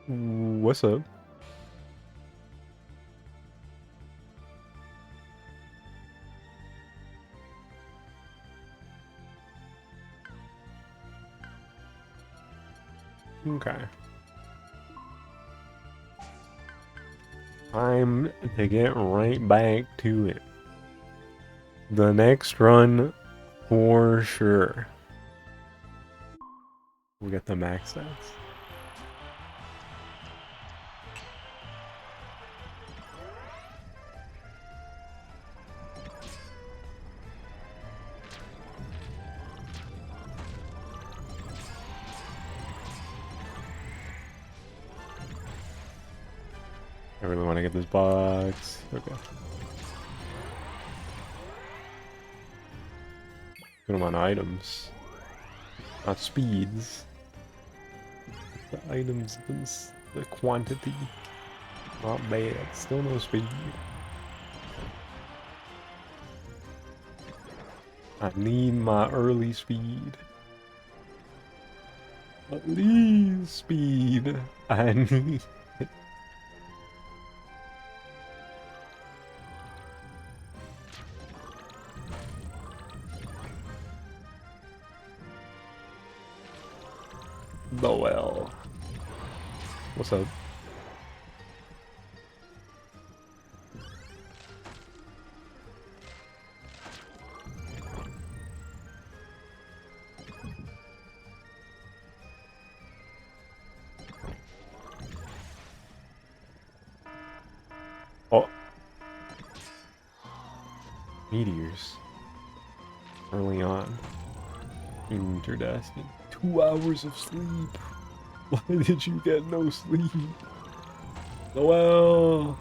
What's up? Okay. Time to get right back to it. The next run for sure. We'll get the max stats. I really want to get this box. Okay. Put them on items, not speeds. The items, the quantity, not bad. Still no speed. I need my early speed. Early speed. I need. Noel. What's up? Oh. Meteors. Early on. Interesting. 2 hours of sleep. Why did you get no sleep? Noel.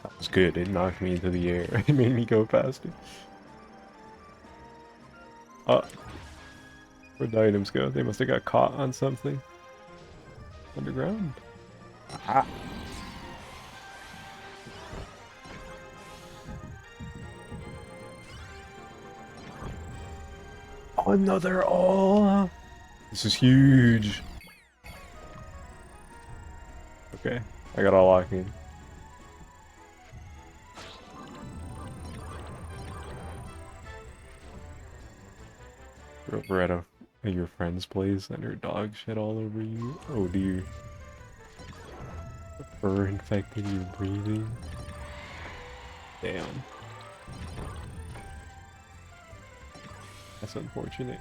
That was good. It knocked me into the air. It made me go faster. Where'd the items go? They must have got caught on something. Underground? Aha. Oh, another all. This is huge. Okay, I got all locked in. You're over at your friend's place and her dog shit all over you. Oh dear. The fur infected your breathing. Damn. That's unfortunate.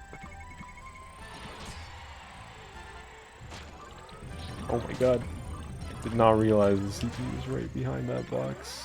Oh my god. Did not realize the CP was right behind that box.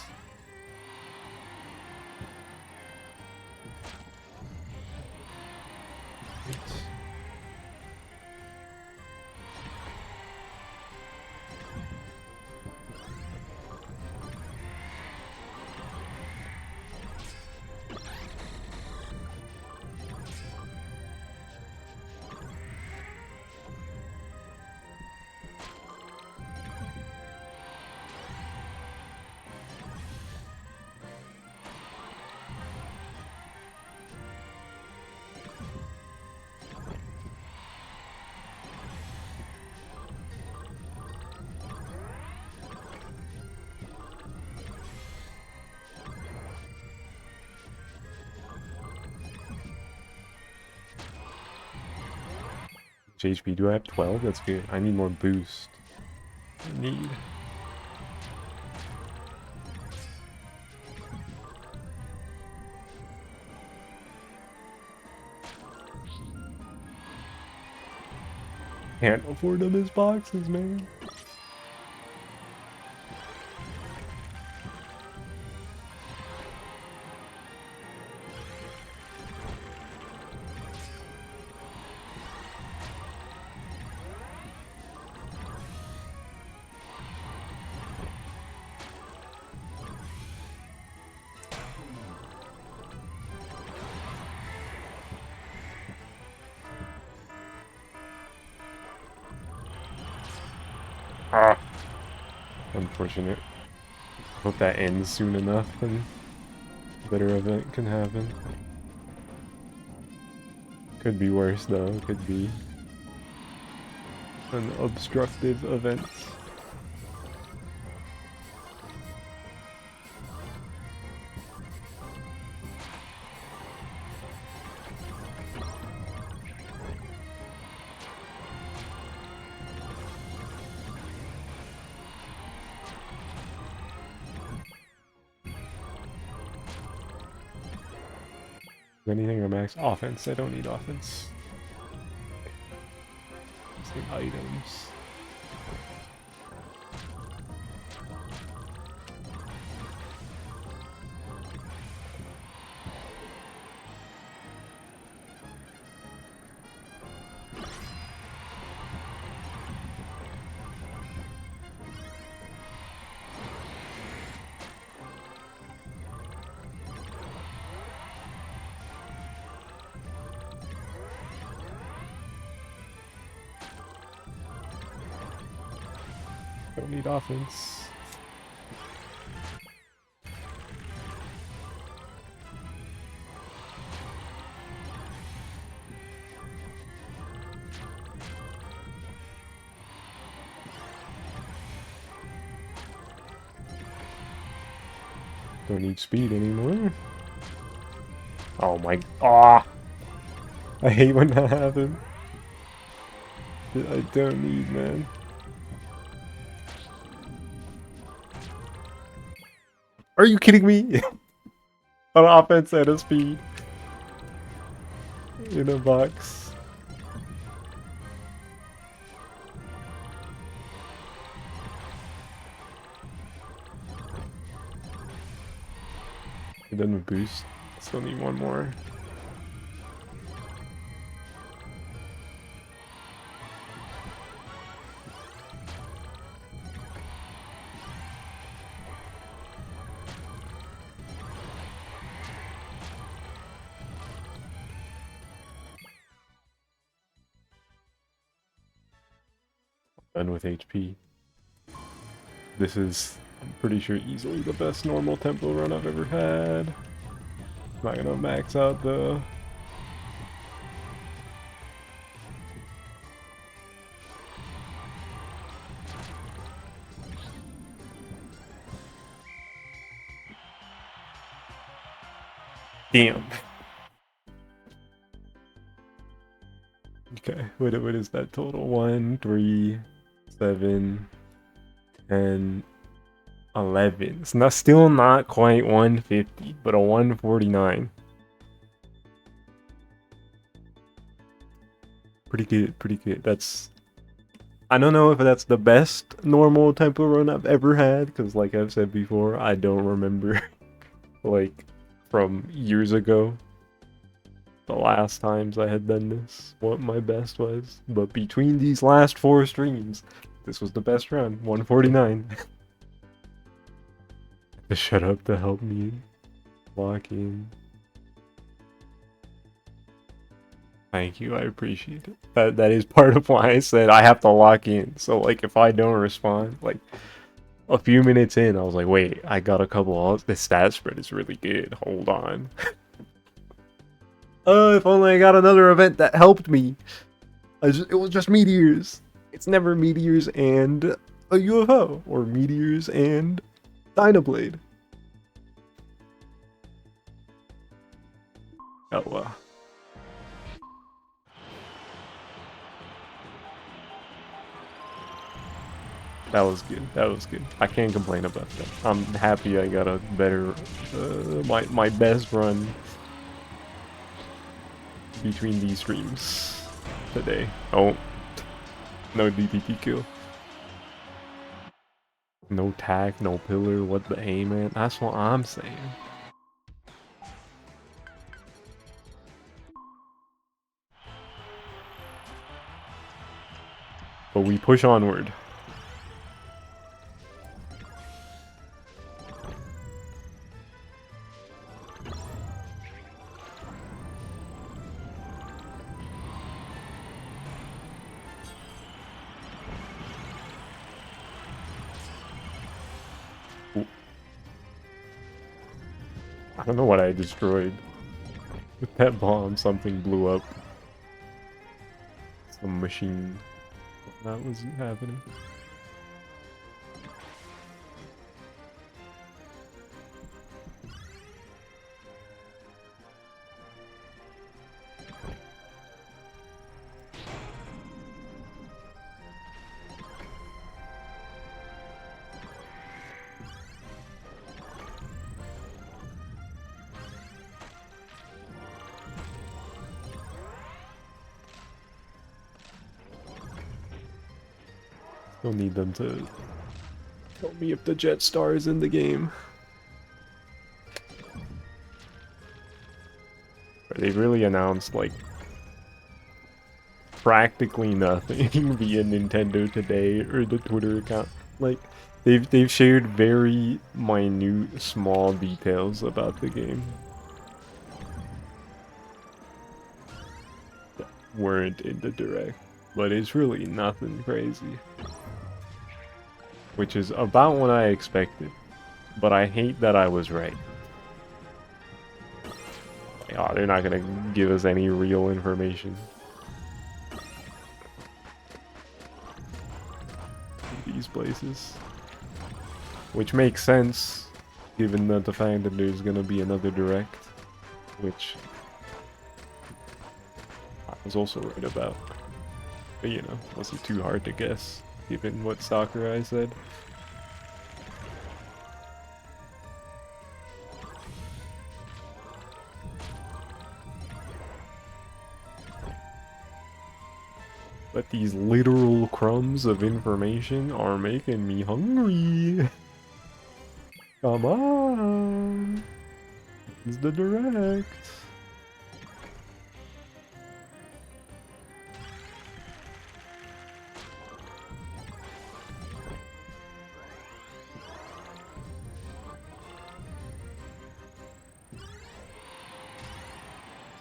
HP, do I have 12? That's good. I need more boost. I need. Can't afford them as boxes, man. unfortunate. Hope that ends soon enough and a better event can happen. Could be worse though, could be an obstructive event. Anything or max offense? I don't need offense. Just need items. Don't need offense. Don't need speed anymore. Oh my... Ah! I hate when that happens. I don't need, man. Are you kidding me? An offense and a speed. In a box. It doesn't boost. Still need one more. Done with HP. This is, I'm pretty sure, easily the best normal tempo run I've ever had. Not gonna max out though. Damn. Okay, what is that total? 1, 3, 7, 10, 11. It's not still not quite 150, but a 149. Pretty good, pretty good. That's, I don't know if that's the best normal tempo run I've ever had, because like I've said before, I don't remember like from years ago the last times I had done this, what my best was. But between these last 4 streams, this was the best run, 149. To shut up to help me lock in. Thank you, I appreciate it. That is part of why I said I have to lock in. So like if I don't respond, like a few minutes in, I was like, wait, I got a couple of, the stat spread is really good. Hold on. If only I got another event that helped me. It was just meteors. It's never meteors and a UFO or meteors and Dynablade. Oh well. That was good. That was good. I can't complain about that. I'm happy I got a better, my best run between these streams today. Oh, no DPT kill. No tack, no pillar. What the A, man? That's what I'm saying. But we push onward. I don't know what I destroyed. With that bomb, something blew up. Some machine. That was happening. Still need them to tell me if the Jetstar is in the game. They really announced like practically nothing via Nintendo Today or the Twitter account. Like they've shared very minute, small details about the game that weren't in the direct, but it's really nothing crazy. Which is about what I expected, but I hate that I was right. Oh, they're not gonna give us any real information. These places. Which makes sense, given that the fact that there's gonna be another direct, which I was also right about. But you know, wasn't too hard to guess, given what Sakurai said. But these literal crumbs of information are making me hungry. Come on. It's the direct.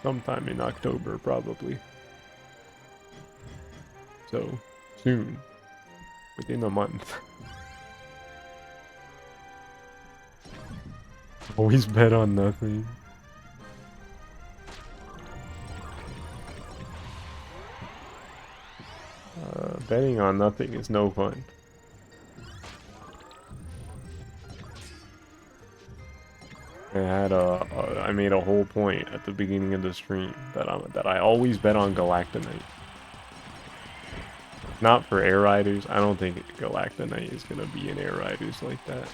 Sometime in October, probably. So, soon. Within a month. Always bet on nothing. Betting on nothing is no fun. I made a whole point at the beginning of the stream that I always bet on Galactonite. Not for Air Riders. I don't think Galactonite is gonna be in Air Riders like that.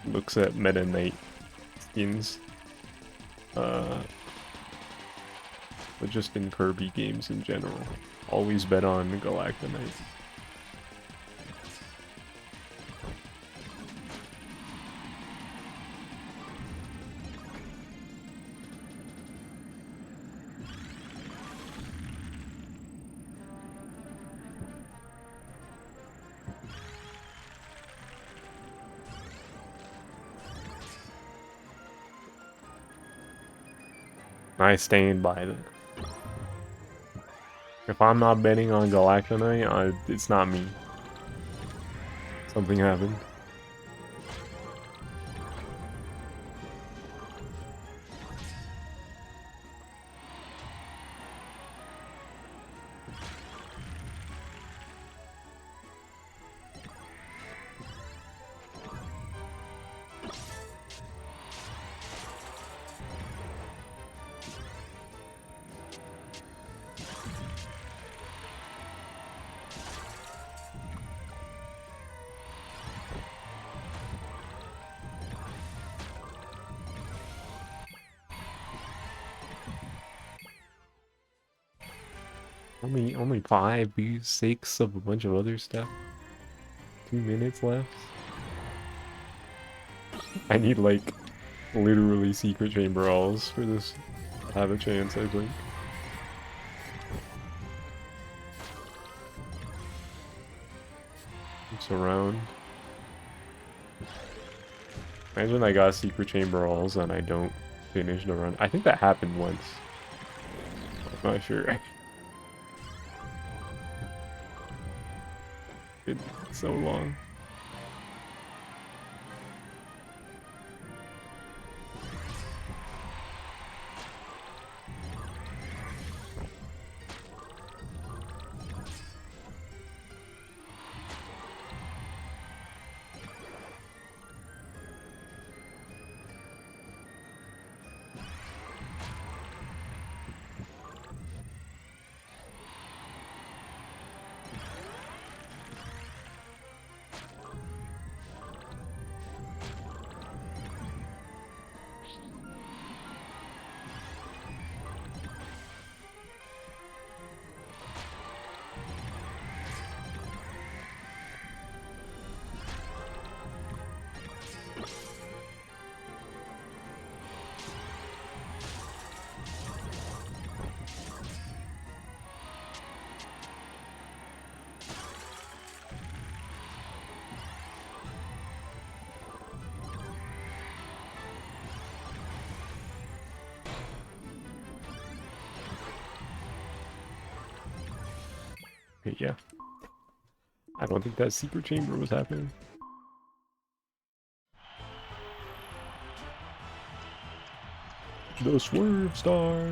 Looks at Meta Knight skins. But just in Kirby games in general. Always bet on Galactonite. I stand by that. If I'm not betting on Galactonite, it's not me. Something happened. Only 5 views, 6 of a bunch of other stuff. 2 minutes left. I need like literally secret chamber alls for this to have a chance, I think. Surround. Imagine I got secret chamber alls and I don't finish the run. I think that happened once. I'm not sure. It's so long. Okay, yeah. I don't think that secret chamber was happening. The Swerve Star!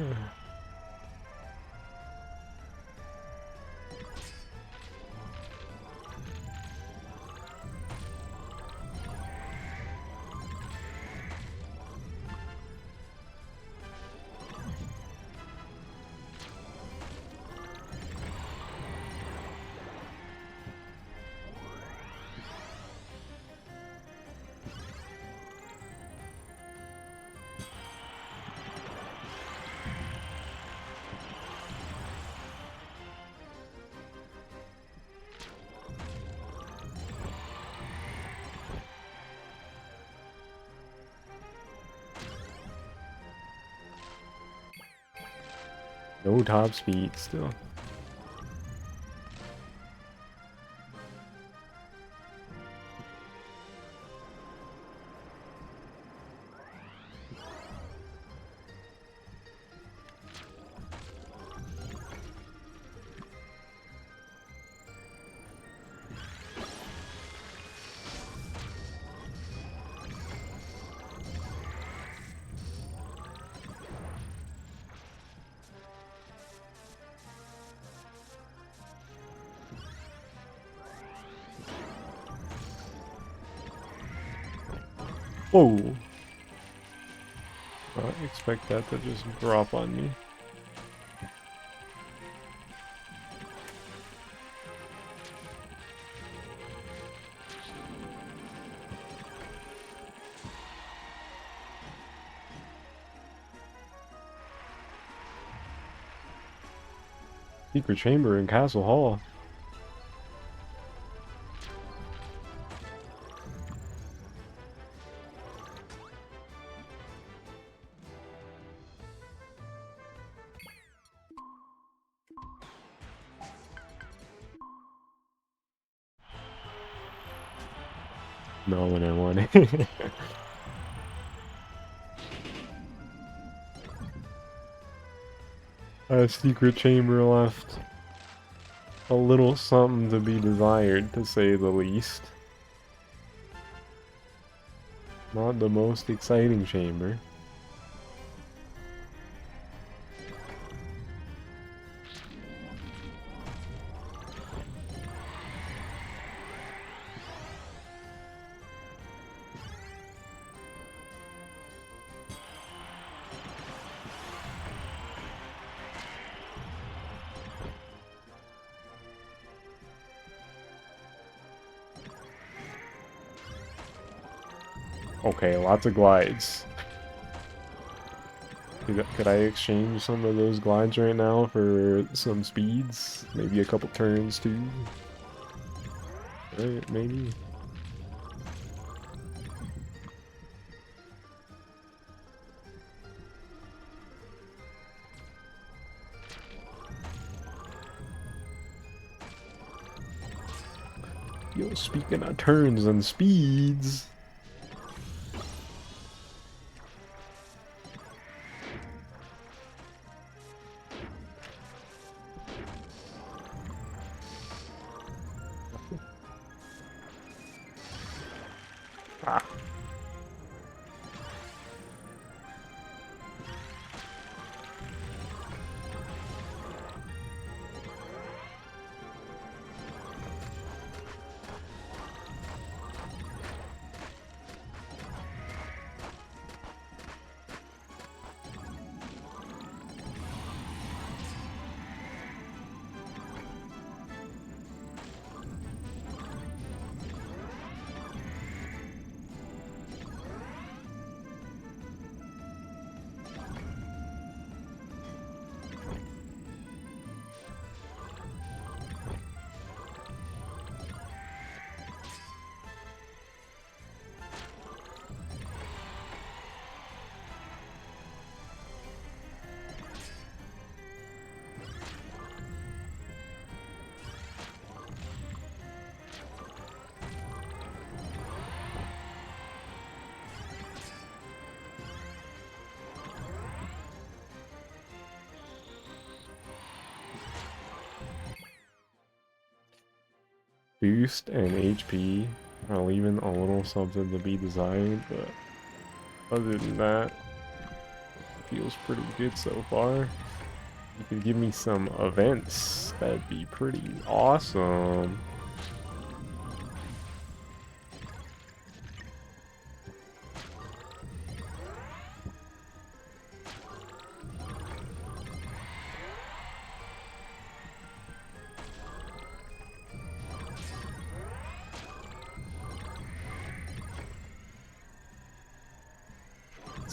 No top speed still. Whoa! I expect that to just drop on me. Secret chamber in Castle Hall. No, when I want it. A secret chamber left. A little something to be desired, to say the least. Not the most exciting chamber. Okay, lots of glides. Could I exchange some of those glides right now for some speeds? Maybe a couple turns too? Right, maybe? Yo, speaking of turns and speeds... Ah. boost and HP are leaving a little something to be desired, but other than that, feels pretty good so far. You could give me some events, that'd be pretty awesome.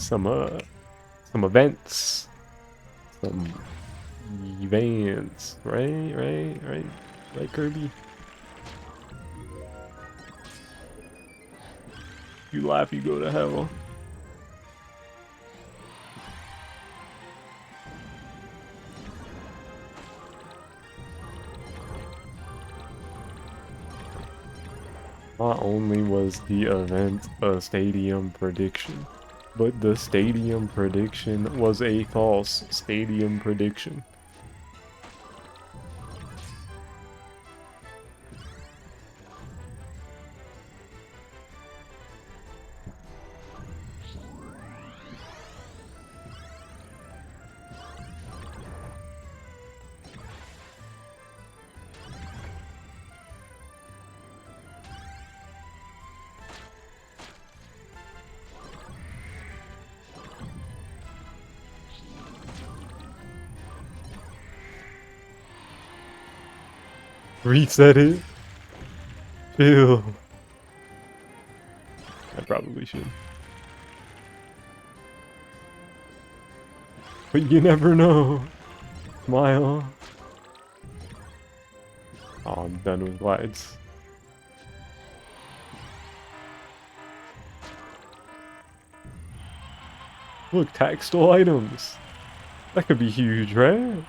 Some events. Some events. Right, Kirby? You laugh, you go to hell. Not only was the event a stadium prediction, but the stadium prediction was a false stadium prediction. Reset it? Chill. I probably should. But you never know. Smile. Oh, I'm done with glides. Look, tactile items. That could be huge, right?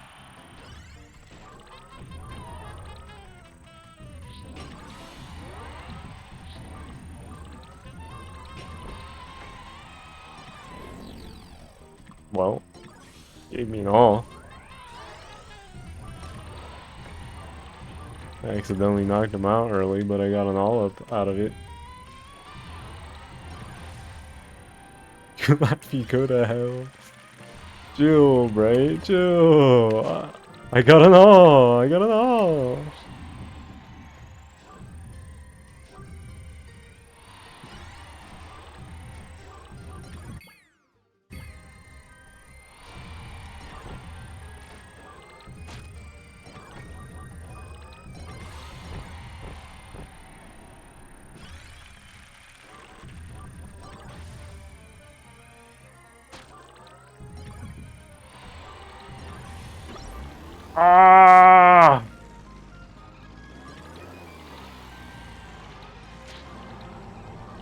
Well, gave me an all. I accidentally knocked him out early, but I got an all up out of it. You laugh, you go to hell. Chill, Bray, chill. I got an all. I got an all. Ah!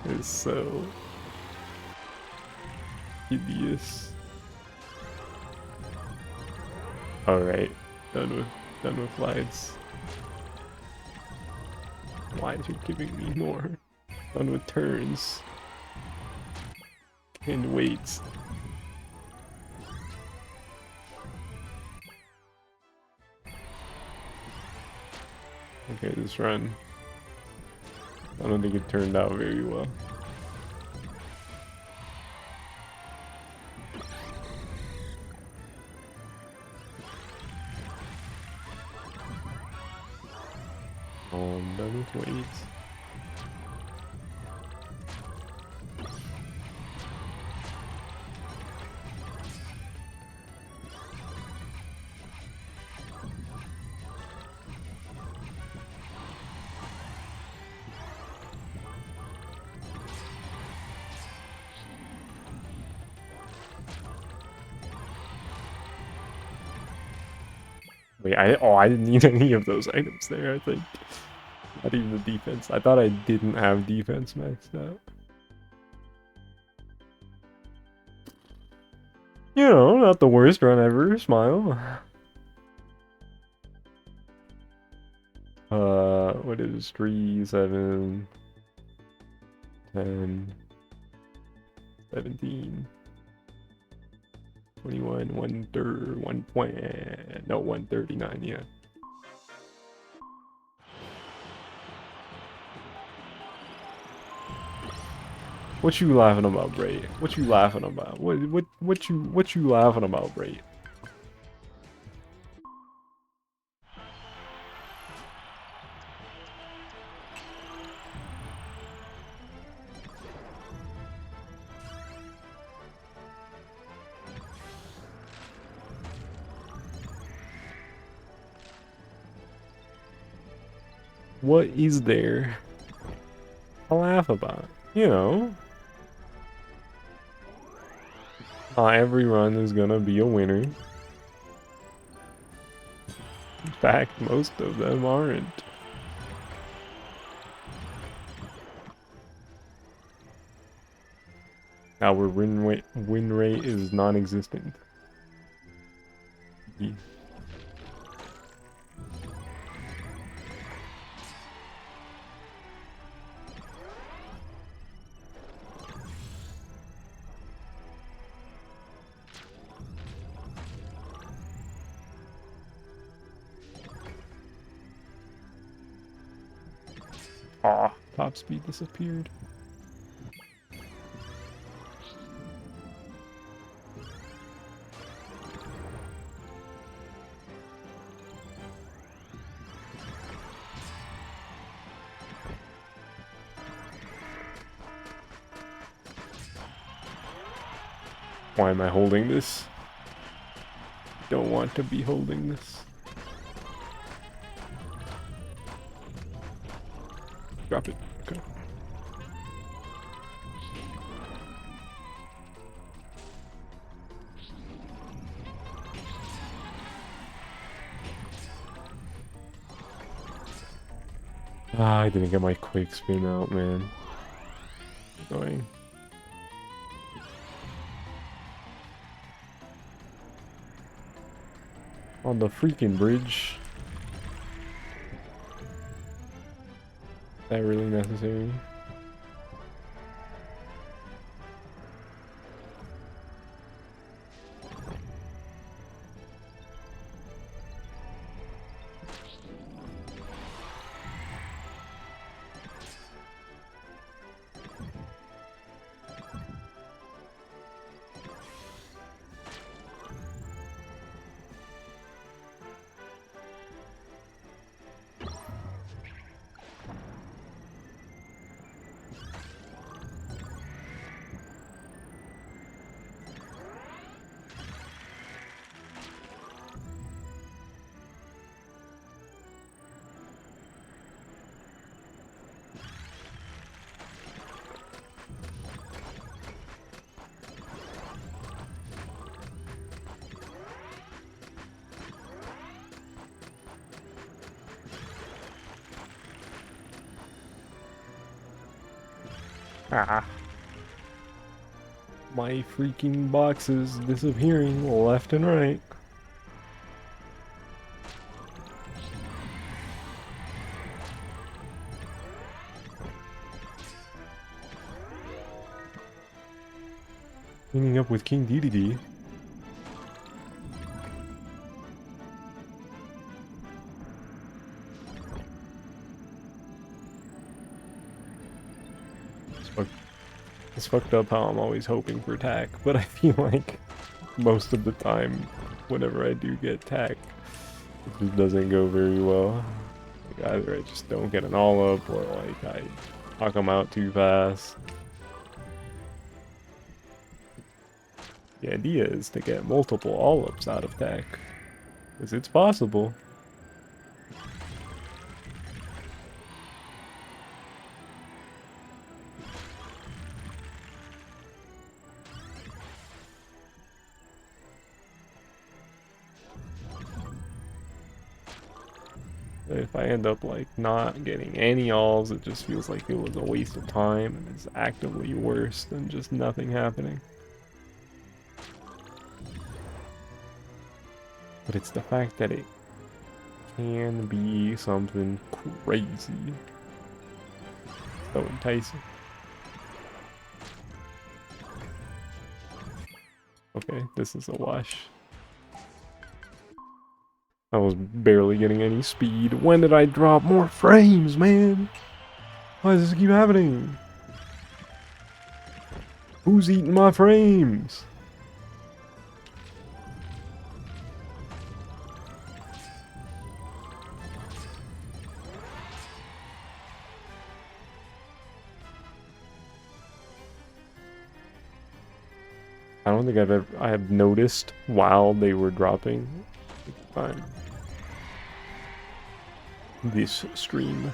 It's so hideous. Alright, done with lights. Lights are giving me more. Done with turns. And weights. Okay, this run. I don't think it turned out very well. Oh, I'm done with weights. Wait, I didn't need any of those items there, I think. Not even the defense. I thought I didn't have defense maxed out. You know, not the worst run ever. Smile. What is 3, 7, 10, 17, 21, 139, yeah. What you laughing about, Bray? What you laughing about? What you laughing about, Bray? What is there to laugh about? You know, not every run is gonna be a winner. In fact, most of them aren't. Our win rate is non-existent. Yeah. Aw, top speed disappeared. Why am I holding this? Don't want to be holding this. Drop it. Okay. Ah, I didn't get my quick spin out, man. Annoying. On the freaking bridge. Is that really necessary? Ah. My freaking box is disappearing left and right. Cleaning up with King DDD. It's fucked up how I'm always hoping for tack, but I feel like most of the time, whenever I do get tack, it just doesn't go very well. Like either I just don't get an all up, or like I knock them out too fast. The idea is to get multiple all ups out of tack, because it's possible. If I end up like not getting any alls, it just feels like it was a waste of time, and it's actively worse than just nothing happening. But it's the fact that it can be something crazy. So enticing. Okay, this is a wash. I was barely getting any speed. When did I drop more frames, man? Why does this keep happening? Who's eating my frames? I don't think I have noticed while they were dropping time this stream.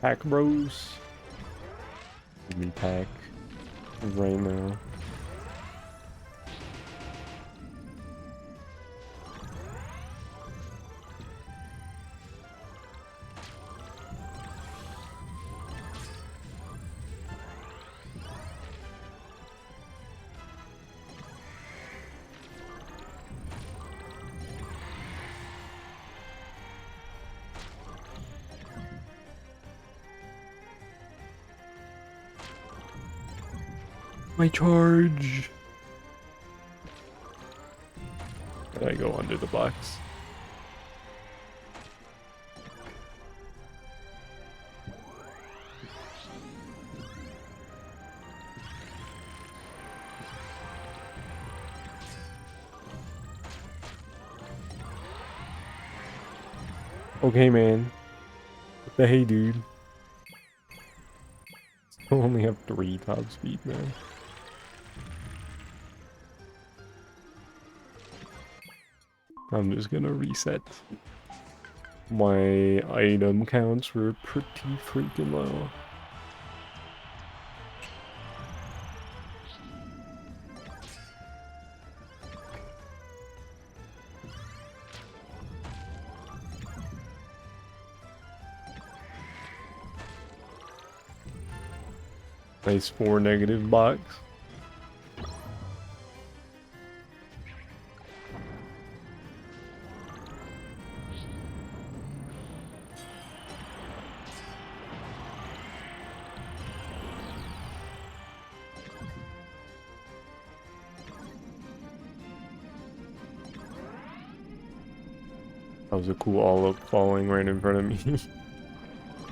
Pack bros. Me pack right now. My charge. Did I go under the box? Okay, man. What the hey, dude? Still only have 3 top speed, man. I'm just gonna reset. My item counts were pretty freaking low. Nice 4 negative box. That was a cool all-up falling right in front of me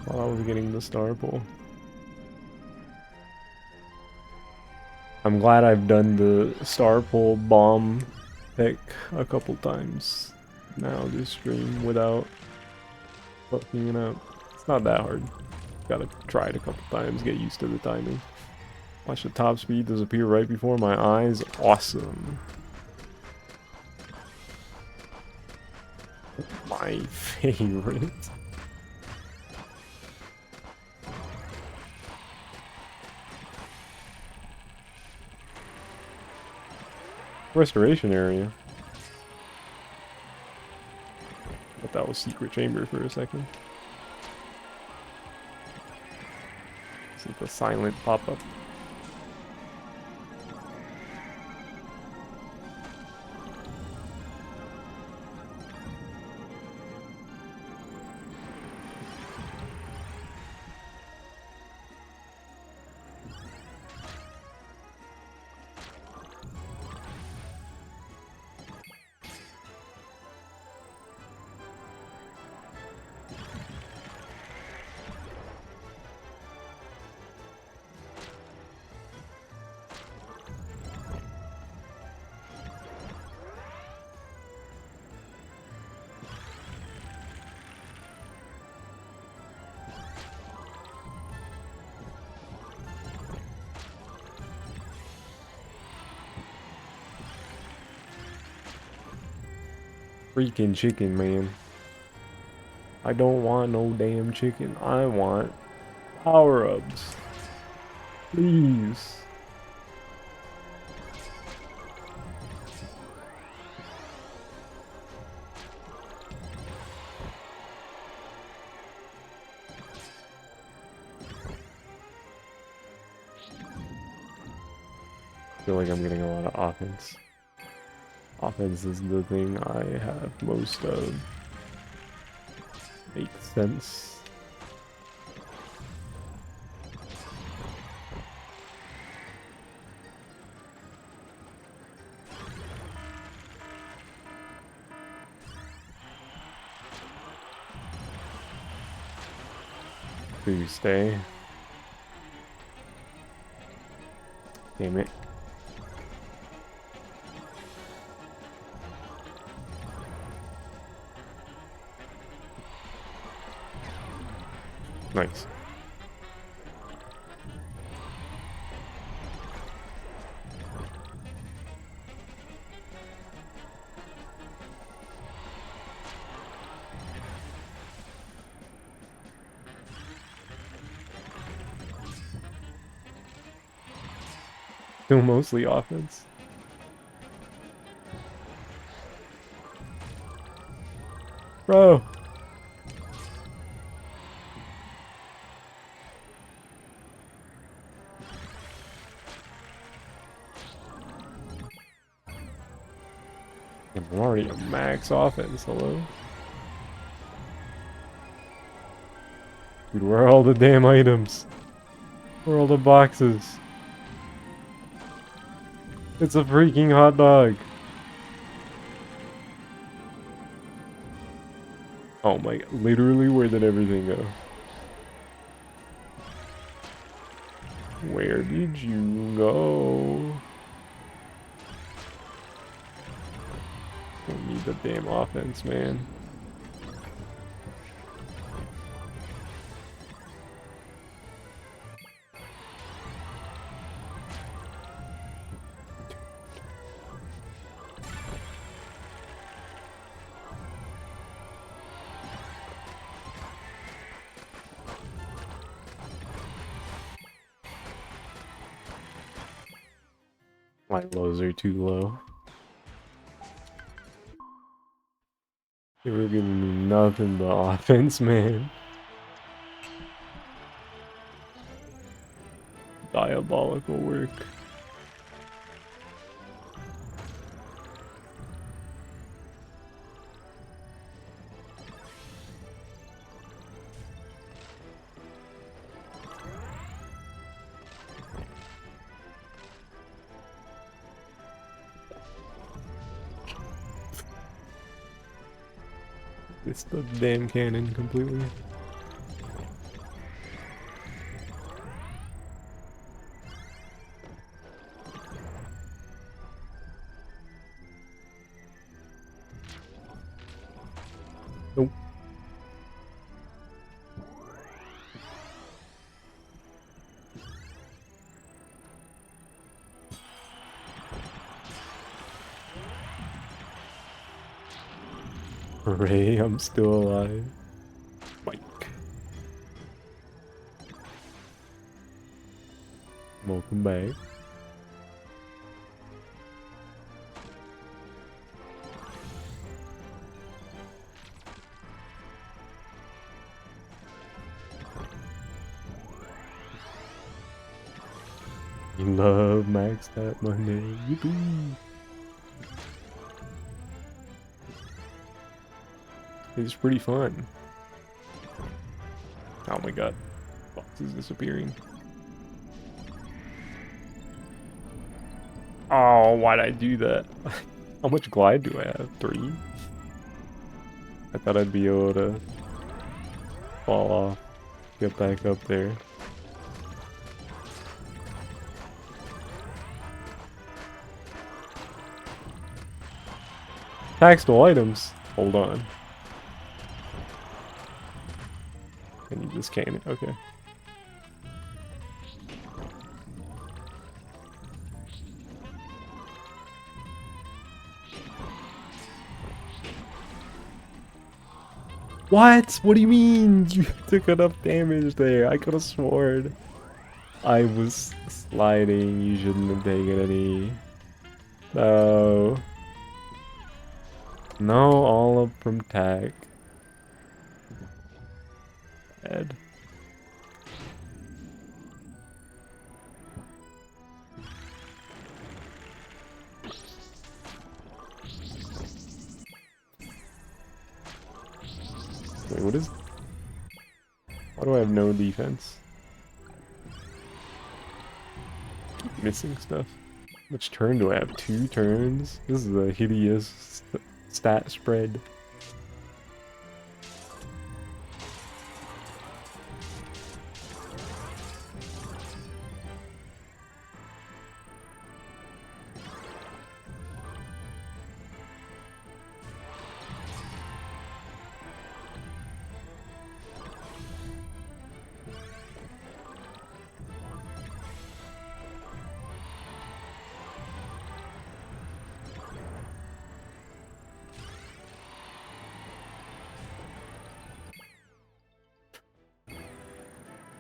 while I was getting the star pull. I'm glad I've done the star pull bomb pick a couple times now this stream without fucking it up. It's not that hard. Gotta try it a couple times, get used to the timing. Watch the top speed disappear right before my eyes. Awesome. My favorite. Restoration area. Thought that was secret chamber for a second. This is the silent pop-up. Freaking chicken, man. I don't want no damn chicken. I want power-ups. Please. I feel like I'm getting a lot of offense. Offense is the thing I have most of. Makes sense. Do you stay? Damn it. Nice. Still mostly offense. Bro. I'm already a max offense, hello? Dude, where are all the damn items? Where are all the boxes? It's a freaking hot dog. Oh my god, literally, where did everything go? Where did you go? Don't need the damn offense, man. My lows are too low. They were giving me nothing but offense, man. Diabolical work. It's the damn cannon completely. Nope. Hooray, I'm still alive. Mike. Welcome back. You love Max that Monday. Yippee! It's pretty fun. Oh my god. Box is disappearing. Oh, why'd I do that? How much glide do I have? 3? I thought I'd be able to fall off, get back up there. Taxable items. Hold on. I need this cannon. Okay. What? What do you mean? You took enough damage there. I could have sworn I was sliding. You shouldn't have taken any. No. No, all up from tech. Ed. Wait, what is... Why do I have no defense? Keep missing stuff. Which turn do I have? 2 turns? This is a hideous stat spread.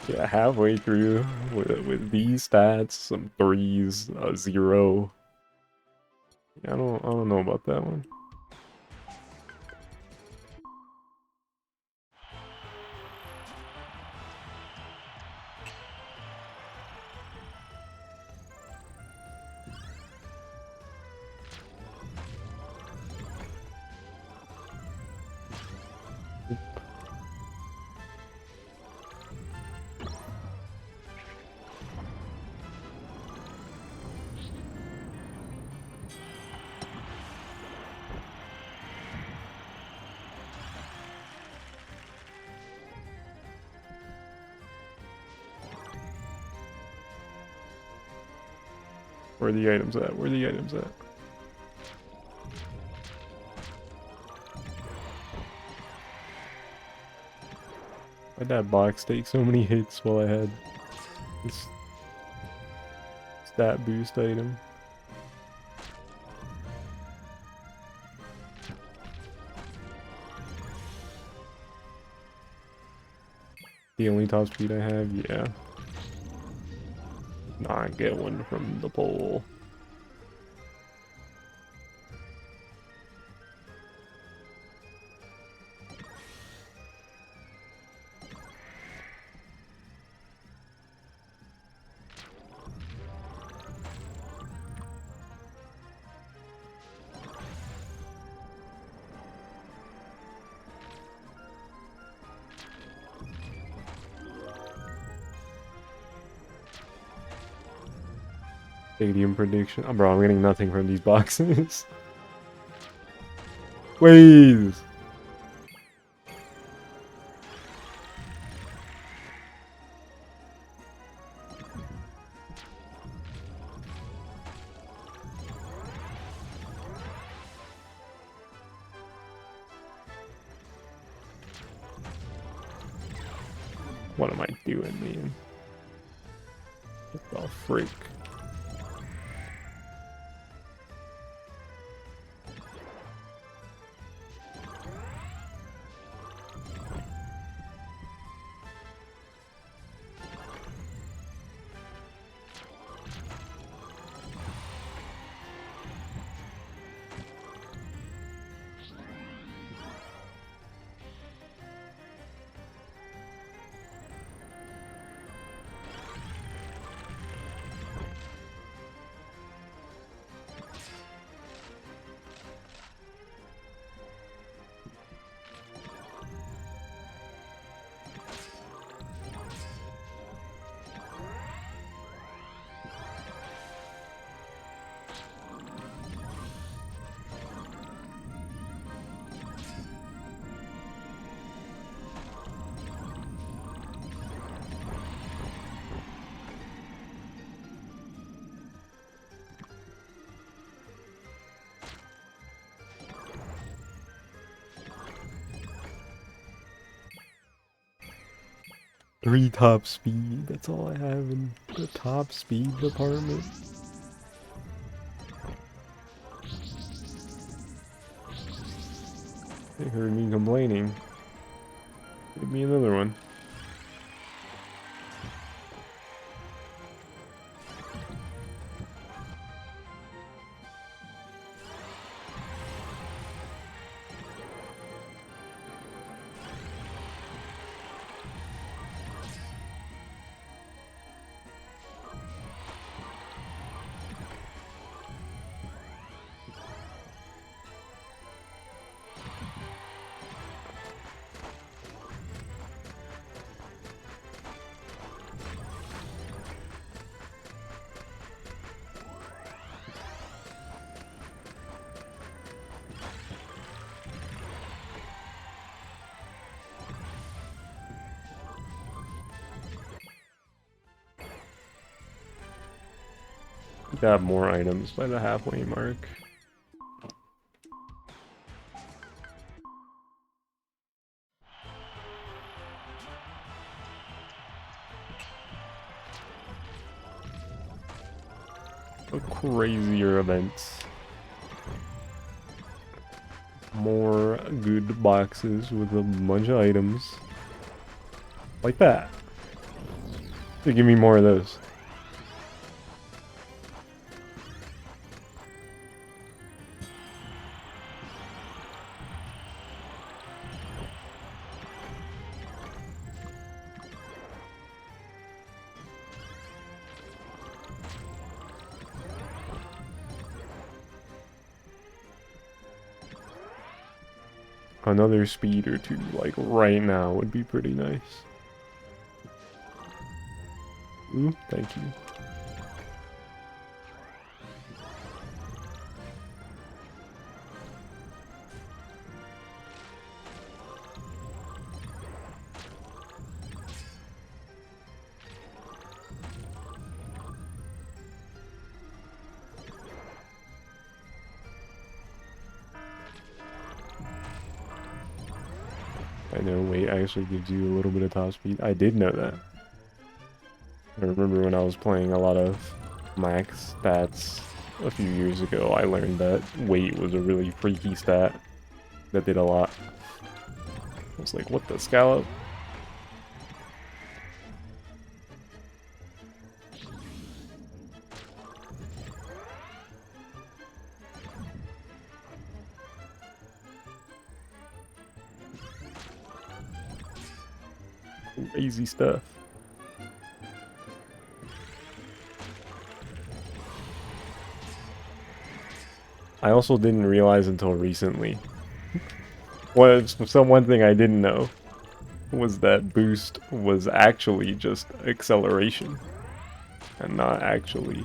Yeah, halfway through with these stats, some 3s, a 0. Yeah, I don't know about that one. Where are the items at? Where are the items at? Why'd that box take so many hits while I had this stat boost item? The only top speed I have? Yeah. Not get one from the pole. Stadium prediction. Oh, bro, I'm getting nothing from these boxes. Wait. What am I doing, man? What the freak? Three top speed. That's all I have in the top speed department. They heard me complaining. Give me another one. Got more items by the halfway mark. Crazier events. More good boxes with a bunch of items. Like that. They give me more of those. Another speed or two, like right now, would be pretty nice. Ooh, thank you. I know weight actually gives you a little bit of top speed. I did know that. I remember when I was playing a lot of max stats a few years ago, I learned that weight was a really freaky stat that did a lot. I was like, what the scallop? Crazy stuff. I also didn't realize until recently. One thing I didn't know was that boost was actually just acceleration and not actually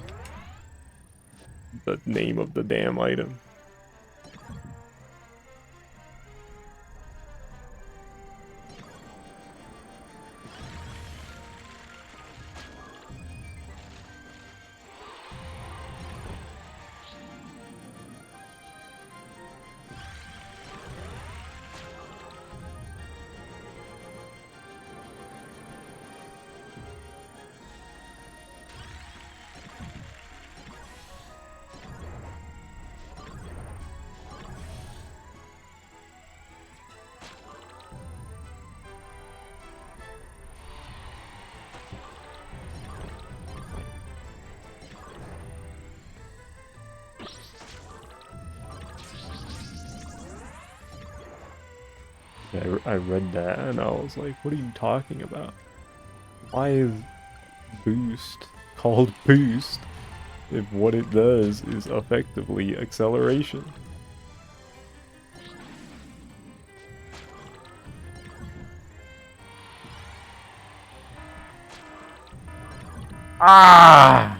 the name of the damn item. I read that and I was like, what are you talking about? Why is boost called boost if what it does is effectively acceleration? Ah!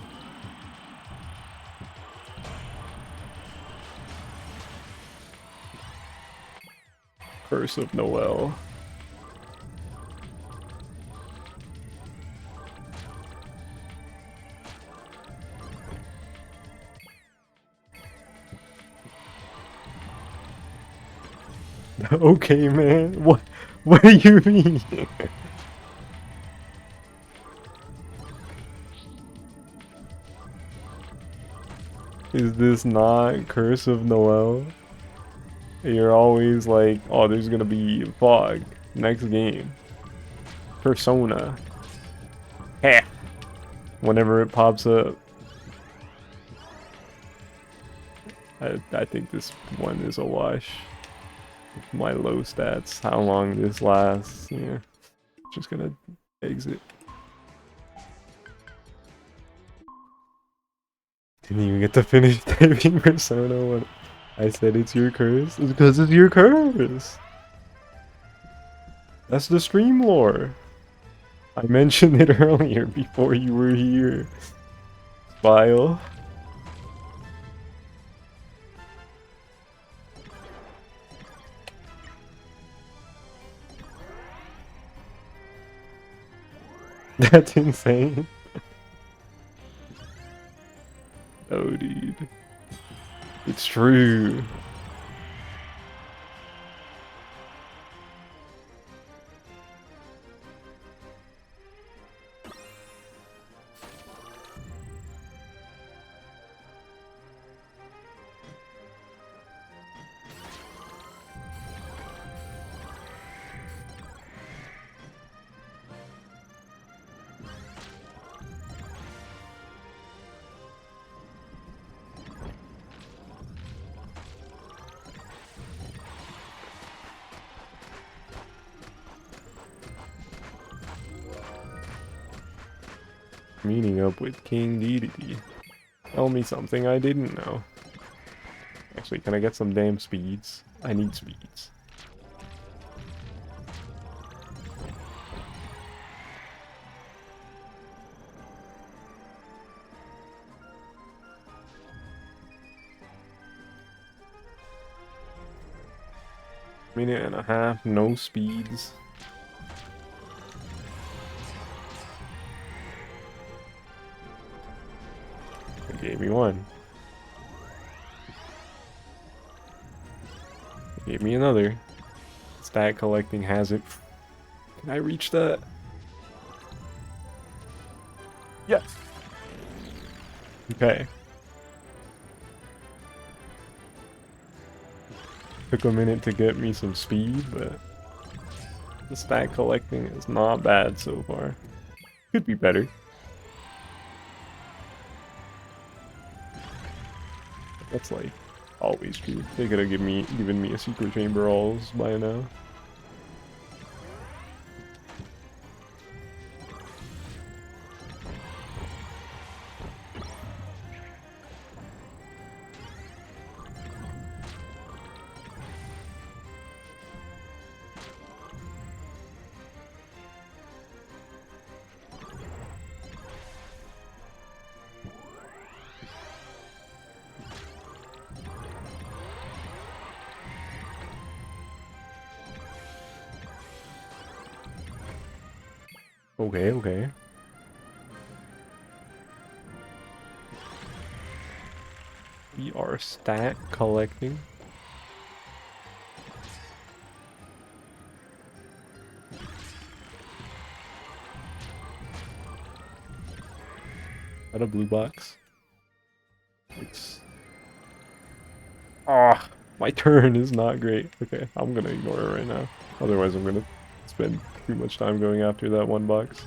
Curse of Noel. Okay, man. What do you mean? Is this not Curse of Noel? You're always like, oh, there's gonna be fog. Next game. Persona. Heh. Whenever it pops up. I think this one is a wash. My low stats, how long this lasts, yeah. Just gonna exit. Didn't even get to finish typing Persona when I said it's your curse. It's because it's your curse. That's the stream lore. I mentioned it earlier before you were here. Smile. That's insane. Oh, dude. It's true. Meeting up with King Dedede. Tell me something I didn't know. Actually, can I get some damn speeds? I need speeds. Minute and a half, no speeds. It gave me one. It gave me another. Stat collecting has it. Can I reach that? Yes. Okay. Took a minute to get me some speed, but the stat collecting is not bad so far. Could be better. That's like always true. They could have given me a secret chamber alls by now. Okay, okay. We are stat collecting. Is that a blue box? It's... Ah, my turn is not great. Okay, I'm gonna ignore it right now. Otherwise I'm gonna spend too much time going after that one box.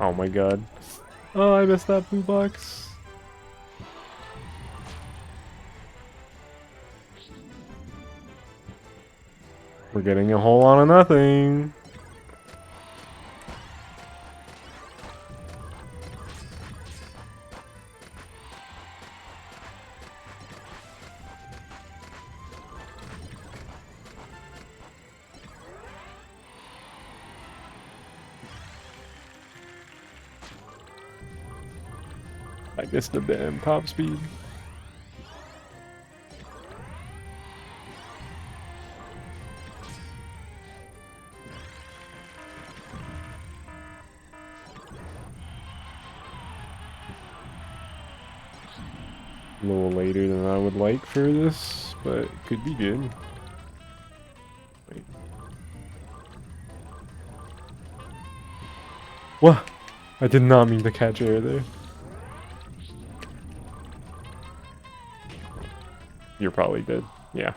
Oh my god. Oh, I missed that blue box. We're getting a whole lot of nothing. I missed the damn top speed. A little later than I would like for this, but it could be good. Wait. What? I did not mean to catch air there. You're probably dead. Yeah.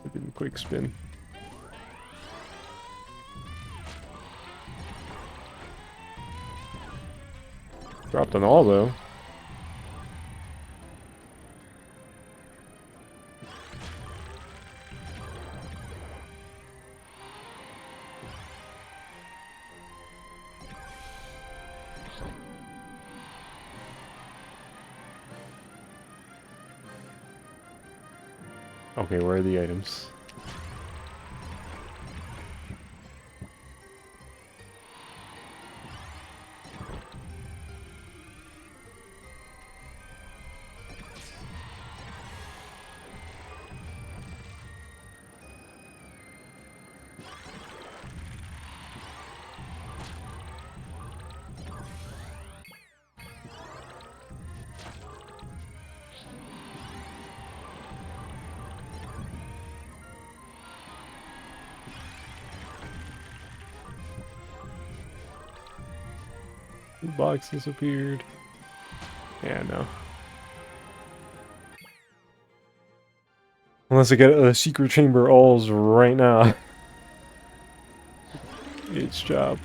I didn't quick spin. Dropped an all though. Okay, where are the items? The box disappeared. Yeah, no. Unless I get a secret chamber alls right now. It's chopped.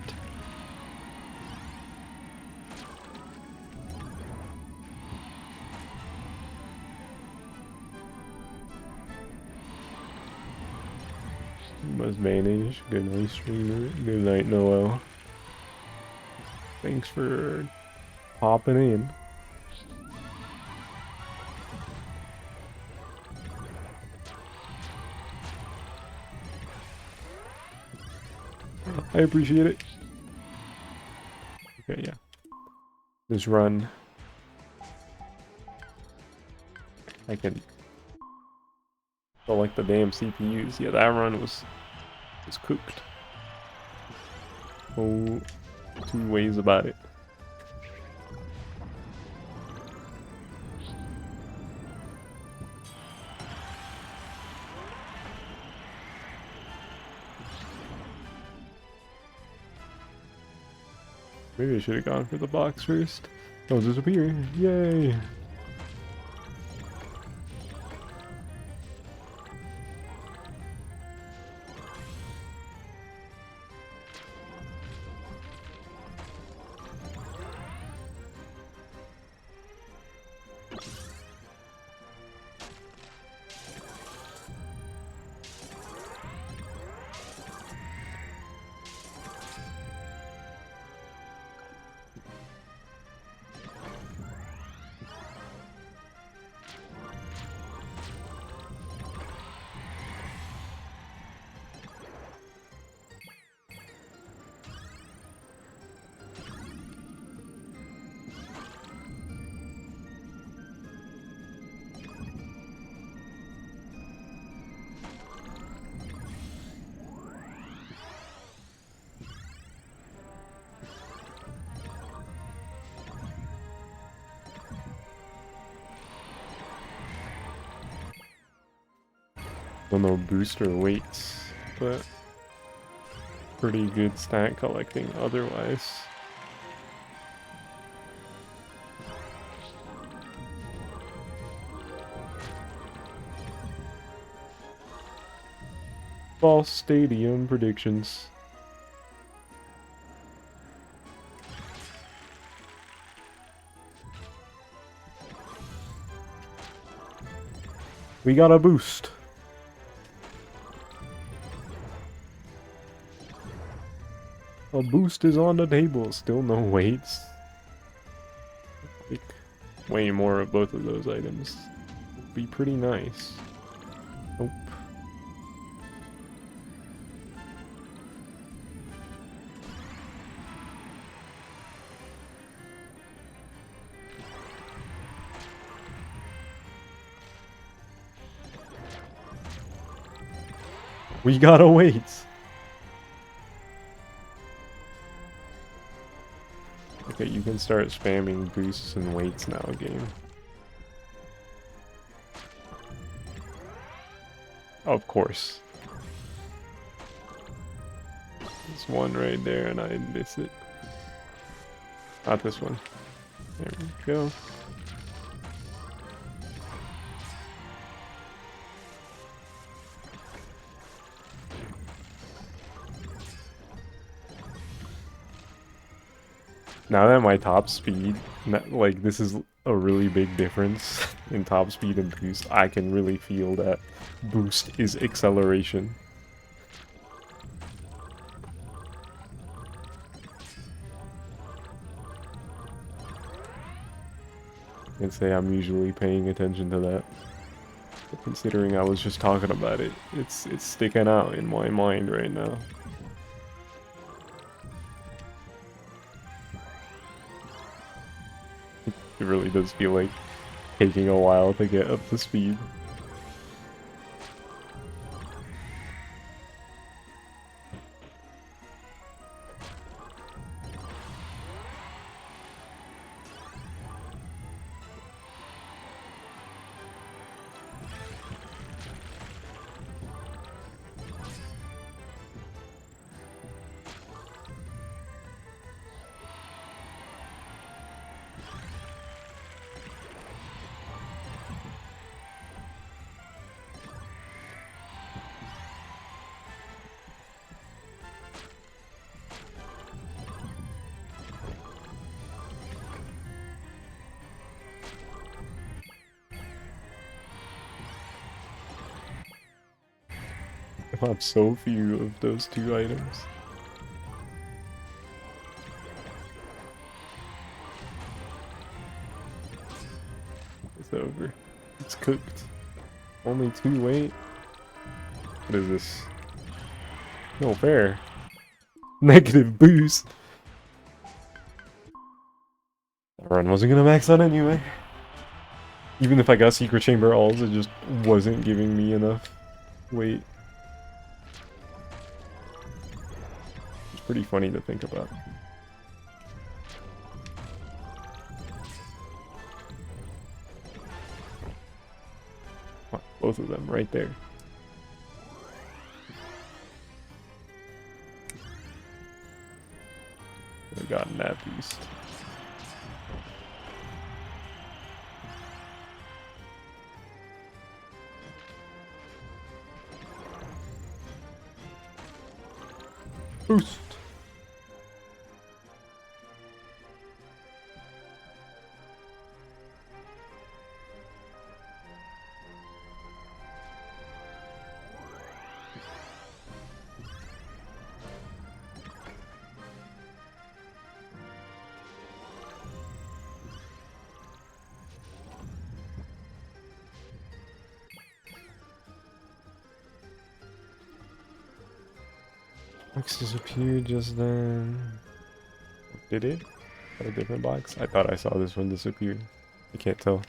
Must manage. Good night, streamer. Good night, Noel. Thanks for popping in. I appreciate it. Okay, yeah. This run. I can select the damn CPUs. Yeah, that run was cooked. Oh, two ways about it. Maybe I should have gone for the box first. Oh, disappear. Yay! Don't know booster weights, but pretty good stat collecting otherwise. False stadium predictions. We got a boost. A boost is on the table. Still no weights. Like, way more of both of those items would be pretty nice. Nope. We gotta wait. Okay, you can start spamming boosts and weights now, game. Of course. There's one right there and I miss it. Not this one. There we go. Now that my top speed, like this is a really big difference in top speed and boost, I can really feel that boost is acceleration. I'd say I'm usually paying attention to that. But considering I was just talking about it, it's sticking out in my mind right now. It really does feel like taking a while to get up to speed. I have so few of those two items. It's over. It's cooked. Only 2 wait. What is this? No fair. Negative boost. That run wasn't gonna max out anyway. Even if I got Secret Chamber alls, it just wasn't giving me enough weight. It's pretty funny to think about. Wow, both of them right there. I've gotten that boost. Boost. Box disappeared just then. Did it? Got a different box? I thought I saw this one disappear. I can't tell.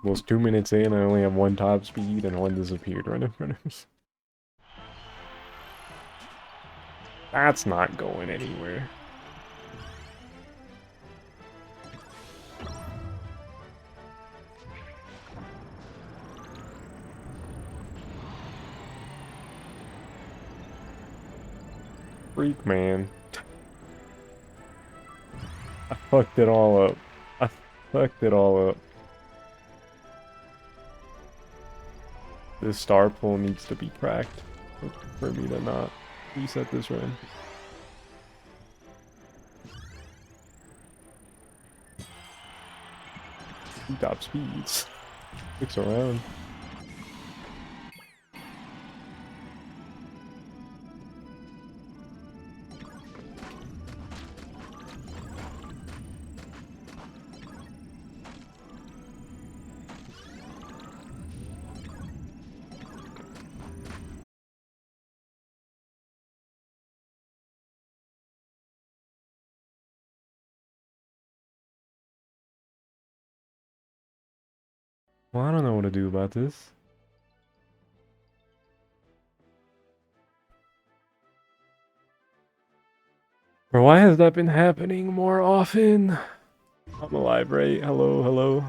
Almost 2 minutes in, I only have 1 top speed and 1 disappeared right in front of me. That's not going anywhere. Freak, man. I fucked it all up. I fucked it all up. This star pull needs to be cracked for me to not reset this run. 2 top speeds. Looks around. Well, I don't know what to do about this. Or why has that been happening more often? I'm alive, right? Hello, hello.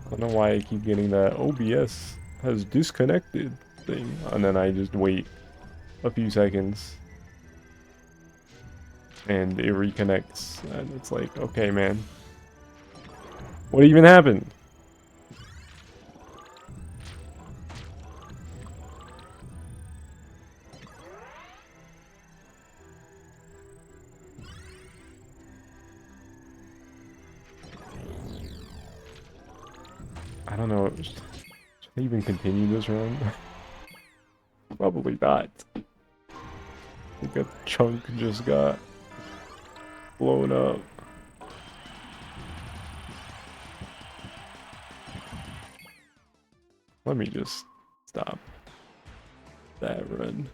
I don't know why I keep getting that OBS has disconnected thing. And then I just wait a few seconds. And it reconnects. And it's like, okay, man. What even happened? I don't know. Should I even continue this run? Probably not. I think a chunk just got blown up. Let me just stop that run.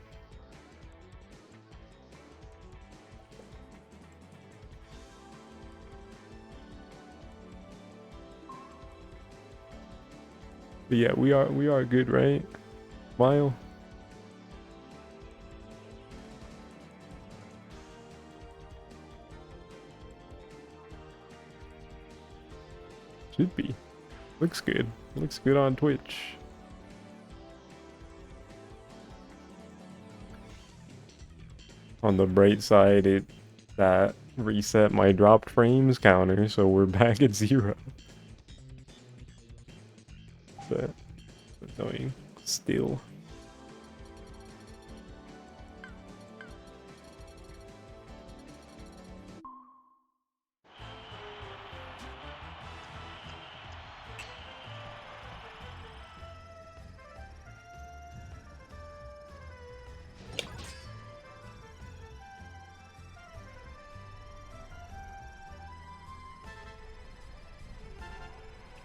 But yeah, we are good, right? Smile. Should be. Looks good. Looks good on Twitch. On the bright side, that reset my dropped frames counter, so we're back at 0. But annoying still.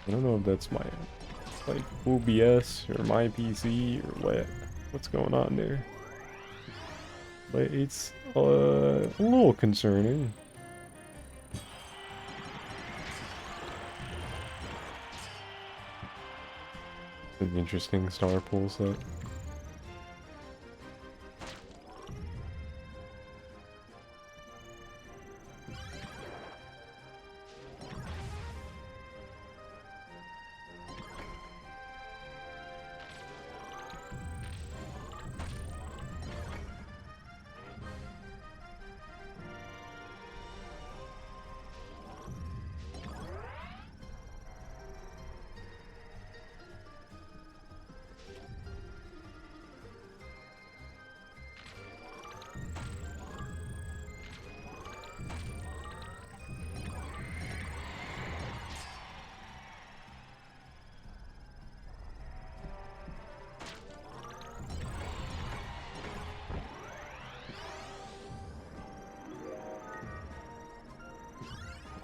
I don't know if that's my like OBS or my PC or what's going on there. But it's a little concerning. An interesting star pull set.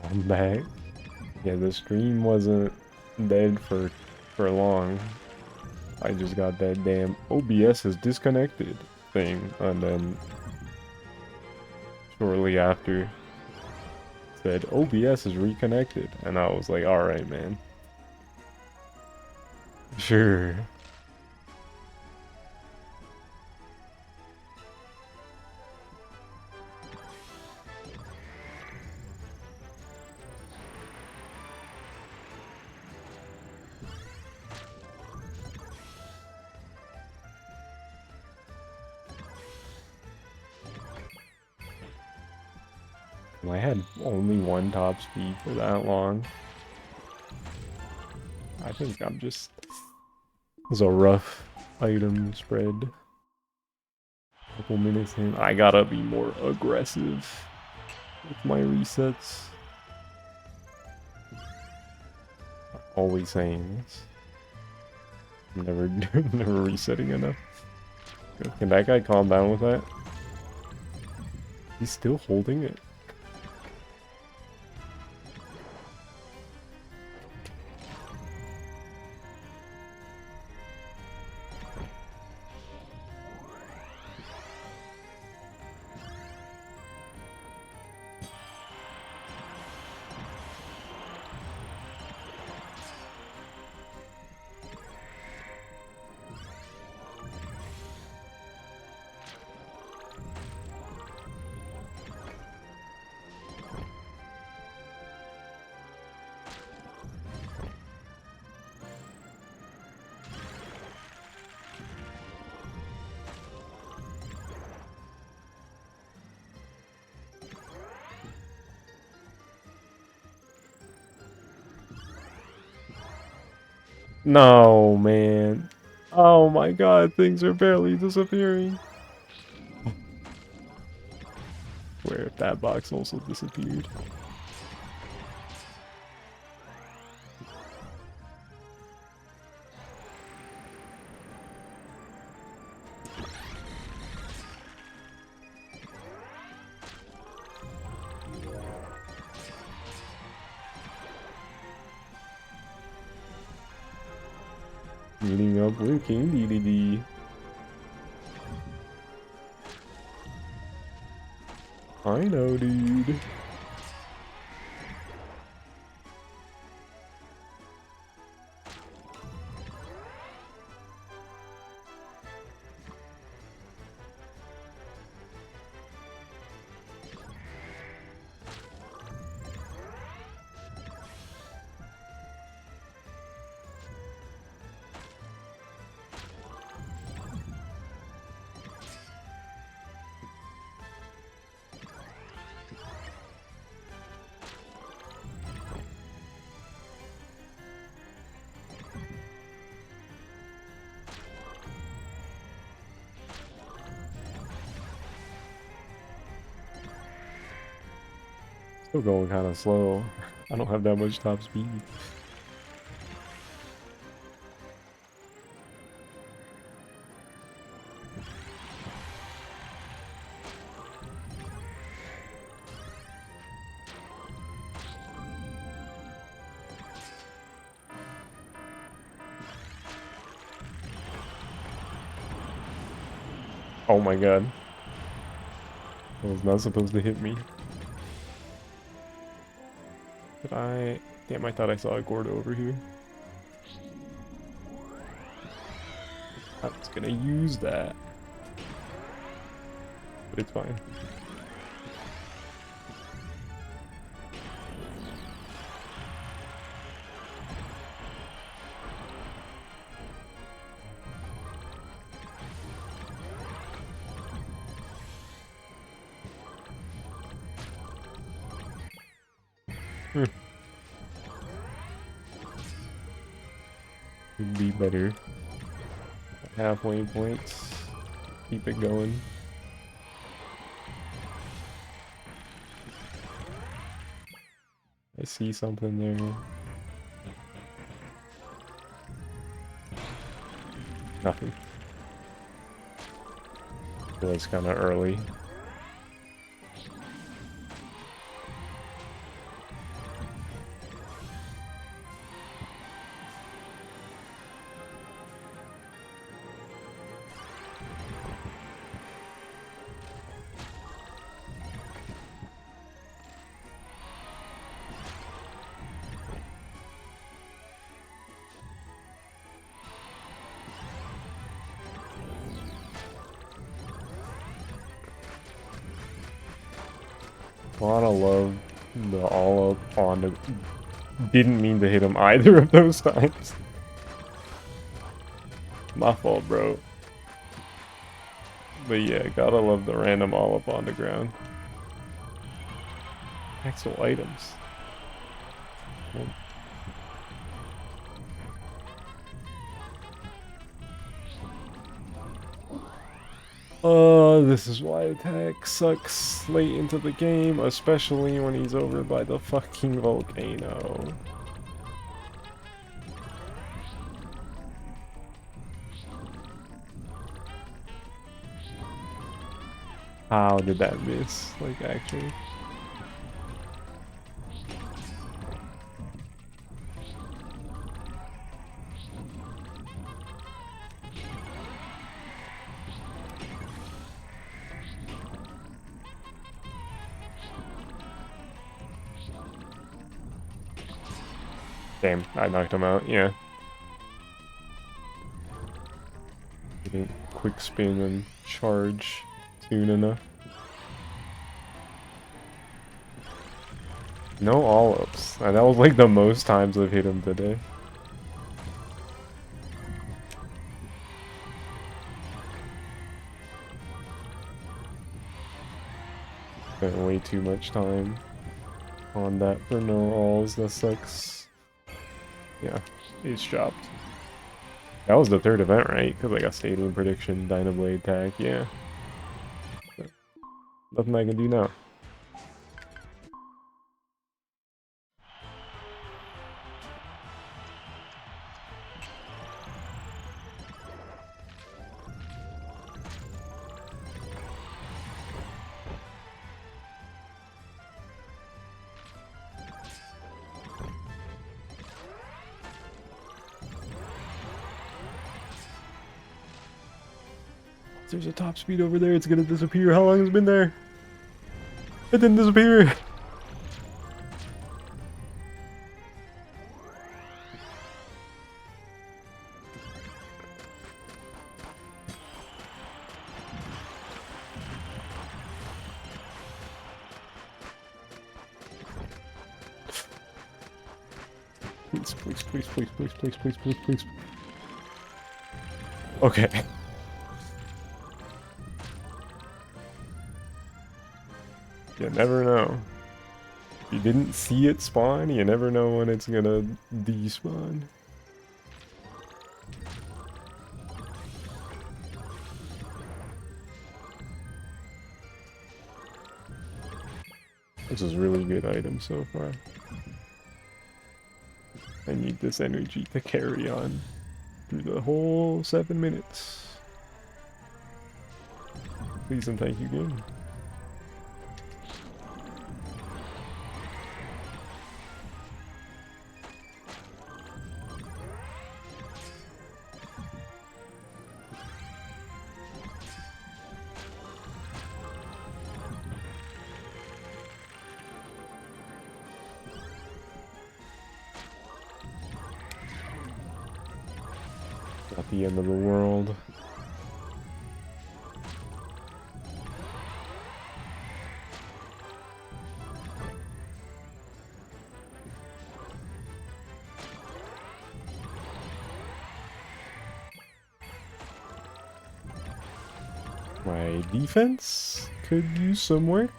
I'm back. Yeah, the stream wasn't dead for long. I just got that damn OBS is disconnected thing, and then shortly after said OBS is reconnected, and I was like, all right, man. Sure. I had only one top speed for that long. I think I'm just... It was a rough item spread. Couple minutes in. I gotta be more aggressive with my resets. Always saying this. I'm never resetting enough. Can that guy calm down with that? He's still holding it. No, man. Oh my god, things are barely disappearing. Where if that box also disappeared. Meeting up with King DDD. I know, dude. Still going kind of slow. I don't have that much top speed. Oh my god. That was not supposed to hit me. Did I? Damn, I thought I saw a Gordo over here. I was gonna use that. But it's fine. Could be better. Halfway points. Keep it going. I see something there. Nothing. It was kind of early. A lot of love. The all up on the. Didn't mean to hit him either of those times. My fault, bro. But yeah, gotta love the random all up on the ground. Actual items. This is why attack sucks late into the game, especially when he's over by the fucking volcano. How did that miss? Like, actually. Damn, I knocked him out, yeah. Didn't quick spin and charge soon enough. No all-ups. That was like the most times I've hit him today. Spent way too much time on that for no alls. That sucks. Yeah, he's chopped. That was the third event, right? Because I got Stadium Prediction, Dynablade Tag, yeah. Nothing I can do now. There's a top speed over there, it's gonna disappear. How long has it been there? It didn't disappear! Please, please, please, please, please, please, please, please, please. Okay. You never know. You didn't see it spawn, you never know when it's gonna despawn. This is a really good item so far. I need this energy to carry on through the whole 7 minutes. Please and thank you, game. Not the end of the world. My defense could use some work.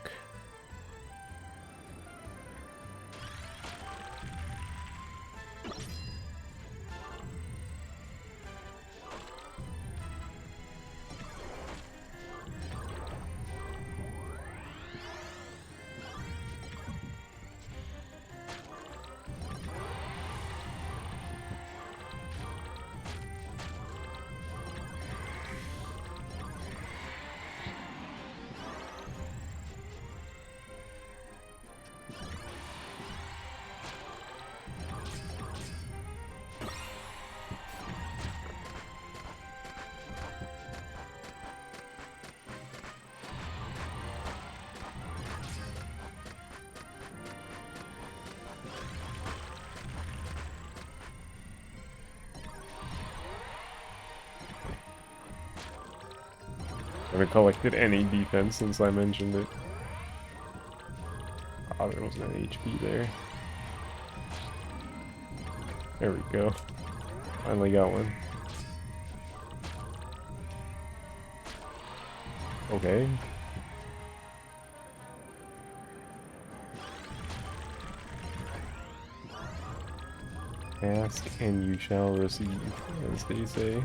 I haven't collected any defense since I mentioned it. Oh, there wasn't an HP there. There we go. Finally got one. Okay. Ask and you shall receive, as they say.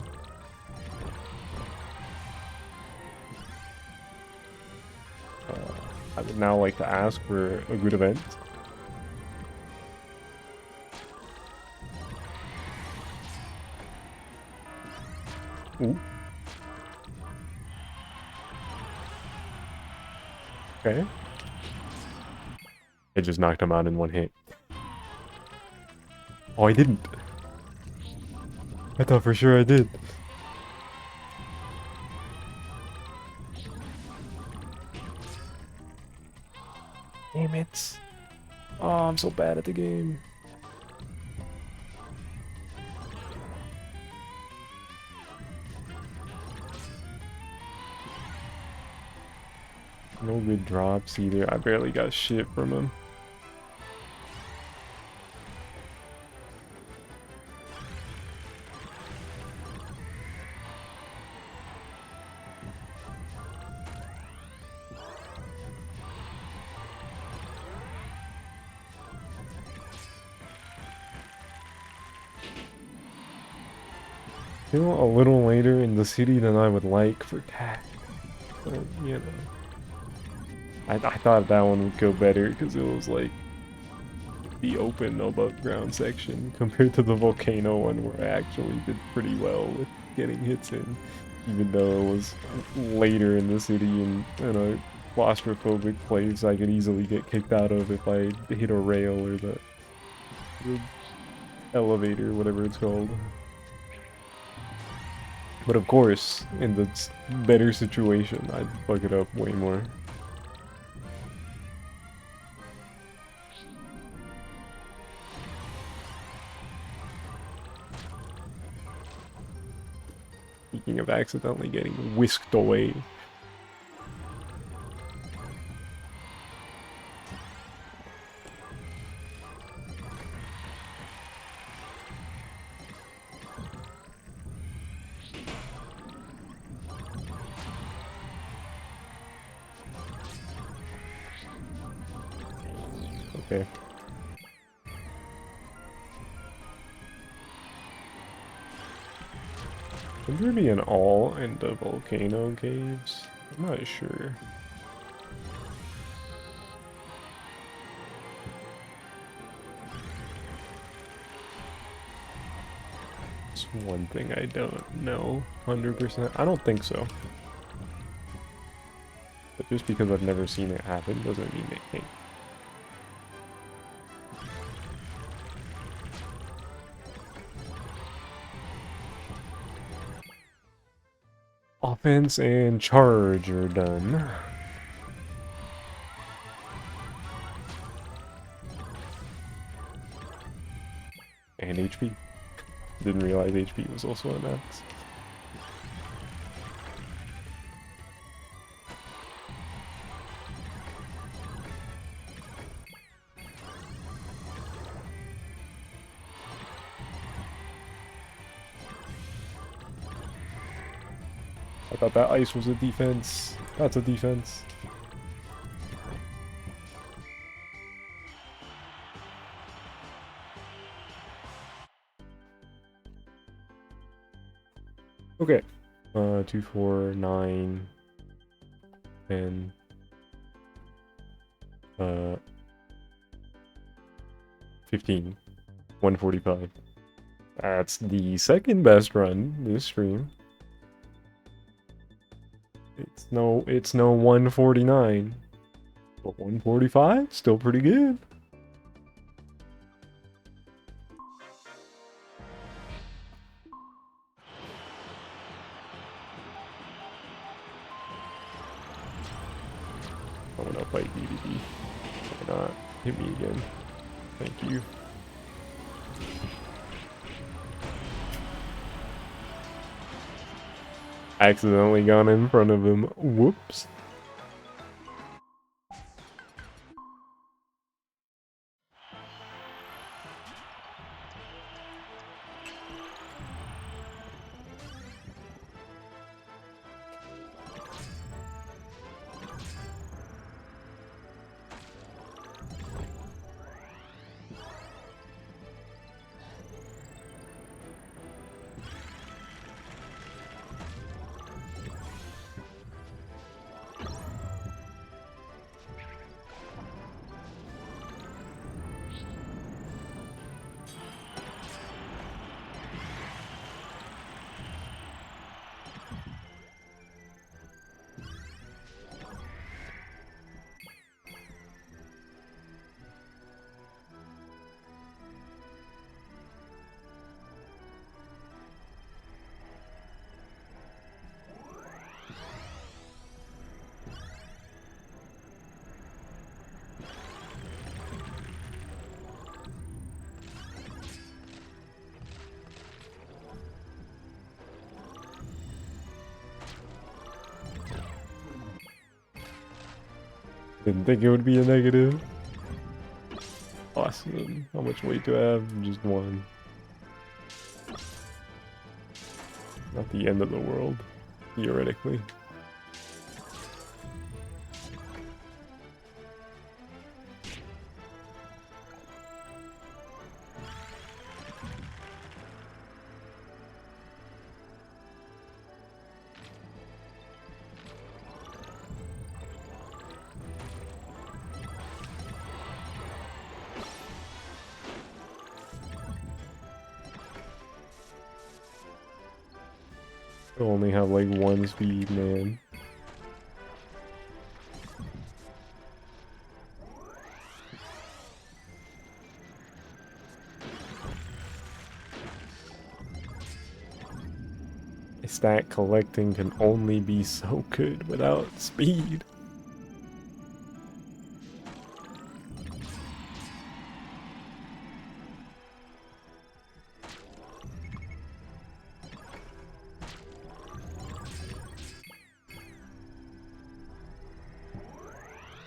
I would now like to ask for a good event. Ooh. Okay. It just knocked him out in one hit. Oh, I didn't. I thought for sure I did. Damn it. Oh, I'm so bad at the game. No good drops either. I barely got shit from him. Still a little later in the city than I would like for tax. But, you know. I thought that one would go better because it was like the open above ground section compared to the volcano one where I actually did pretty well with getting hits in, even though it was later in the city and in a claustrophobic place I could easily get kicked out of if I hit a rail or the elevator, whatever it's called. But of course, in the better situation, I'd fuck it up way more. Speaking of accidentally getting whisked away. Okay. Would there be an all in the volcano caves? I'm not sure. It's one thing I don't know 100%. I don't think so. But just because I've never seen it happen doesn't mean it can't. Offense and charge are done. And HP. Didn't realize HP was also at max. I thought that ice was a defense. That's a defense. Okay. 2, 4, 9, 10. 15. 145. That's the second best run this stream. It's no 149. But 145? Still pretty good. I'm gonna fight BDD. Why not? Hit me again. Thank you. Accidentally gone in front of him. Whoops. Didn't think it would be a negative. Awesome. How much weight do I have? Just one. Not the end of the world, theoretically. I only have like one speed, man. Stat collecting can only be so good without speed.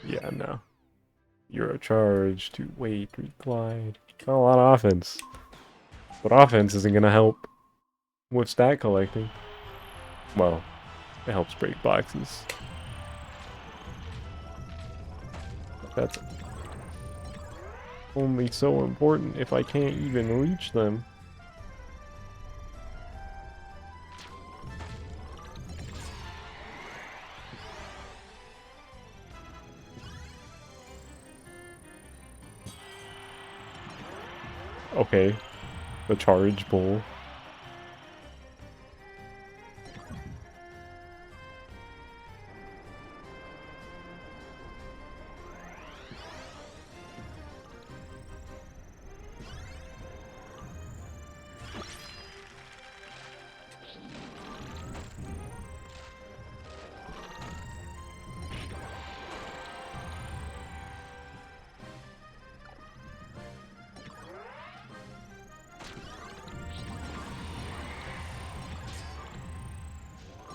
Yeah, no. Euro charge to wait, reglide. Not a lot of offense. But offense isn't gonna help with stat collecting. Well, it helps break boxes. That's only so important if I can't even reach them. Okay, the charge bull.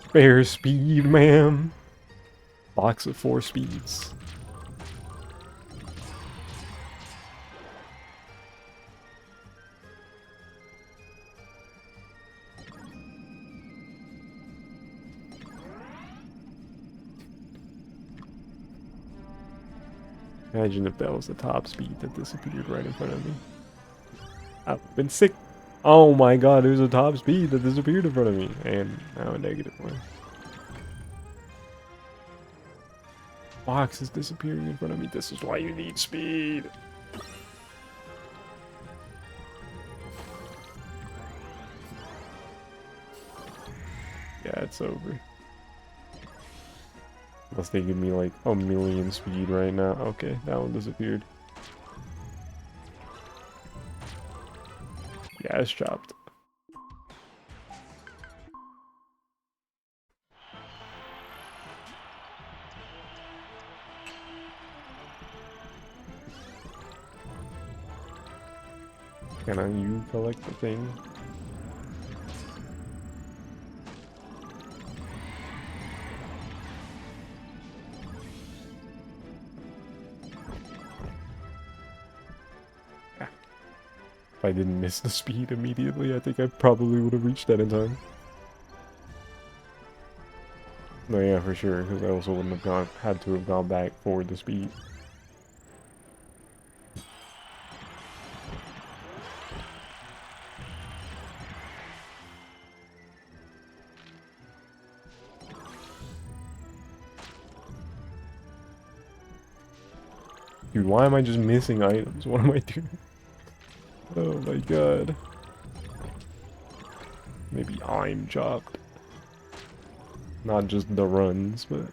Spare speed, ma'am. Box of 4 speeds. Imagine if that was the top speed that disappeared right in front of me. I've been sick. Oh my god, there's a top speed that disappeared in front of me. And now a negative one. Box is disappearing in front of me. This is why you need speed. Yeah, it's over. Unless they give me like a million speed right now. Okay, that one disappeared. Yeah, it's chopped. Can you collect the thing? Yeah. If I didn't miss the speed immediately, I think I probably would have reached that in time. No, yeah, for sure, because I also wouldn't have had to have gone back for the speed. Dude, why am I just missing items? What am I doing? Oh my god. Maybe I'm chopped. Not just the runs, but...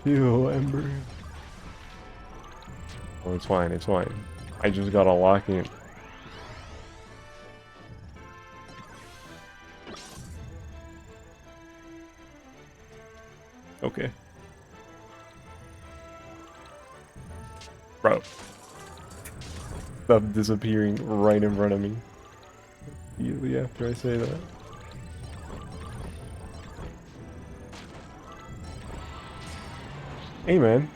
Ew, Ember. Oh, it's fine, it's fine. I just gotta lock in. Okay. Bro. Stuff disappearing right in front of me. Immediately after I say that. Hey, man.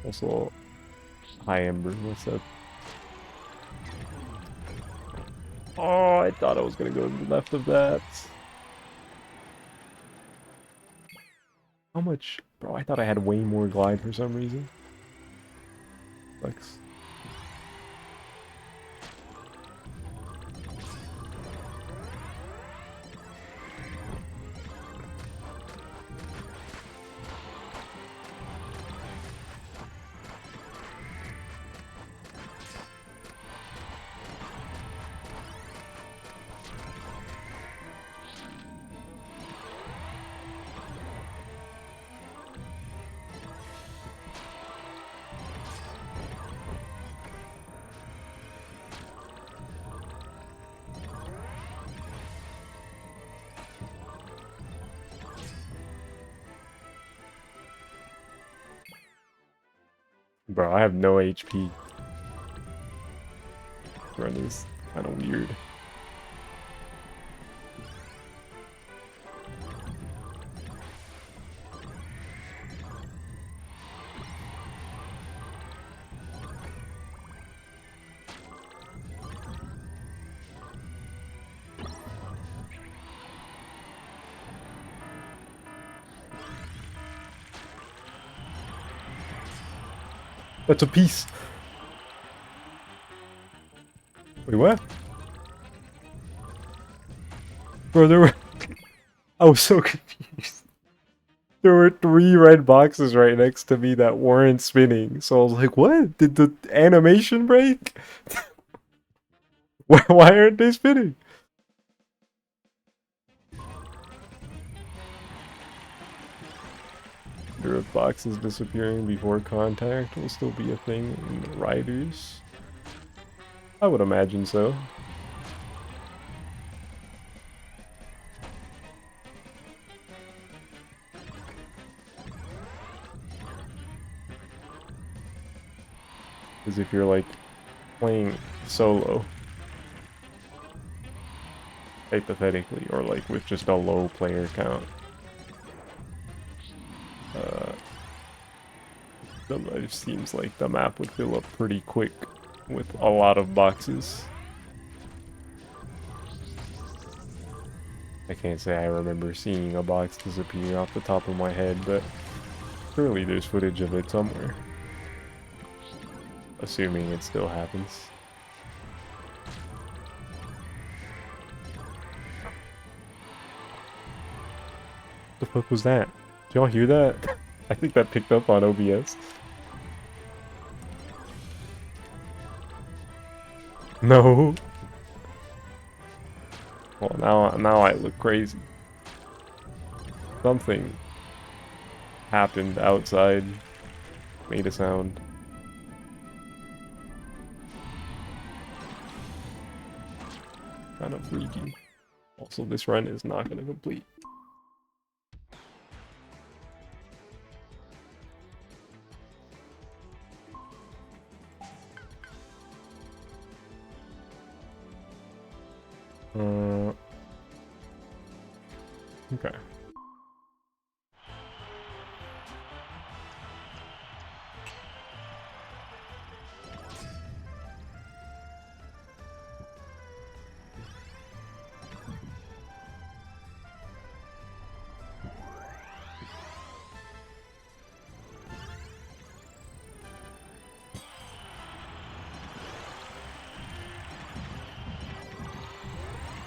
Also, hi Ember, what's up? Oh, I thought I was gonna go to the left of that. How much? Bro, I thought I had way more glide for some reason. Flex. Bro, I have no HP. Run is kind of weird. That's a piece. Wait, what? Bro, there were... I was so confused. There were 3 red boxes right next to me that weren't spinning. So I was like, what? Did the animation break? Why aren't they spinning? Wonder if boxes disappearing before contact will still be a thing in riders. I would imagine so. Because if you're like playing solo, hypothetically, or like with just a low player count, it seems like the map would fill up pretty quick with a lot of boxes. I can't say I remember seeing a box disappear off the top of my head, but surely there's footage of it somewhere. Assuming it still happens. The fuck was that? Did y'all hear that? I think that picked up on OBS. No. Well, now I look crazy. Something happened outside. Made a sound. Kind of freaky. Also, this run is not going to complete. Okay.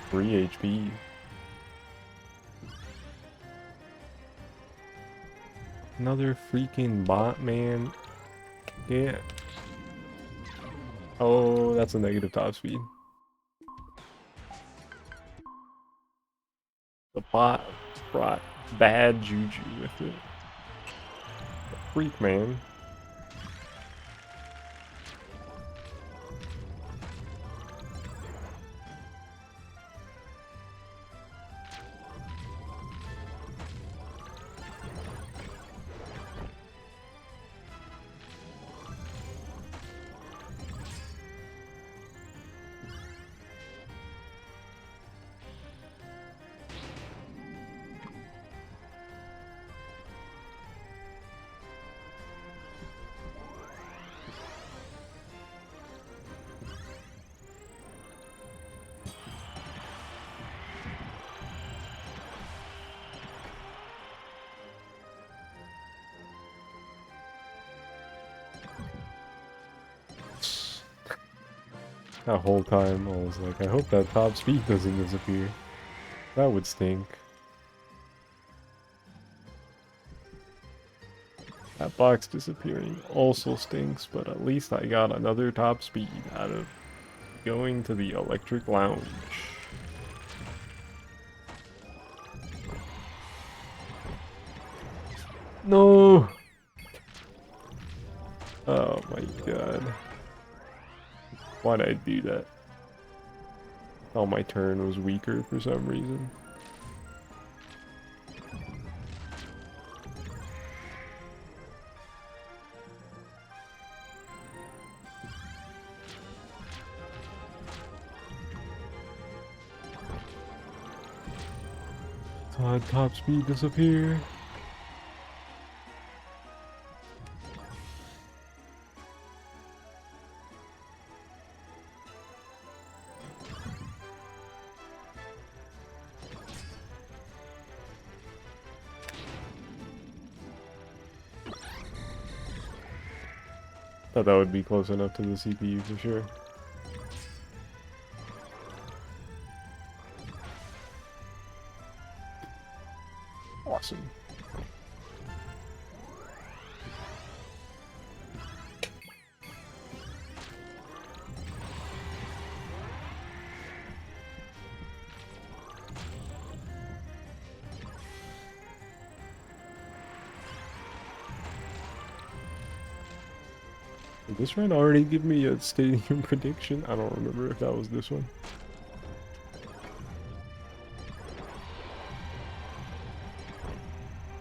Three HP. Another freaking bot, man. Yeah. Oh, that's a negative top speed. The bot brought bad juju with it. Freak, man. That whole time I was like, I hope that top speed doesn't disappear. That would stink. That box disappearing also stinks, but at least I got another top speed out of going to the electric lounge. No! Oh my god. Why'd I do that? Oh, my turn was weaker for some reason. God, top speed disappear. Thought that would be close enough to the CPU for sure. Awesome. Did this run already give me a stadium prediction? I don't remember if that was this one.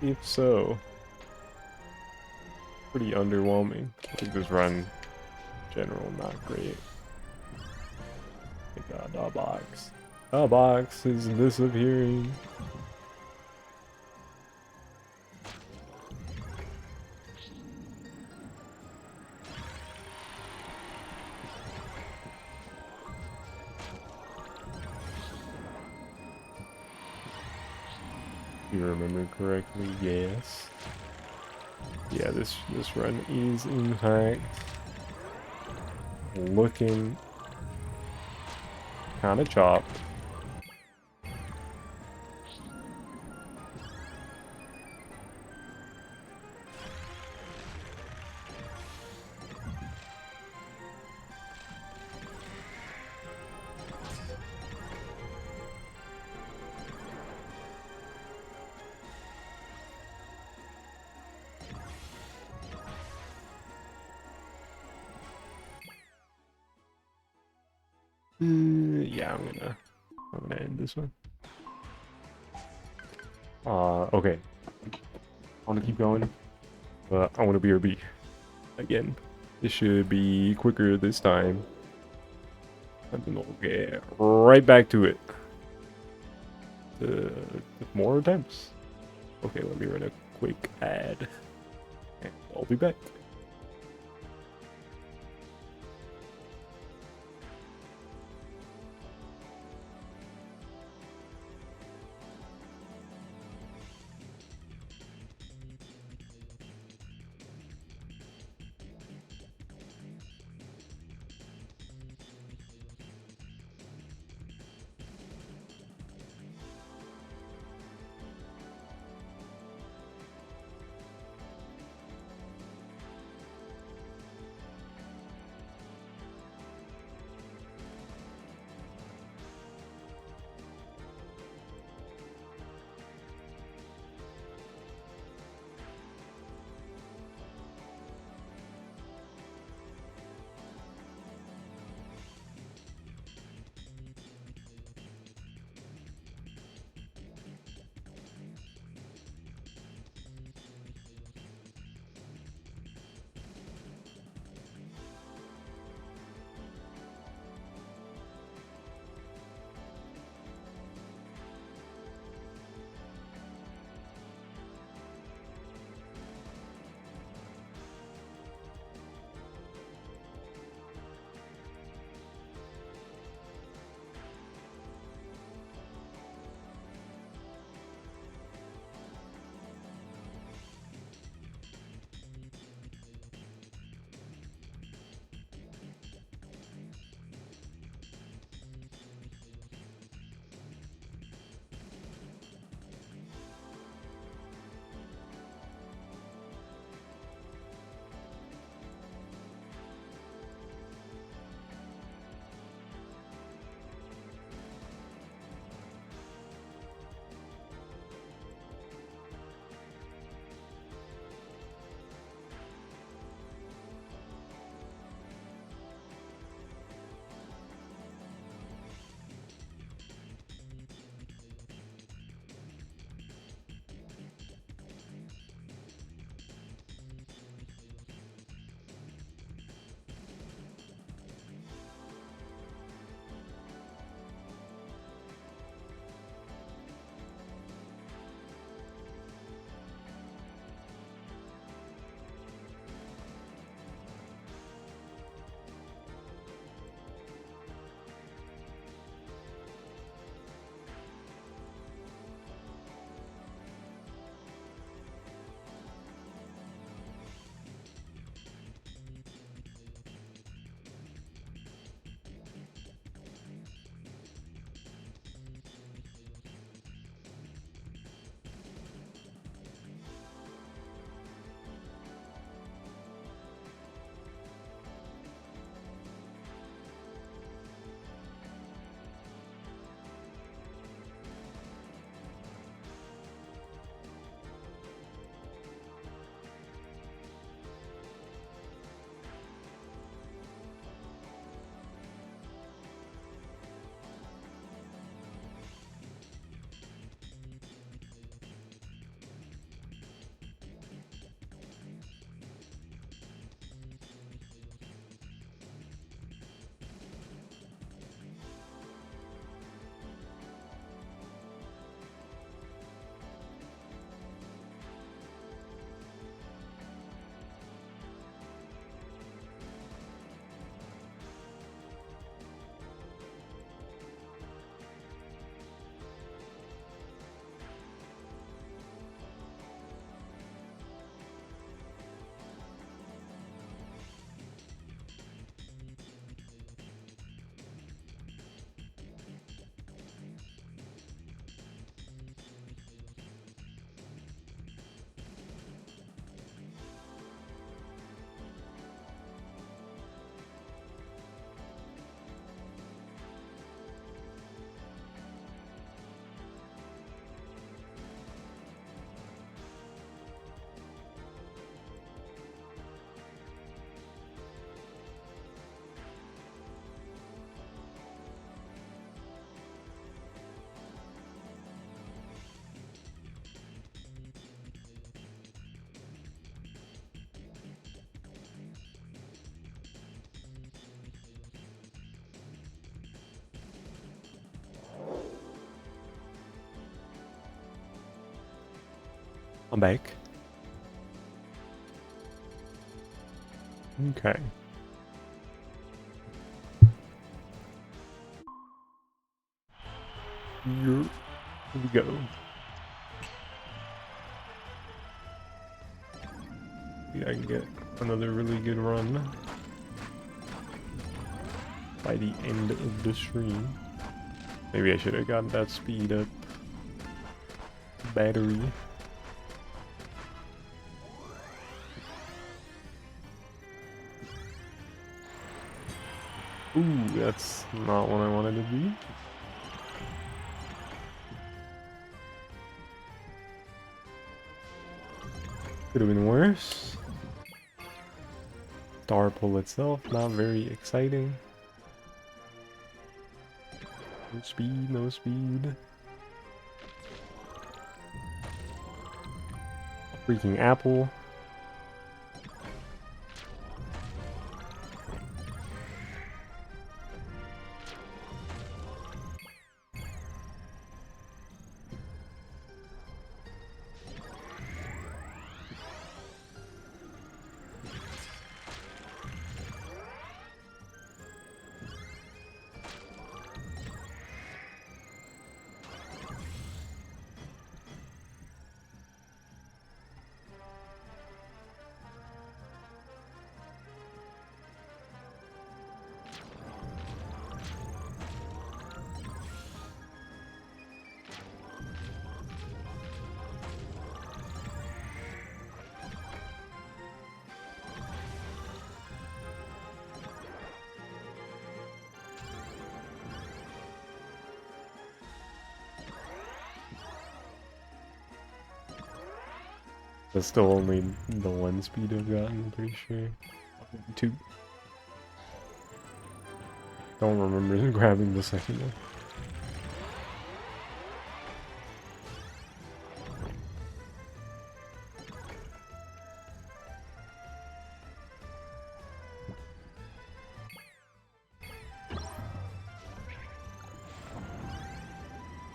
If so, pretty underwhelming. I think this run, in general, not great. My god, the box. The box is disappearing. If you remember correctly, yes. Yeah, this run is in fact looking kind of chopped. Yeah, I'm gonna end this one. Okay. I want to keep going, but I want to BRB again. This should be quicker this time. And then we'll get right back to it. More attempts. Okay, let me run a quick ad, and I'll be back. I'm back. Okay. Here we go. Maybe I can get another really good run by the end of the stream. Maybe I should have gotten that speed up battery. Ooh, that's not what I wanted to be. Could have been worse. Star pull itself, not very exciting. No speed, no speed. Freaking apple. That's still only the one speed I've gotten, I'm pretty sure. 2. Don't remember grabbing the second one.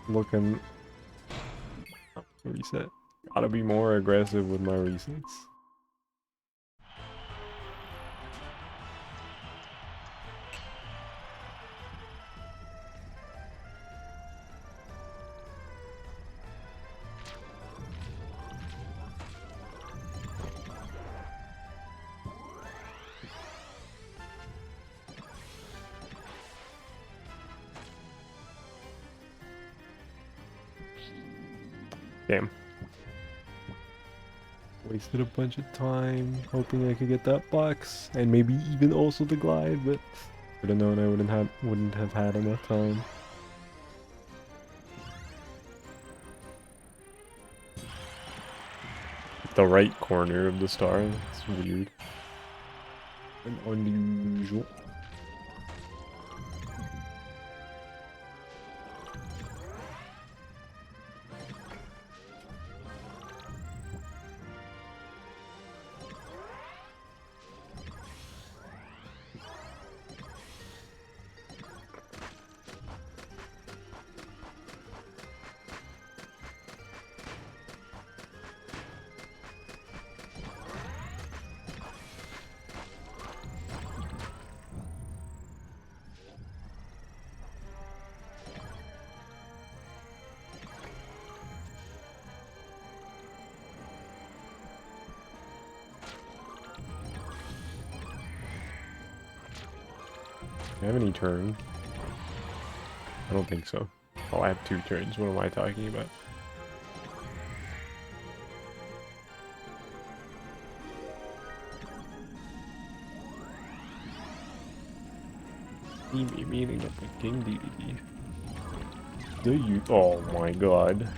Looking... Oh, reset. Gotta be more aggressive with my resets. Damn. Wasted a bunch of time hoping I could get that box and maybe even also the glide, but should have known I wouldn't have had enough time. The right corner of the star. It's weird and unusual. Do I have any turn? I don't think so. Oh, I have 2 turns. What am I talking about? Me meaning up a King DDD. Do you? Oh my god.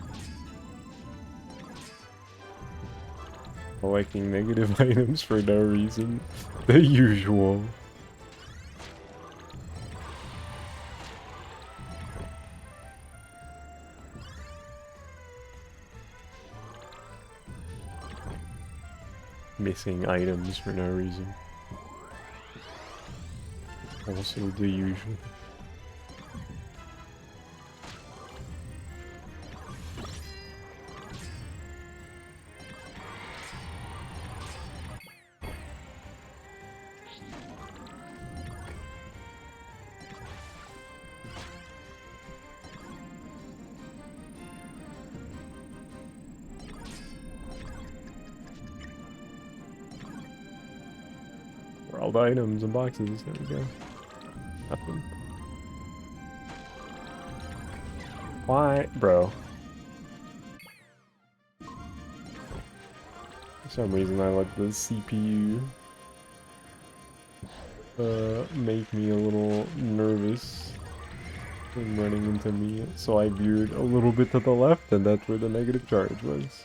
Collecting negative items for no reason. The usual. Missing items for no reason. Also the usual. all the items and boxes. There we go. Nothing. Why, bro? For some reason, I let the CPU make me a little nervous from running into me. So I veered a little bit to the left, and that's where the negative charge was.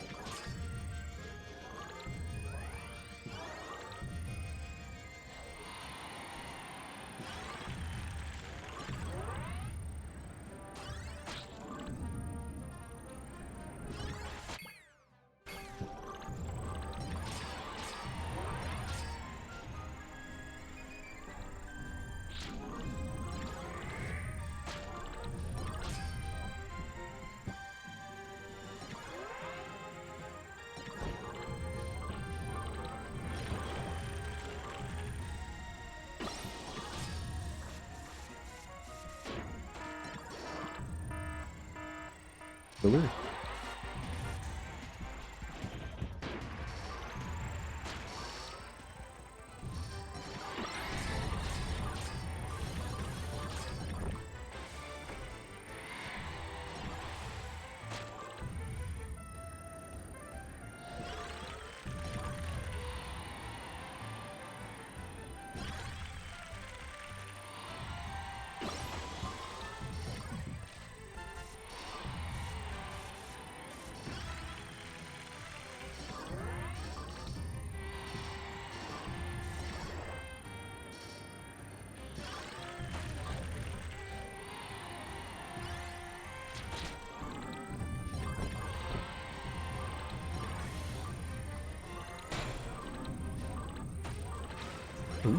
Killer. Ooh.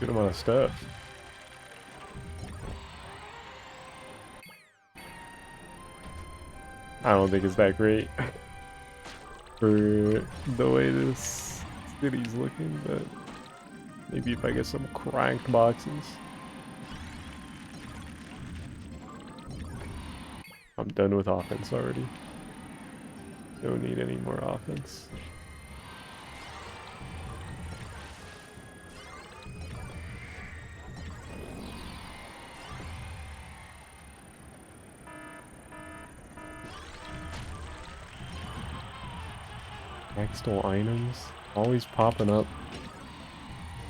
Good amount of stuff. I don't think it's that great for the way this city's looking, but maybe if I get some cranked boxes. I'm done with offense already. Don't need any more offense. Extol items always popping up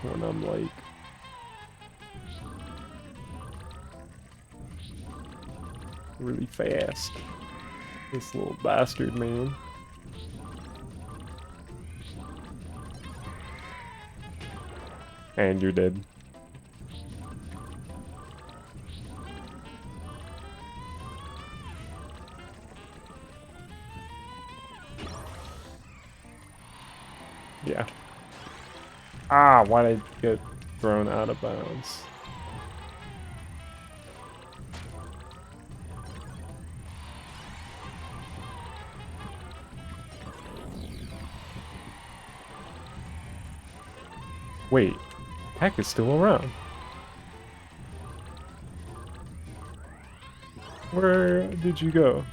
when I'm like really fast. This little bastard, man. And you're dead. Yeah. Ah, why did I get thrown out of bounds? Wait, Pack is still around. Where did you go?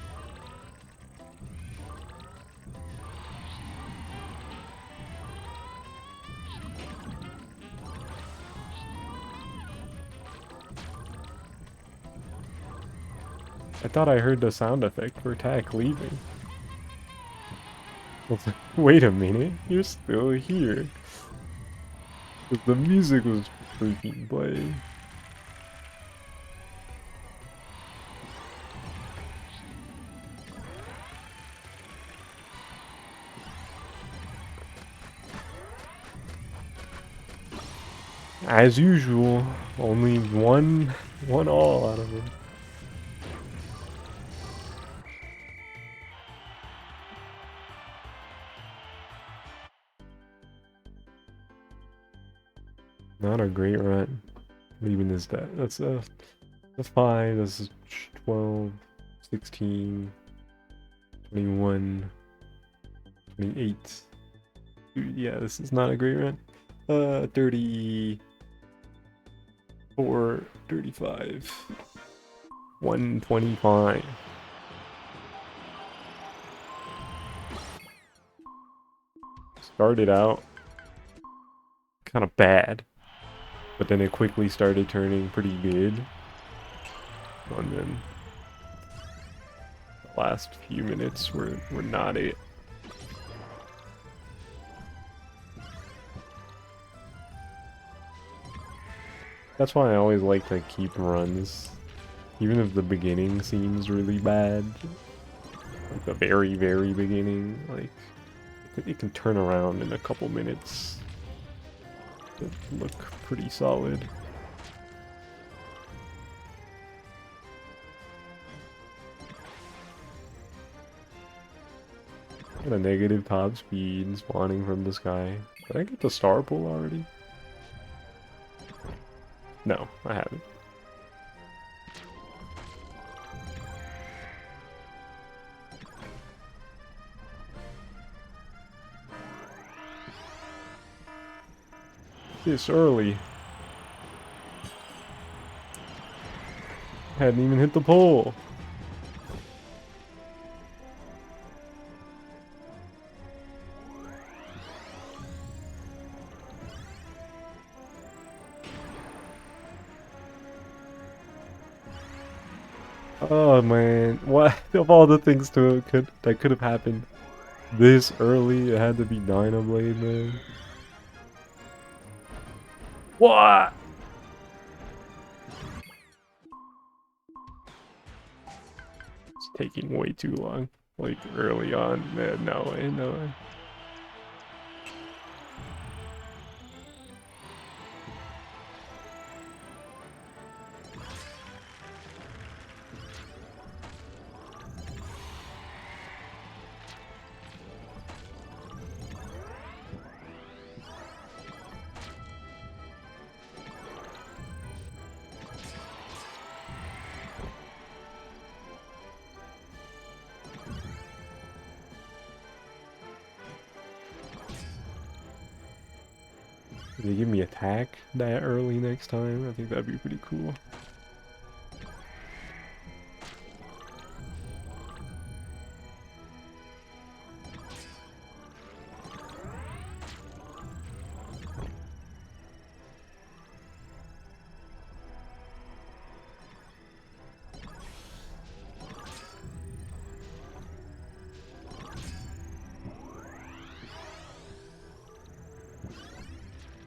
I thought I heard the sound effect for Tack leaving. Wait a minute, you're still here. 'Cause the music was freaking playing. As usual, only one all out of him. Not a great run. Leaving this debt. That's a 5, this is 12, 16, 21, 28. Dude, yeah, this is not a great run. 34, 35, 125. Started out kind of bad, but then it quickly started turning pretty good, and then the last few minutes were not it. That's why I always like to keep runs, even if the beginning seems really bad. Like the very, very beginning, like it can turn around in a couple minutes. It can look pretty solid. Got a negative top speed spawning from the sky. Did I get the star pull already? No, I haven't. This early. Hadn't even hit the pole. Oh man, what of all the things that could have happened this early, it had to be Dynablade, man. What? It's taking way too long. Like early on, man. No way, no way. If they give me attack that early next time, I think that'd be pretty cool.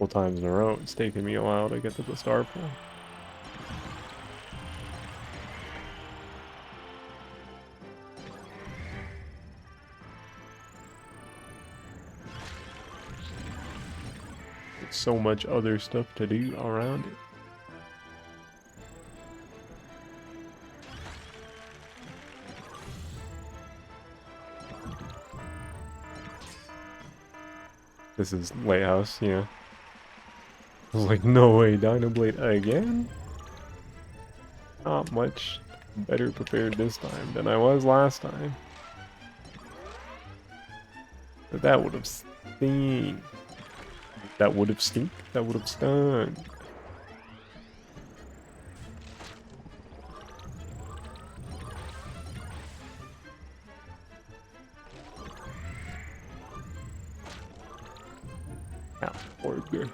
Couple times in a row, it's taken me a while to get to the star pull. There's so much other stuff to do around it. This is Lighthouse, yeah. I was like, no way, Dynablade again? Not much better prepared this time than I was last time. But that would have stung. That would have stink. That would have stung. Ow, orb there.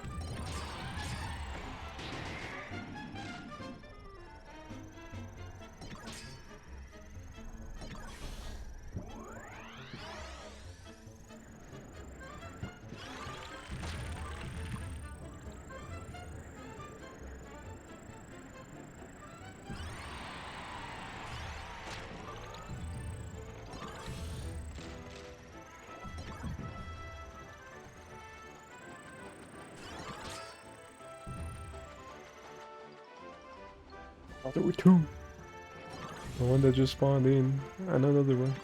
Oh, there were two. The one that just spawned in, and another one.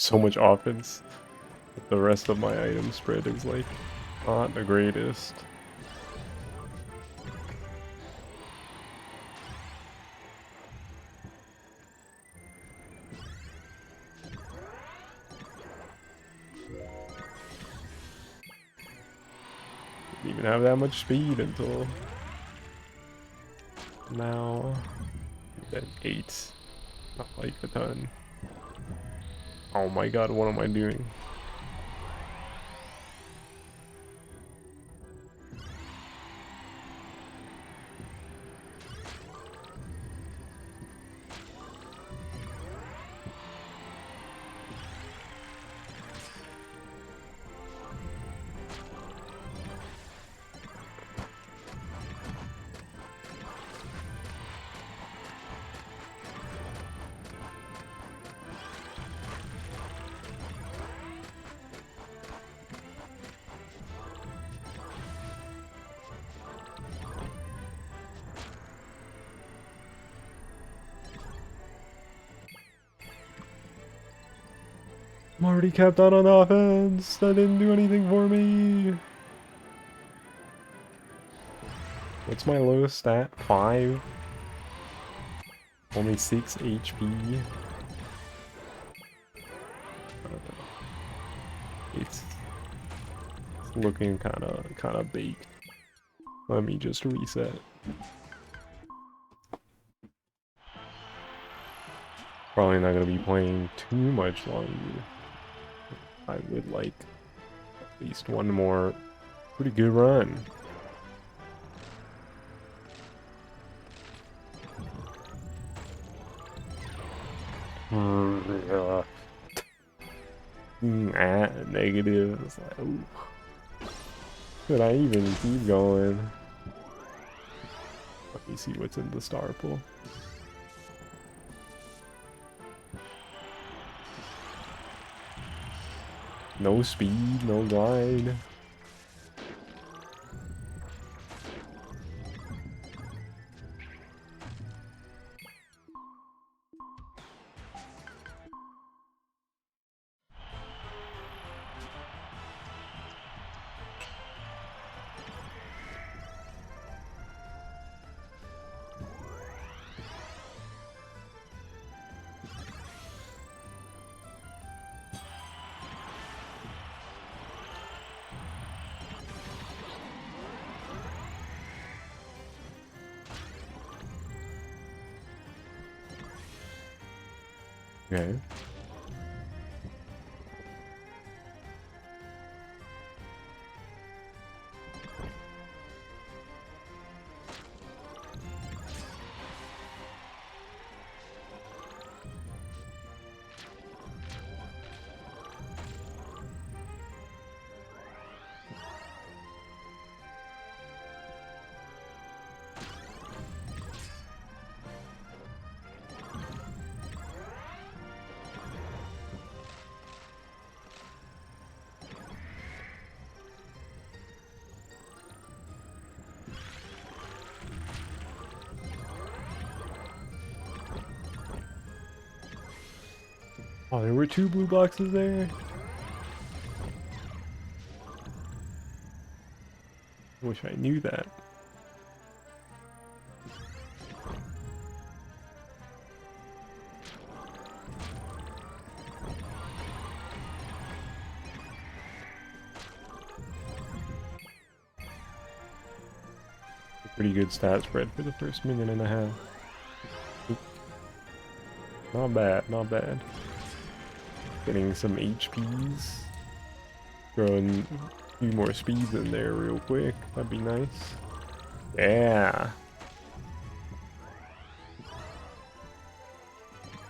so much offense. But the rest of my item spread is like not the greatest. Didn't even have that much speed until now. At 8. Not like a ton. Oh my god, what am I doing? I'm already capped out on offense. That didn't do anything for me. What's my lowest stat? 5. Only 6 HP. It's looking kind of baked. Let me just reset. Probably not gonna be playing too much longer. I would like at least one more pretty good run. Negative. It's like, ooh. Could I even keep going? Let me see what's in the star pool. No speed, no glide. Okay. Oh, there were 2 blue boxes there. Wish I knew that. Pretty good stat spread for the first minute and a half. Oop. Not bad, not bad. Getting some HPs. Throwing a few more speeds in there real quick. That'd be nice. Yeah.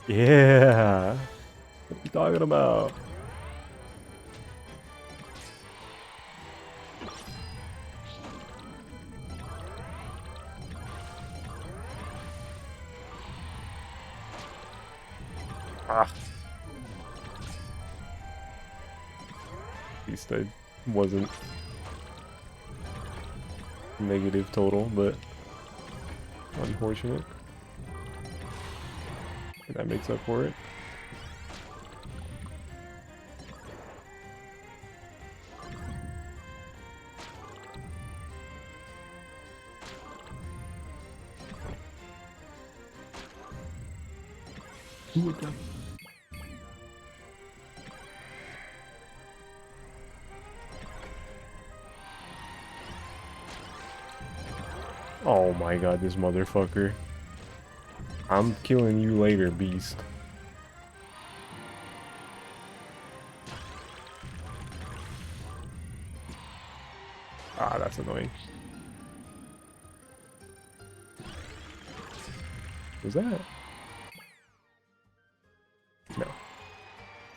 Yeah. What are you talking about? Ah. At least I wasn't negative total, but unfortunate. That makes up for it. Oh my god, this motherfucker. I'm killing you later, beast. Ah, that's annoying. Was that? No.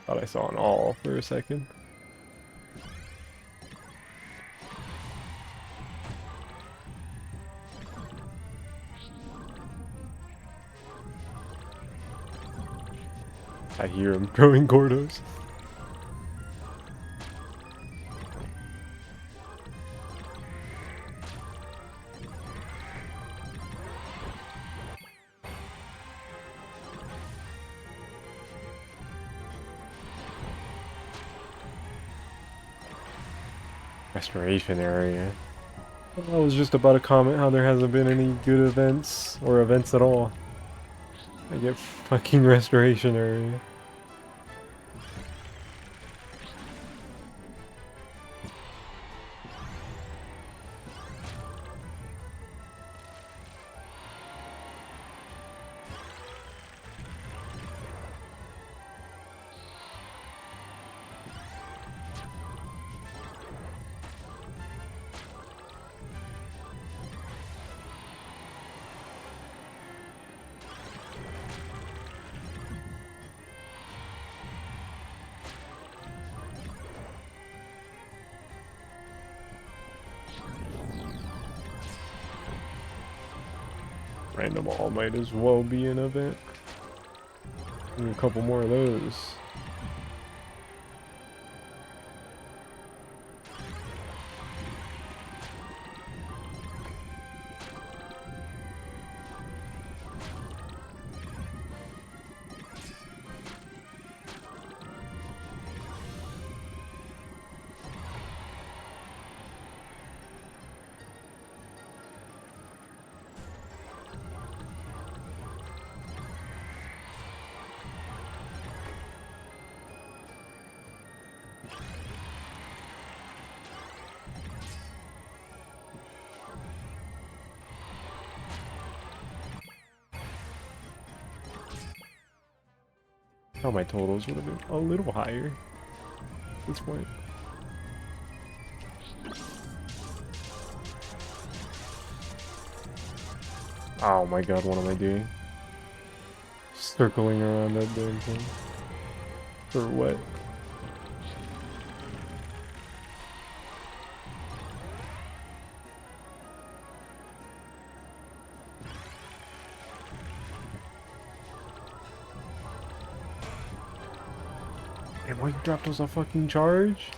Thought I saw an all for a second. I hear him throwing Gordos. Restoration area. I was just about to comment how there hasn't been any good events, or events at all. I get fucking restoration area. Random all might as well be an event. Need a couple more of those. Thought my totals would have been a little higher at this point. Oh my god, what am I doing? Circling around that damn thing. For what? And why you dropped us a fucking charge?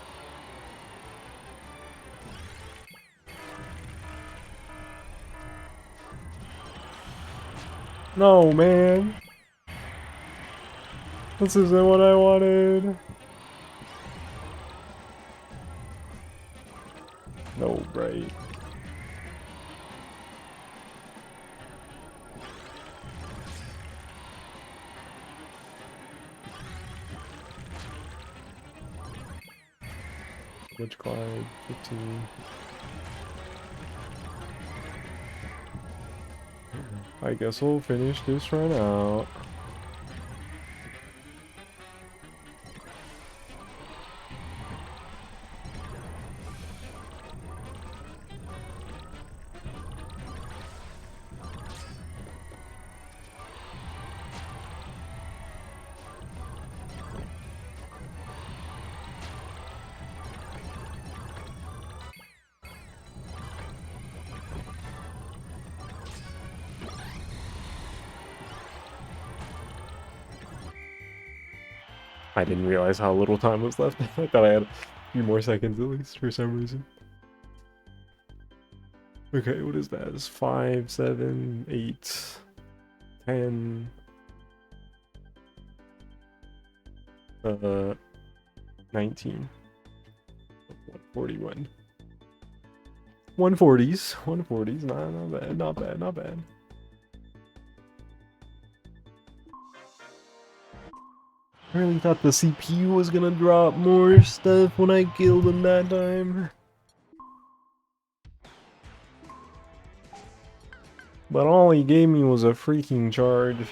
No, man. This isn't what I wanted. No, Bright. Which Clyde? 15. I guess we'll finish this run out. I didn't realize how little time was left. I thought I had a few more seconds at least for some reason. Okay, what is that? It's 5, 7, 8, 10, 19, 141. 140s, 140s, not bad, not bad, not bad. I really thought the CPU was gonna drop more stuff when I killed him that time. But all he gave me was a freaking charge.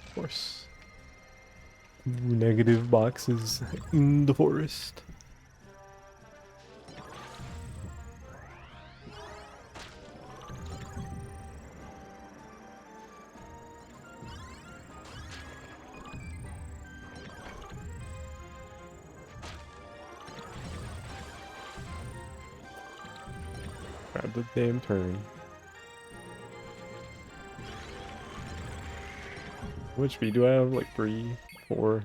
Of course. Ooh, negative boxes in the forest. Grab the damn turn. Which speed do I have? Like 3, 4.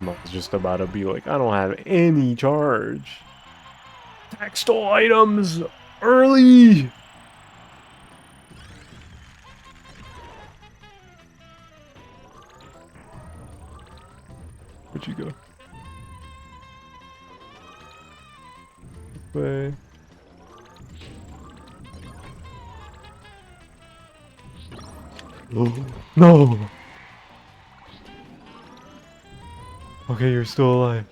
I was just about to be like, I don't have any charge. Textile items early. Where'd you go? Way. Oh, no. Okay, you're still alive.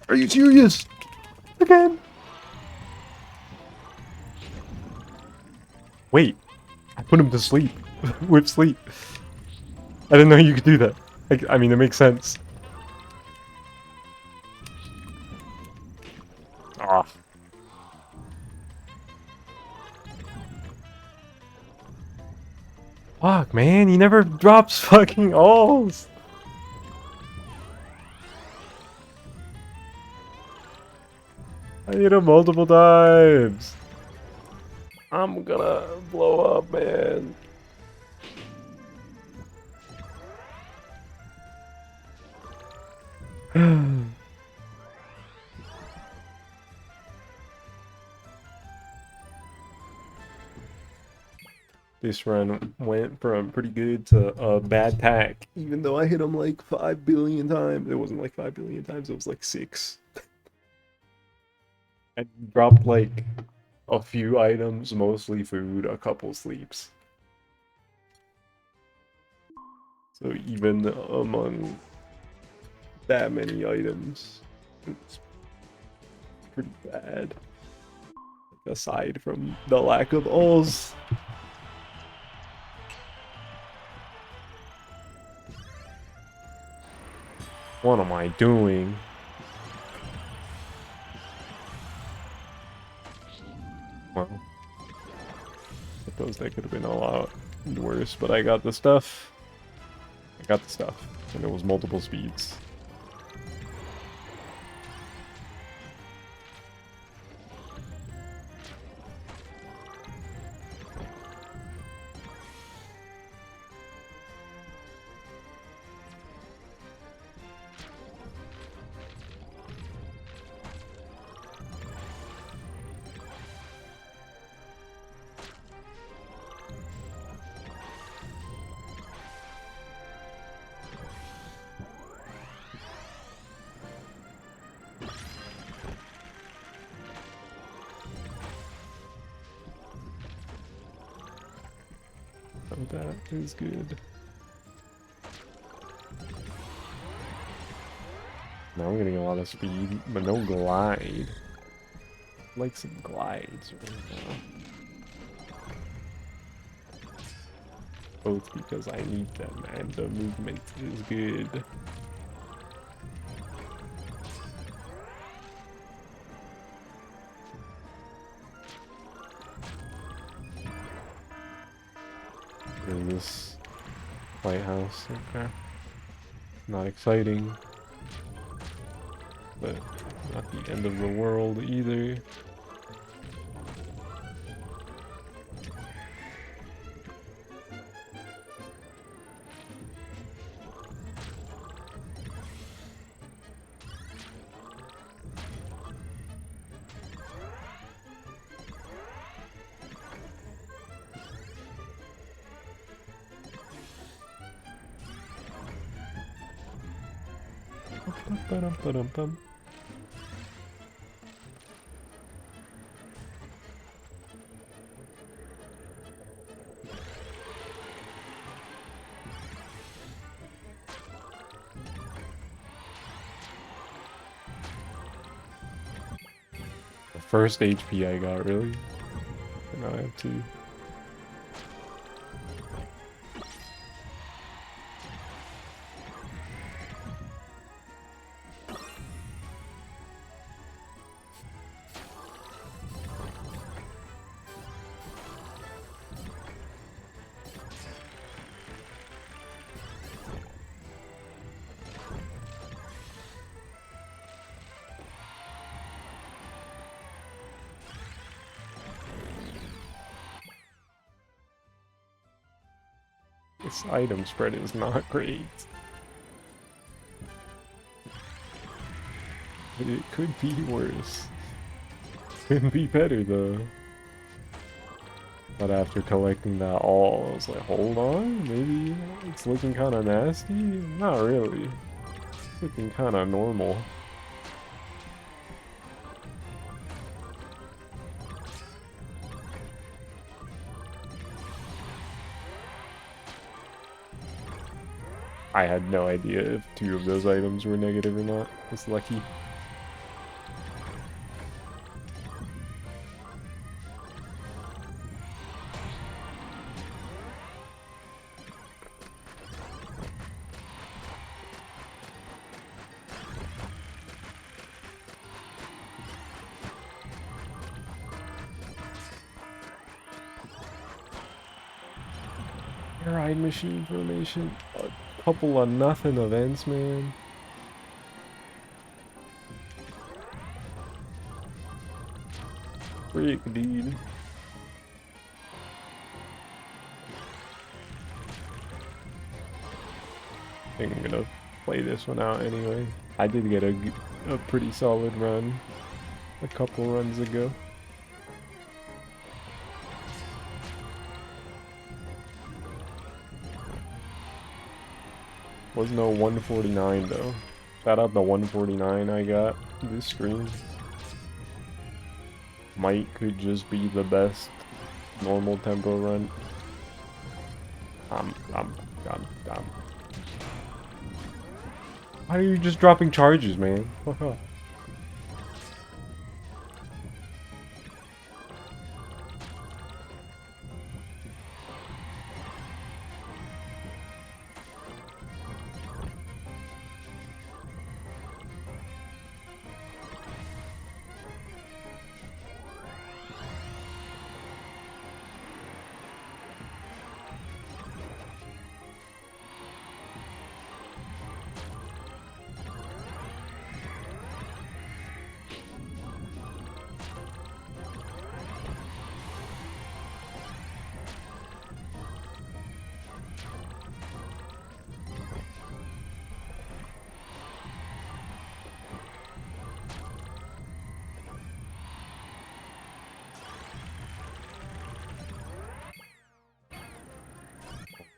Are you serious? Again? Wait, I put him to sleep. With sleep. I didn't know you could do that. I mean, it makes sense. Ah. Fuck, man, he never drops fucking alls. I hit him multiple times. I'm gonna blow up, man. This run went from pretty good to a bad tack, even though I hit him like 5 billion times. It wasn't like 5 billion times, it was like 6. I dropped like a few items, mostly food, a couple sleeps. So even among that many items, it's pretty bad. Aside from the lack of alls. What am I doing? Well, I suppose that could have been a lot worse, but I got the stuff. I got the stuff, and it was multiple speeds. that is good. Now I'm getting a lot of speed, but no glide. I'd like some glides right now. Both because I need them and the movement is good. In this lighthouse, okay. Not exciting, but not the end of the world either. Ba-dum-ba-dum-bum. The first HP I got, really? And now I have two. This item spread is not great. But it could be worse. Could be better though. But after collecting that all, I was like, hold on, maybe it's looking kind of nasty? Not really. It's looking kind of normal. I had no idea if two of those items were negative or not. It's lucky. Ride machine formation. A couple of nothing events, man. Freak, dude. I think I'm gonna play this one out anyway. I did get a pretty solid run a couple runs ago. Was no 149 though. Shout out the 149 I got this stream. Could just be the best normal tempo run. Why are you just dropping charges, man? Fuck off.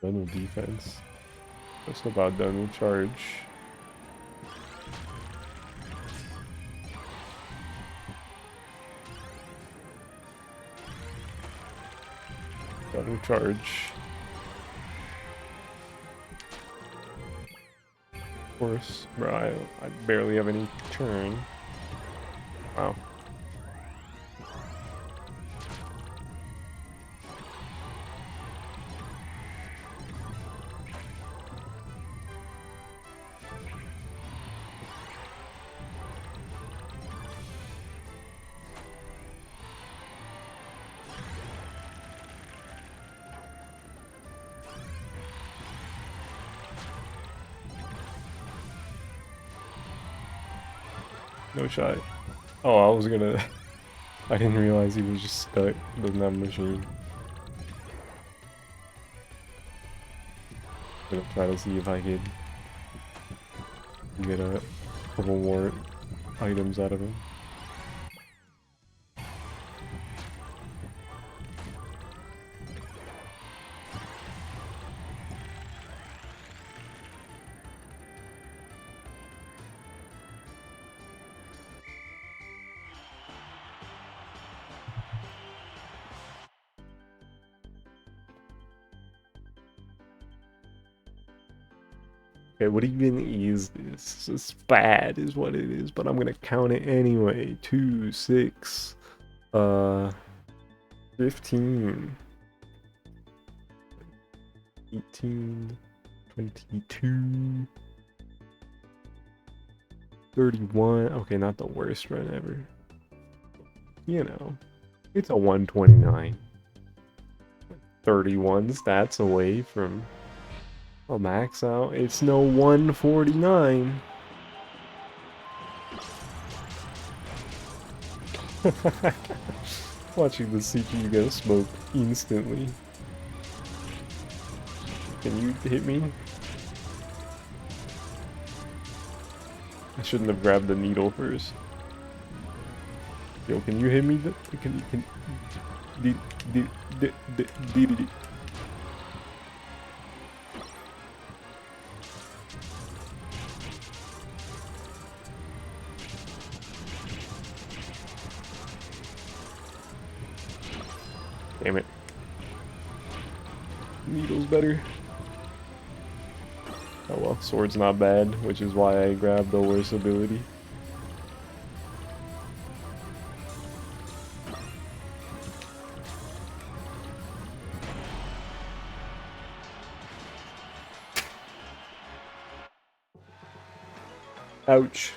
Done with defense. Just about done with charge. Done with charge. course, bro, I barely have any turn. Wow. No shot. Oh, I was gonna... I didn't realize he was just stuck. Doesn't have a machine. Gonna try to see if I could get a couple more items out of him. Okay, what even is this? It's bad is what it is, but I'm gonna count it anyway. 2, 6, 15, 18, 22, 31. Okay, not the worst run ever. You know, it's a 129. 31 stats away from a max out. It's no 149. Watching the CPU get smoked instantly. Can you hit me? I shouldn't have grabbed the needle first. Yo, can you hit me? Can Damn it. Needle's better. Oh well, sword's not bad, which is why I grabbed the worst ability. Ouch.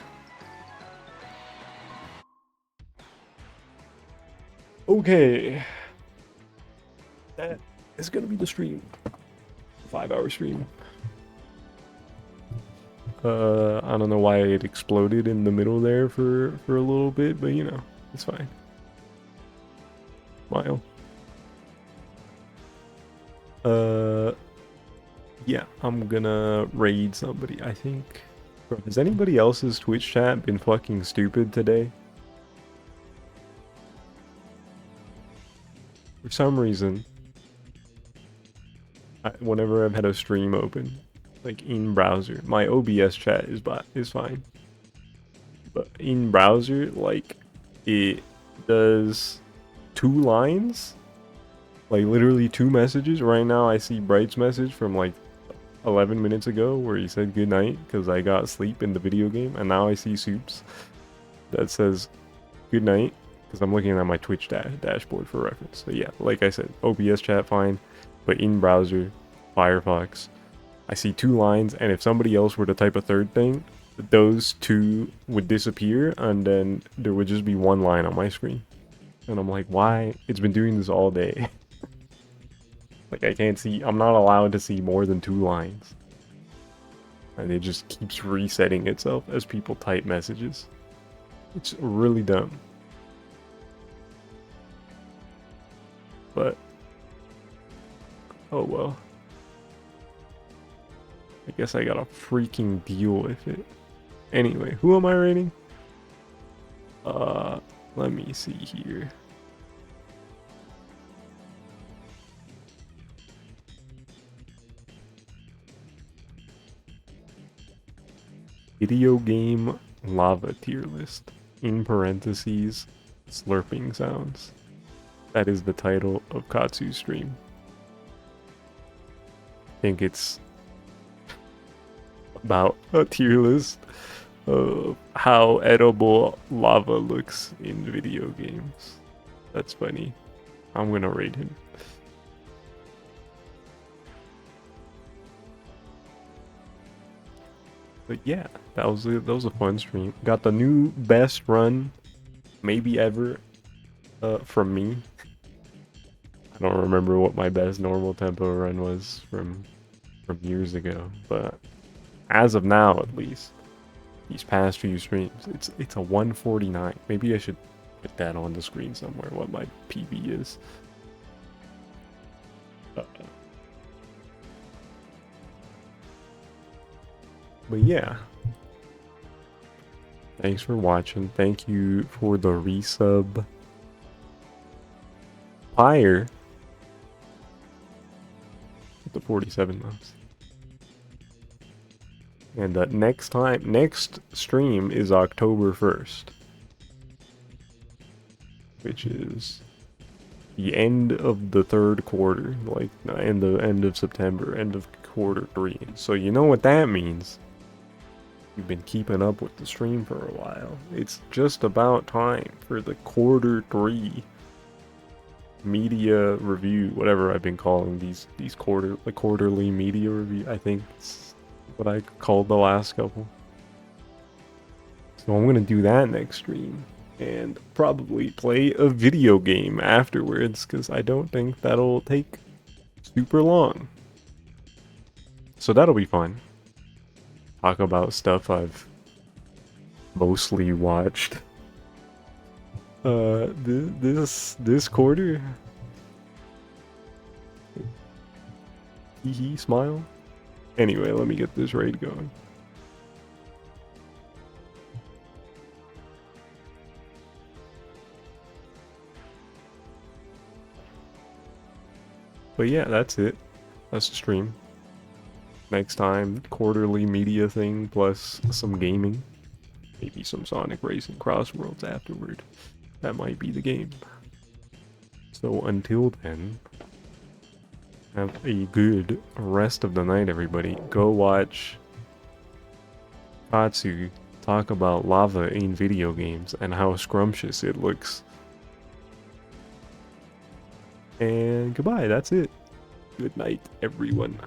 Okay. That is gonna be the stream. 5-hour stream. I don't know why it exploded in the middle there for a little bit, but you know, it's fine. Smile. Yeah, I'm gonna raid somebody, I think. Bro, has anybody else's Twitch chat been fucking stupid today? For some reason, whenever I've had a stream open, like in browser, my OBS chat is fine, but in browser, like it does 2 lines, like literally 2 messages. Right now, I see Bright's message from like 11 minutes ago where he said good night because I got sleep in the video game, and now I see Soups that says good night because I'm looking at my Twitch dashboard for reference. So yeah, like I said, OBS chat fine, but in browser, Firefox, I see 2 lines, and if somebody else were to type a third thing, those 2 would disappear, and then there would just be 1 line on my screen. And I'm like, why? It's been doing this all day. Like, I can't see, I'm not allowed to see more than 2 lines. And it just keeps resetting itself as people type messages. It's really dumb. But, oh well. I guess I gotta freaking deal with it. Anyway, who am I rating? Let me see here. Video game lava tier list. In parentheses, slurping sounds. That is the title of Katsu's stream. I think it's about a tier list of how edible lava looks in video games. That's funny. I'm gonna rate him. But yeah, that was a fun stream. Got the new best run maybe ever from me. I don't remember what my best normal tempo run was from years ago, but as of now at least, these past few streams, it's a 149. Maybe I should put that on the screen somewhere, what my PB is. But yeah, thanks for watching. Thank you for the resub. Fire with the 47 months. And next stream is October 1st, which is the end of the third quarter, like end of September, end of quarter 3. So you know what that means. You've been keeping up with the stream for a while. It's just about time for the quarter 3 media review, whatever I've been calling these quarterly media review. I think it's what I called the last couple. So I'm gonna do that next stream and probably play a video game afterwards, because I don't think that'll take super long. So that'll be fun. Talk about stuff I've mostly watched. This quarter. Hee smile. Anyway, let me get this raid going. But yeah, that's it. That's the stream. Next time, quarterly media thing plus some gaming. Maybe some Sonic Racing Crossworlds afterward. That might be the game. So until then, have a good rest of the night, everybody. Go watch Katsu talk about lava in video games and how scrumptious it looks. And goodbye, that's it. Good night, everyone.